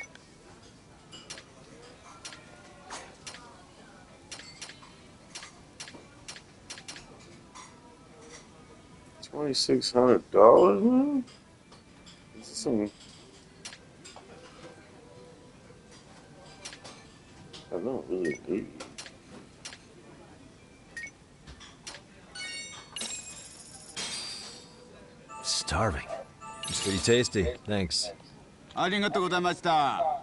$2,600, man? This is some... I don't really need. Starving. It's pretty tasty. Thanks. ありがとうございました。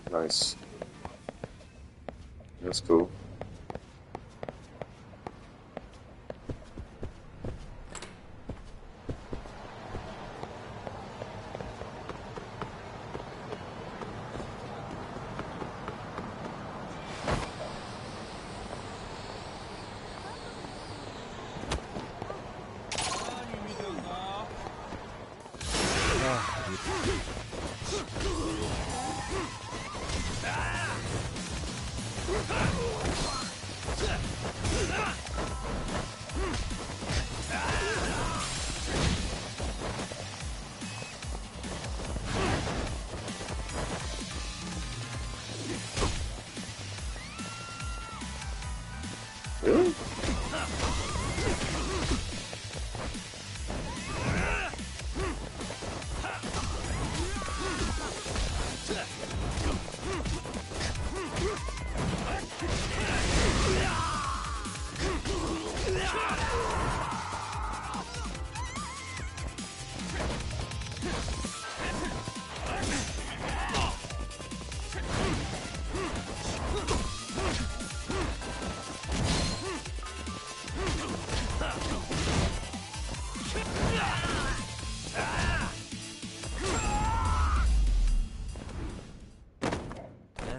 Nice. That's cool.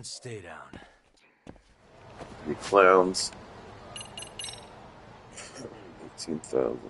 stay down. You clowns. 18,000 now.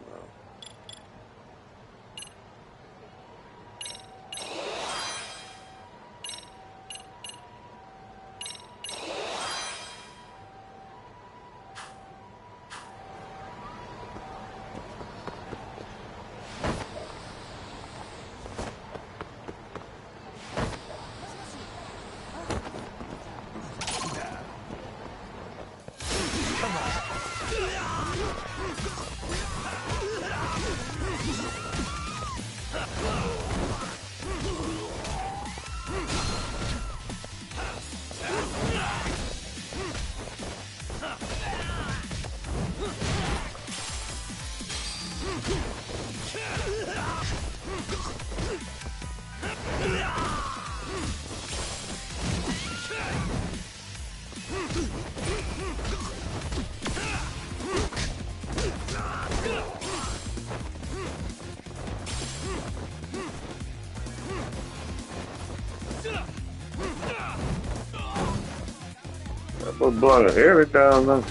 We're blowing hair down there.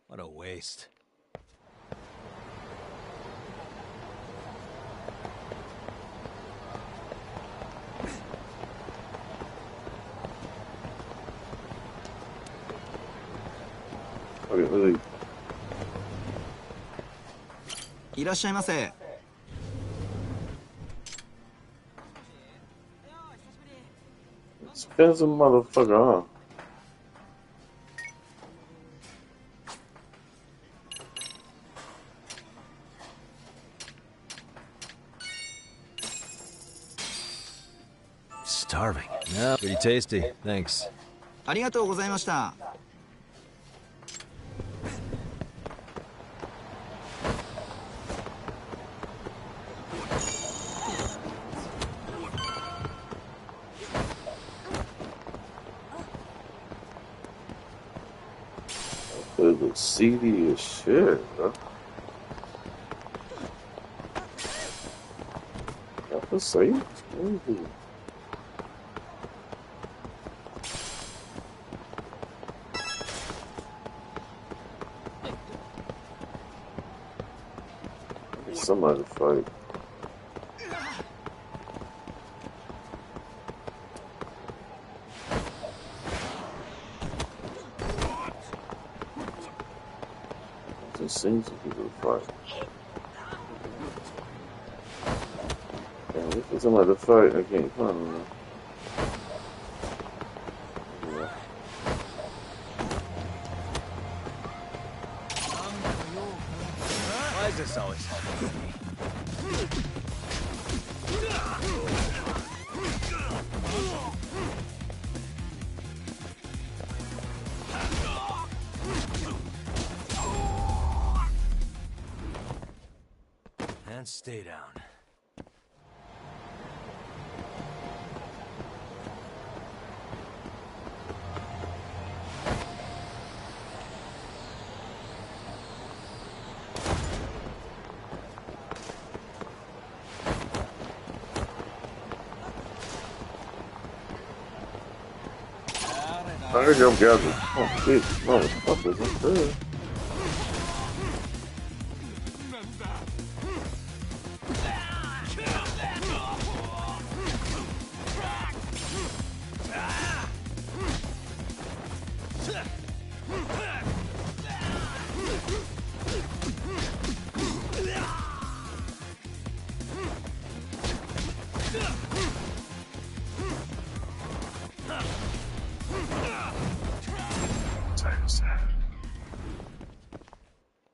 What a waste. Okay, really. いらっしゃいませ。 Expensive motherfucker, huh? Starving. Yeah, pretty tasty. Thanks. ありがとうございました。 It looks seedy as shit, bro. Got the safe? Ooh. Somebody fight. It seems to be the fight. Yeah, if somebody to fight, I can't find them. Yeah. Why is this always happening to me? And stay down. There you go, guys. Oh, shit. Motherfuckers, that's good.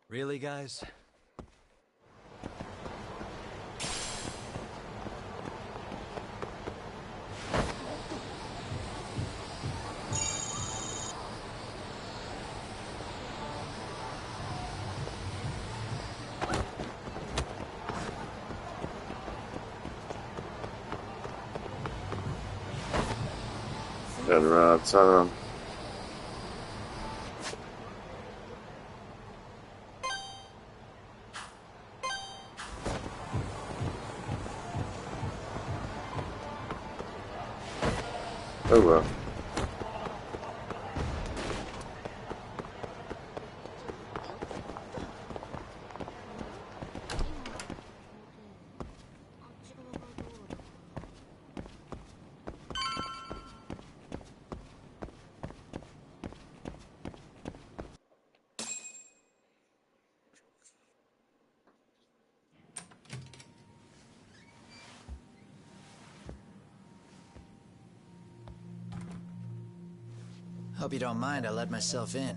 Really, guys? Got around time. Oh well. Hope you don't mind I let myself in.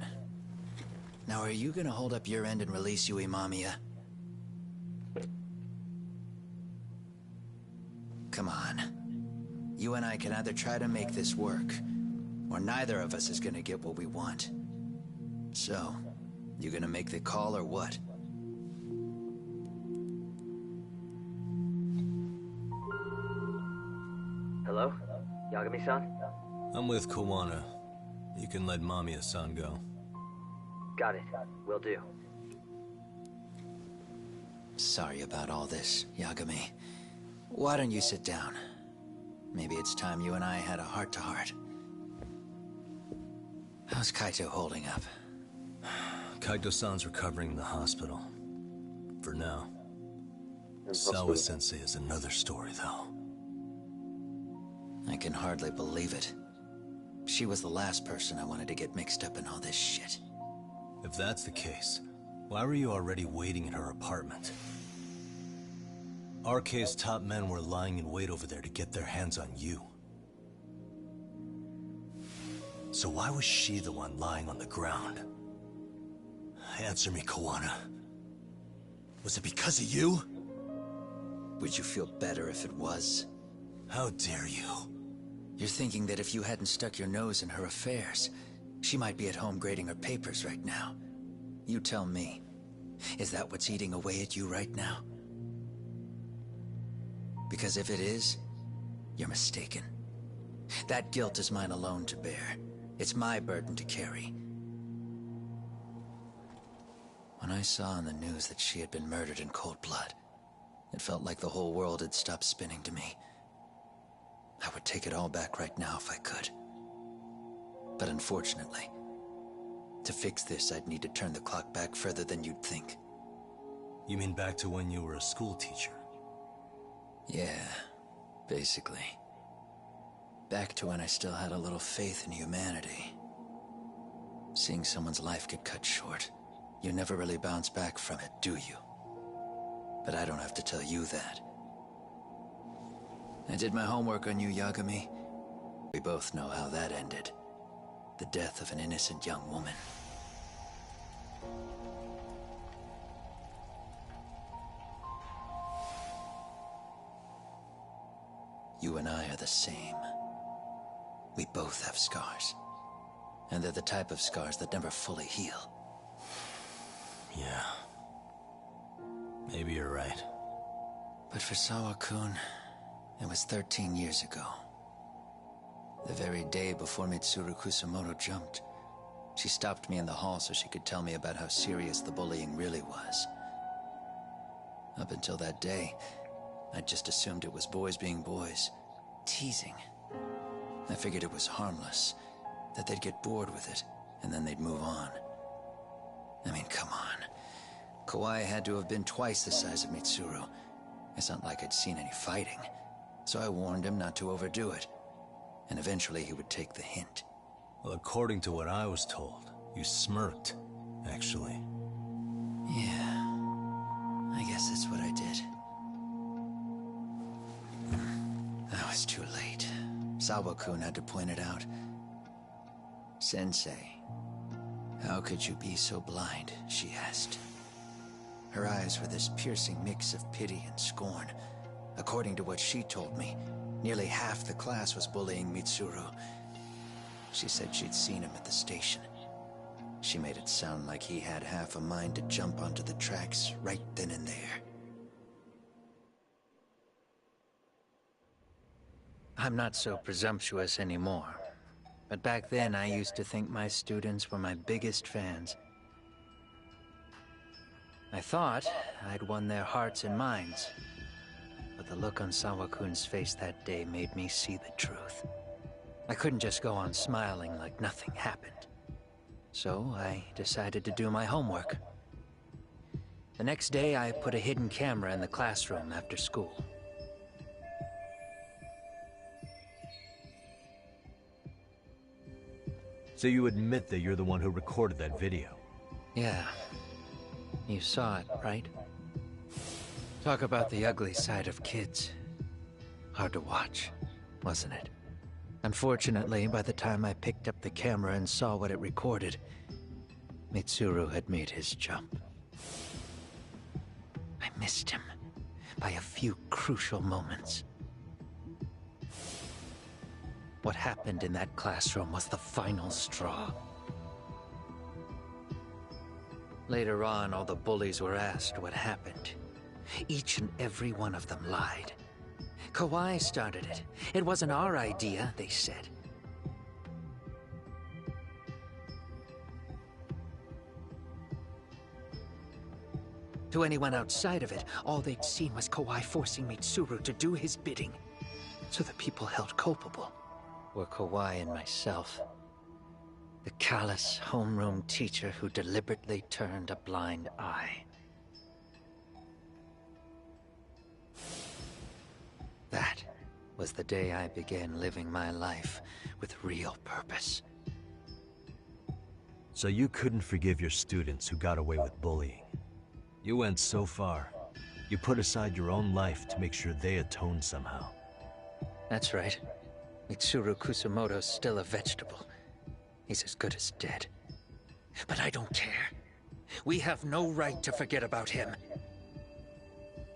Now, are you gonna hold up your end and release Yui Mamiya? Come on. You and I can either try to make this work, or neither of us is gonna get what we want. So, you gonna make the call or what? Hello? Yagami-san? I'm with Kawana. You can let Mamiya-san go. Got it. Will do. Sorry about all this, Yagami. Why don't you sit down? Maybe it's time you and I had a heart-to-heart. How's Kaito holding up? Kaito-san's recovering in the hospital. For now. Sawa-sensei is another story, though. I can hardly believe it. She was the last person I wanted to get mixed up in all this shit. If that's the case, why were you already waiting in her apartment? RK's top men were lying in wait over there to get their hands on you. So why was she the one lying on the ground? Answer me, Kawana. Was it because of you? Would you feel better if it was? How dare you? You're thinking that if you hadn't stuck your nose in her affairs, she might be at home grading her papers right now. You tell me. Is that what's eating away at you right now? Because if it is, you're mistaken. That guilt is mine alone to bear. It's my burden to carry. When I saw on the news that she had been murdered in cold blood, it felt like the whole world had stopped spinning to me. I would take it all back right now if I could. But unfortunately, to fix this, I'd need to turn the clock back further than you'd think. You mean back to when you were a school teacher? Yeah, basically. Back to when I still had a little faith in humanity. Seeing someone's life get cut short, you never really bounce back from it, do you? But I don't have to tell you that. I did my homework on you, Yagami. We both know how that ended. The death of an innocent young woman. You and I are the same. We both have scars. And they're the type of scars that never fully heal. Yeah. Maybe you're right. But for Sawa-kun, it was 13 years ago. The very day before Mitsuru Kusamoto jumped, she stopped me in the hall so she could tell me about how serious the bullying really was. Up until that day, I'd just assumed it was boys being boys, teasing. I figured it was harmless, that they'd get bored with it, and then they'd move on. I mean, come on. Kawai had to have been twice the size of Mitsuru. It's not like I'd seen any fighting. So I warned him not to overdo it. And eventually he would take the hint. Well, according to what I was told, you smirked, actually. Yeah. I guess that's what I did. I was too late. Sawa-kun had to point it out. Sensei, how could you be so blind? She asked. Her eyes were this piercing mix of pity and scorn. According to what she told me, nearly half the class was bullying Mitsuru. She said she'd seen him at the station. She made it sound like he had half a mind to jump onto the tracks right then and there. I'm not so presumptuous anymore. But back then, I used to think my students were my biggest fans. I thought I'd won their hearts and minds. But the look on Sawa-kun's face that day made me see the truth. I couldn't just go on smiling like nothing happened. So I decided to do my homework. The next day, I put a hidden camera in the classroom after school. So you admit that you're the one who recorded that video? Yeah. You saw it, right? Talk about the ugly side of kids. Hard to watch, wasn't it? Unfortunately, by the time I picked up the camera and saw what it recorded, Mitsuru had made his jump. I missed him by a few crucial moments. What happened in that classroom was the final straw. Later on, all the bullies were asked what happened. Each and every one of them lied. Kawhi started it. It wasn't our idea, they said. To anyone outside of it, all they'd seen was Kawhi forcing Mitsuru to do his bidding. So the people held culpable were Kawhi and myself. The callous homeroom teacher who deliberately turned a blind eye. That was the day I began living my life with real purpose. So you couldn't forgive your students who got away with bullying. You went so far. You put aside your own life to make sure they atoned somehow. That's right. Mitsuru Kusumoto's still a vegetable. He's as good as dead. But I don't care. We have no right to forget about him.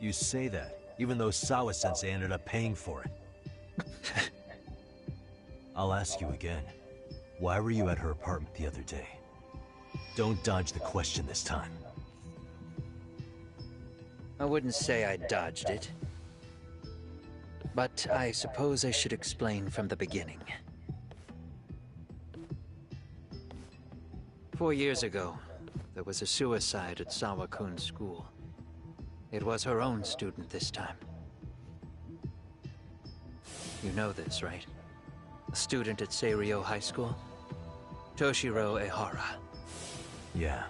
You say that, even though Sawa-sensei ended up paying for it. I'll ask you again. Why were you at her apartment the other day? Don't dodge the question this time. I wouldn't say I dodged it. But I suppose I should explain from the beginning. 4 years ago, there was a suicide at Sawa-kun's school. It was her own student this time. You know this, right? A student at Seiryo High School? Toshiro Ehara. Yeah.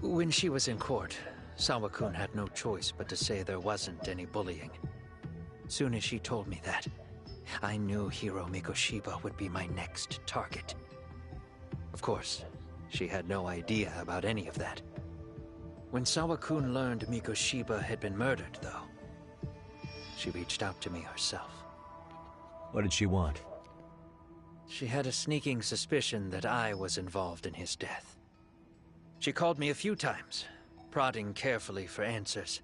When she was in court, Sawa-kun had no choice but to say there wasn't any bullying. Soon as she told me that, I knew Hiro Mikoshiba would be my next target. Of course, she had no idea about any of that. When Sawa-kun learned Mikoshiba had been murdered, though, she reached out to me herself. What did she want? She had a sneaking suspicion that I was involved in his death. She called me a few times, prodding carefully for answers.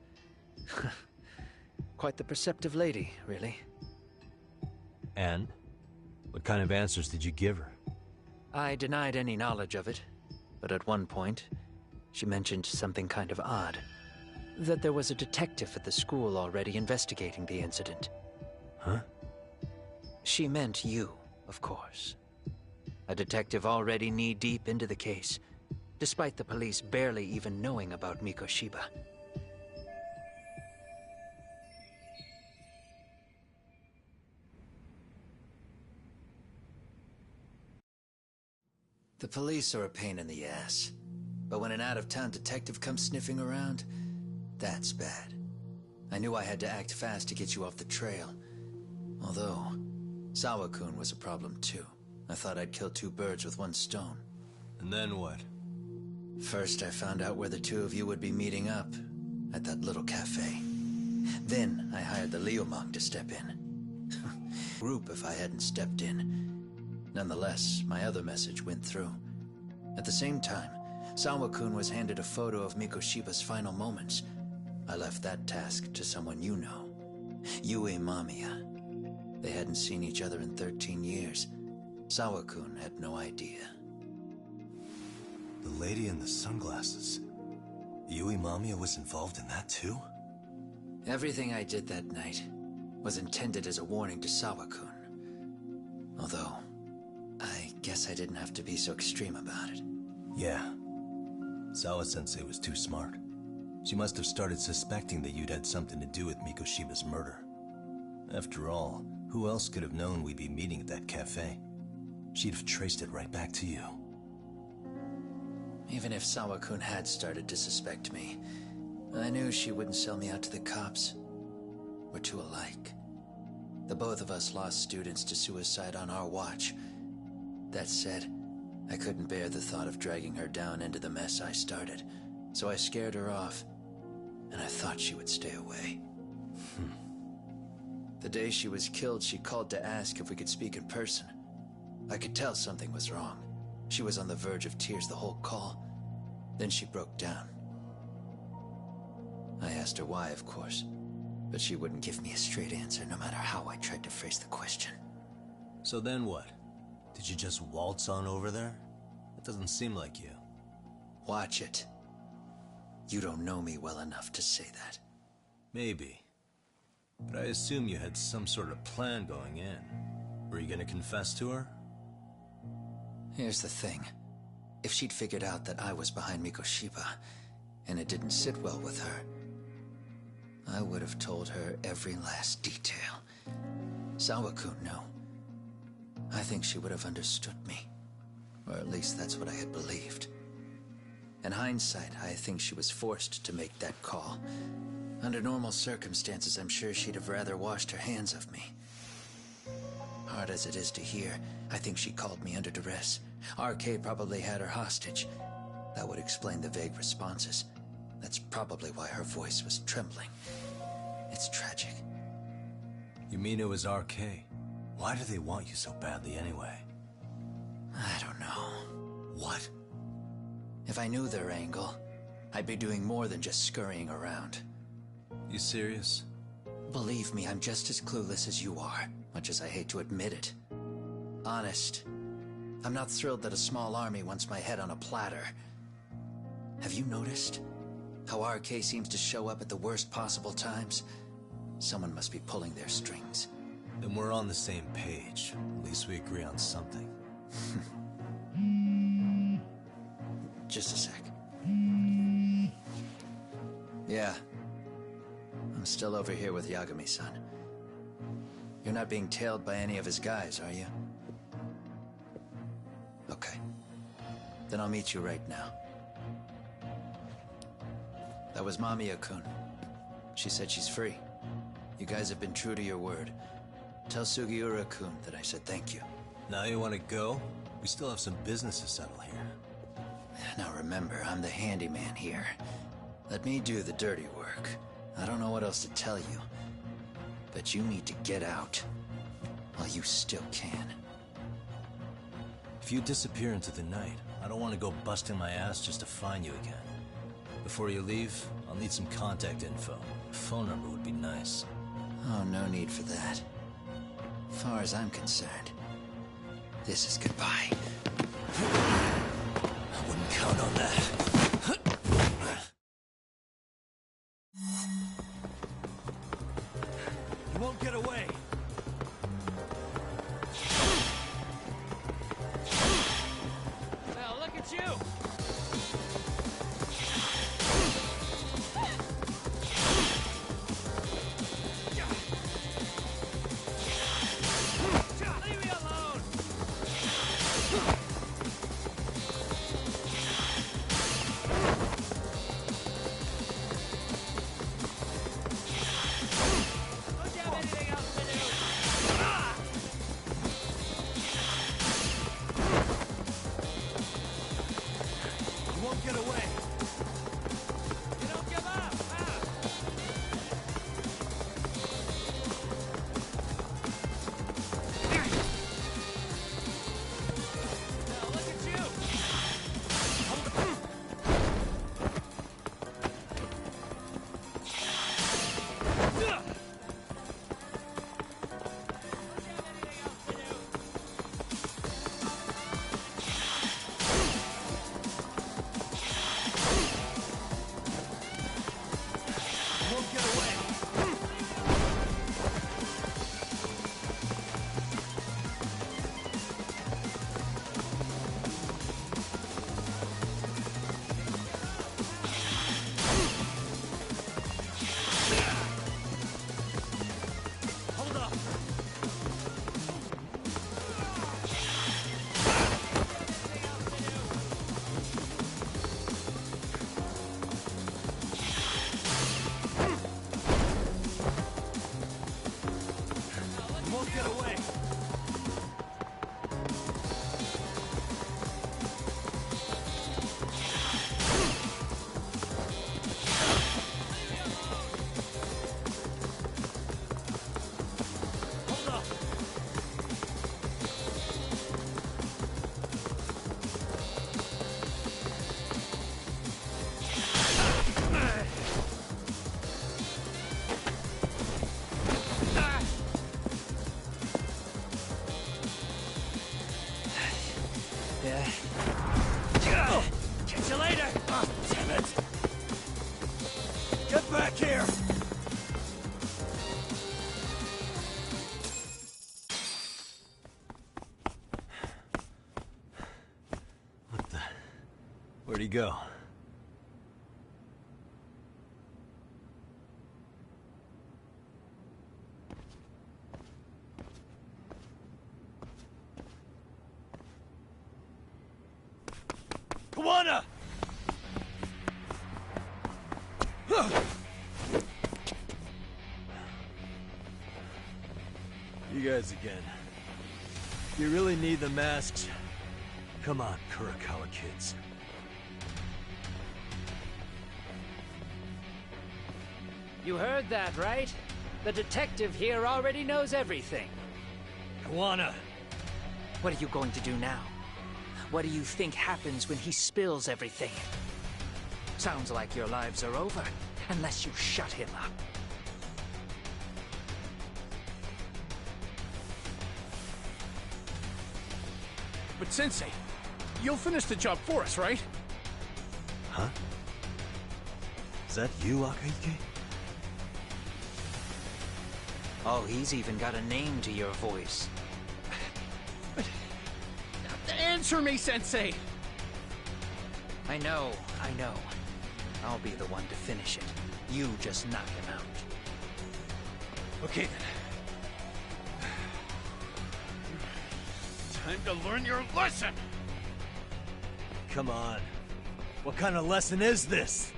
Quite the perceptive lady, really. And? What kind of answers did you give her? I denied any knowledge of it, but at one point, she mentioned something kind of odd. That there was a detective at the school already investigating the incident. Huh? She meant you, of course. A detective already knee-deep into the case, despite the police barely even knowing about Mikoshiba. The police are a pain in the ass. But when an out-of-town detective comes sniffing around, that's bad. I knew I had to act fast to get you off the trail. Although, Sawa-kun was a problem too. I thought I'd kill two birds with one stone. And then what? First, I found out where the two of you would be meeting up, at that little cafe. Then, I hired the Leomong to step in. Group if I hadn't stepped in. Nonetheless, my other message went through. At the same time, Sawa-kun was handed a photo of Mikoshiba's final moments. I left that task to someone you know. Yue Mamiya. They hadn't seen each other in 13 years. Sawa-kun had no idea. The lady in the sunglasses. Yue Mamiya was involved in that too? Everything I did that night was intended as a warning to Sawa-kun. Although, I guess I didn't have to be so extreme about it. Yeah. Sawa-sensei was too smart. She must have started suspecting that you'd had something to do with Mikoshiba's murder. After all, who else could have known we'd be meeting at that cafe? She'd have traced it right back to you. Even if Sawa-kun had started to suspect me, I knew she wouldn't sell me out to the cops. We're too alike. The both of us lost students to suicide on our watch. That said, I couldn't bear the thought of dragging her down into the mess I started, so I scared her off, and I thought she would stay away. The day she was killed, she called to ask if we could speak in person. I could tell something was wrong. She was on the verge of tears the whole call. Then she broke down. I asked her why, of course, but she wouldn't give me a straight answer no matter how I tried to phrase the question. So then what? Did you just waltz on over there? It doesn't seem like you. Watch it. You don't know me well enough to say that. Maybe. But I assume you had some sort of plan going in. Were you gonna confess to her? Here's the thing. If she'd figured out that I was behind Mikoshiba, and it didn't sit well with her, I would have told her every last detail. Sawa-kun knew. I think she would have understood me. Or at least that's what I had believed. In hindsight, I think she was forced to make that call. Under normal circumstances, I'm sure she'd have rather washed her hands of me. Hard as it is to hear, I think she called me under duress. RK probably had her hostage. That would explain the vague responses. That's probably why her voice was trembling. It's tragic. You mean it was RK? Why do they want you so badly anyway? I don't know. What? If I knew their angle, I'd be doing more than just scurrying around. You serious? Believe me, I'm just as clueless as you are, much as I hate to admit it. Honest. I'm not thrilled that a small army wants my head on a platter. Have you noticed how RK seems to show up at the worst possible times? Someone must be pulling their strings. Then we're on the same page. At least we agree on something. Just a sec. Yeah. I'm still over here with Yagami-san. You're not being tailed by any of his guys, are you? Okay. Then I'll meet you right now. That was Mamiya-kun. She said she's free. You guys have been true to your word. Tell Sugiura-kun that I said thank you. Now you want to go? We still have some business to settle here. Now remember, I'm the handyman here. Let me do the dirty work. I don't know what else to tell you. But you need to get out. While you still can. If you disappear into the night, I don't want to go busting my ass just to find you again. Before you leave, I'll need some contact info. A phone number would be nice. Oh, no need for that. As far as I'm concerned, this is goodbye. I wouldn't count on that. You won't get away. Now look at you! Leave me alone! Don't you have anything else to do? you go. Kawana! You guys again. You really need the masks? Come on, Kurakawa kids. You heard that, right? The detective here already knows everything. Kawana! What are you going to do now? What do you think happens when he spills everything? Sounds like your lives are over, unless you shut him up. But Sensei, you'll finish the job for us, right? Huh? Is that you, Akahike? Oh, he's even got a name to your voice. Answer me, Sensei! I know. I'll be the one to finish it. You just knock him out. Okay, then. Time to learn your lesson! Come on. What kind of lesson is this?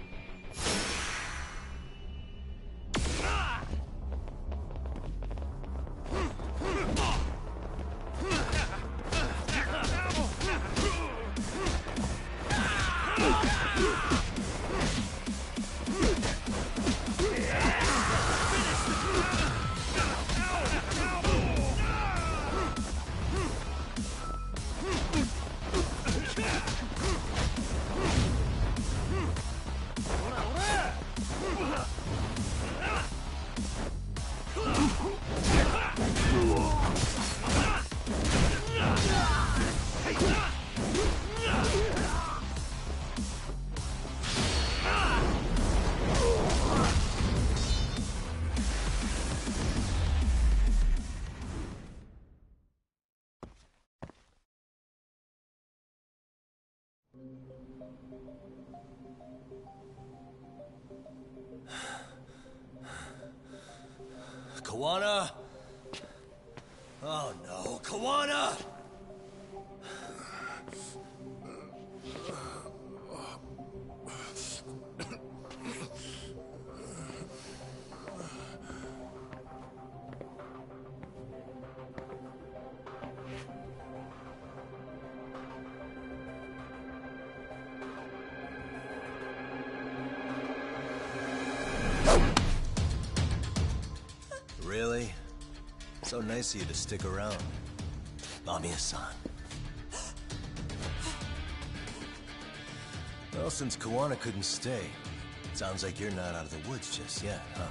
Kawana? Oh no, Kawana! Really? So nice of you to stick around. Mamiya-san. Well, since Kawana couldn't stay, sounds like you're not out of the woods just yet, huh?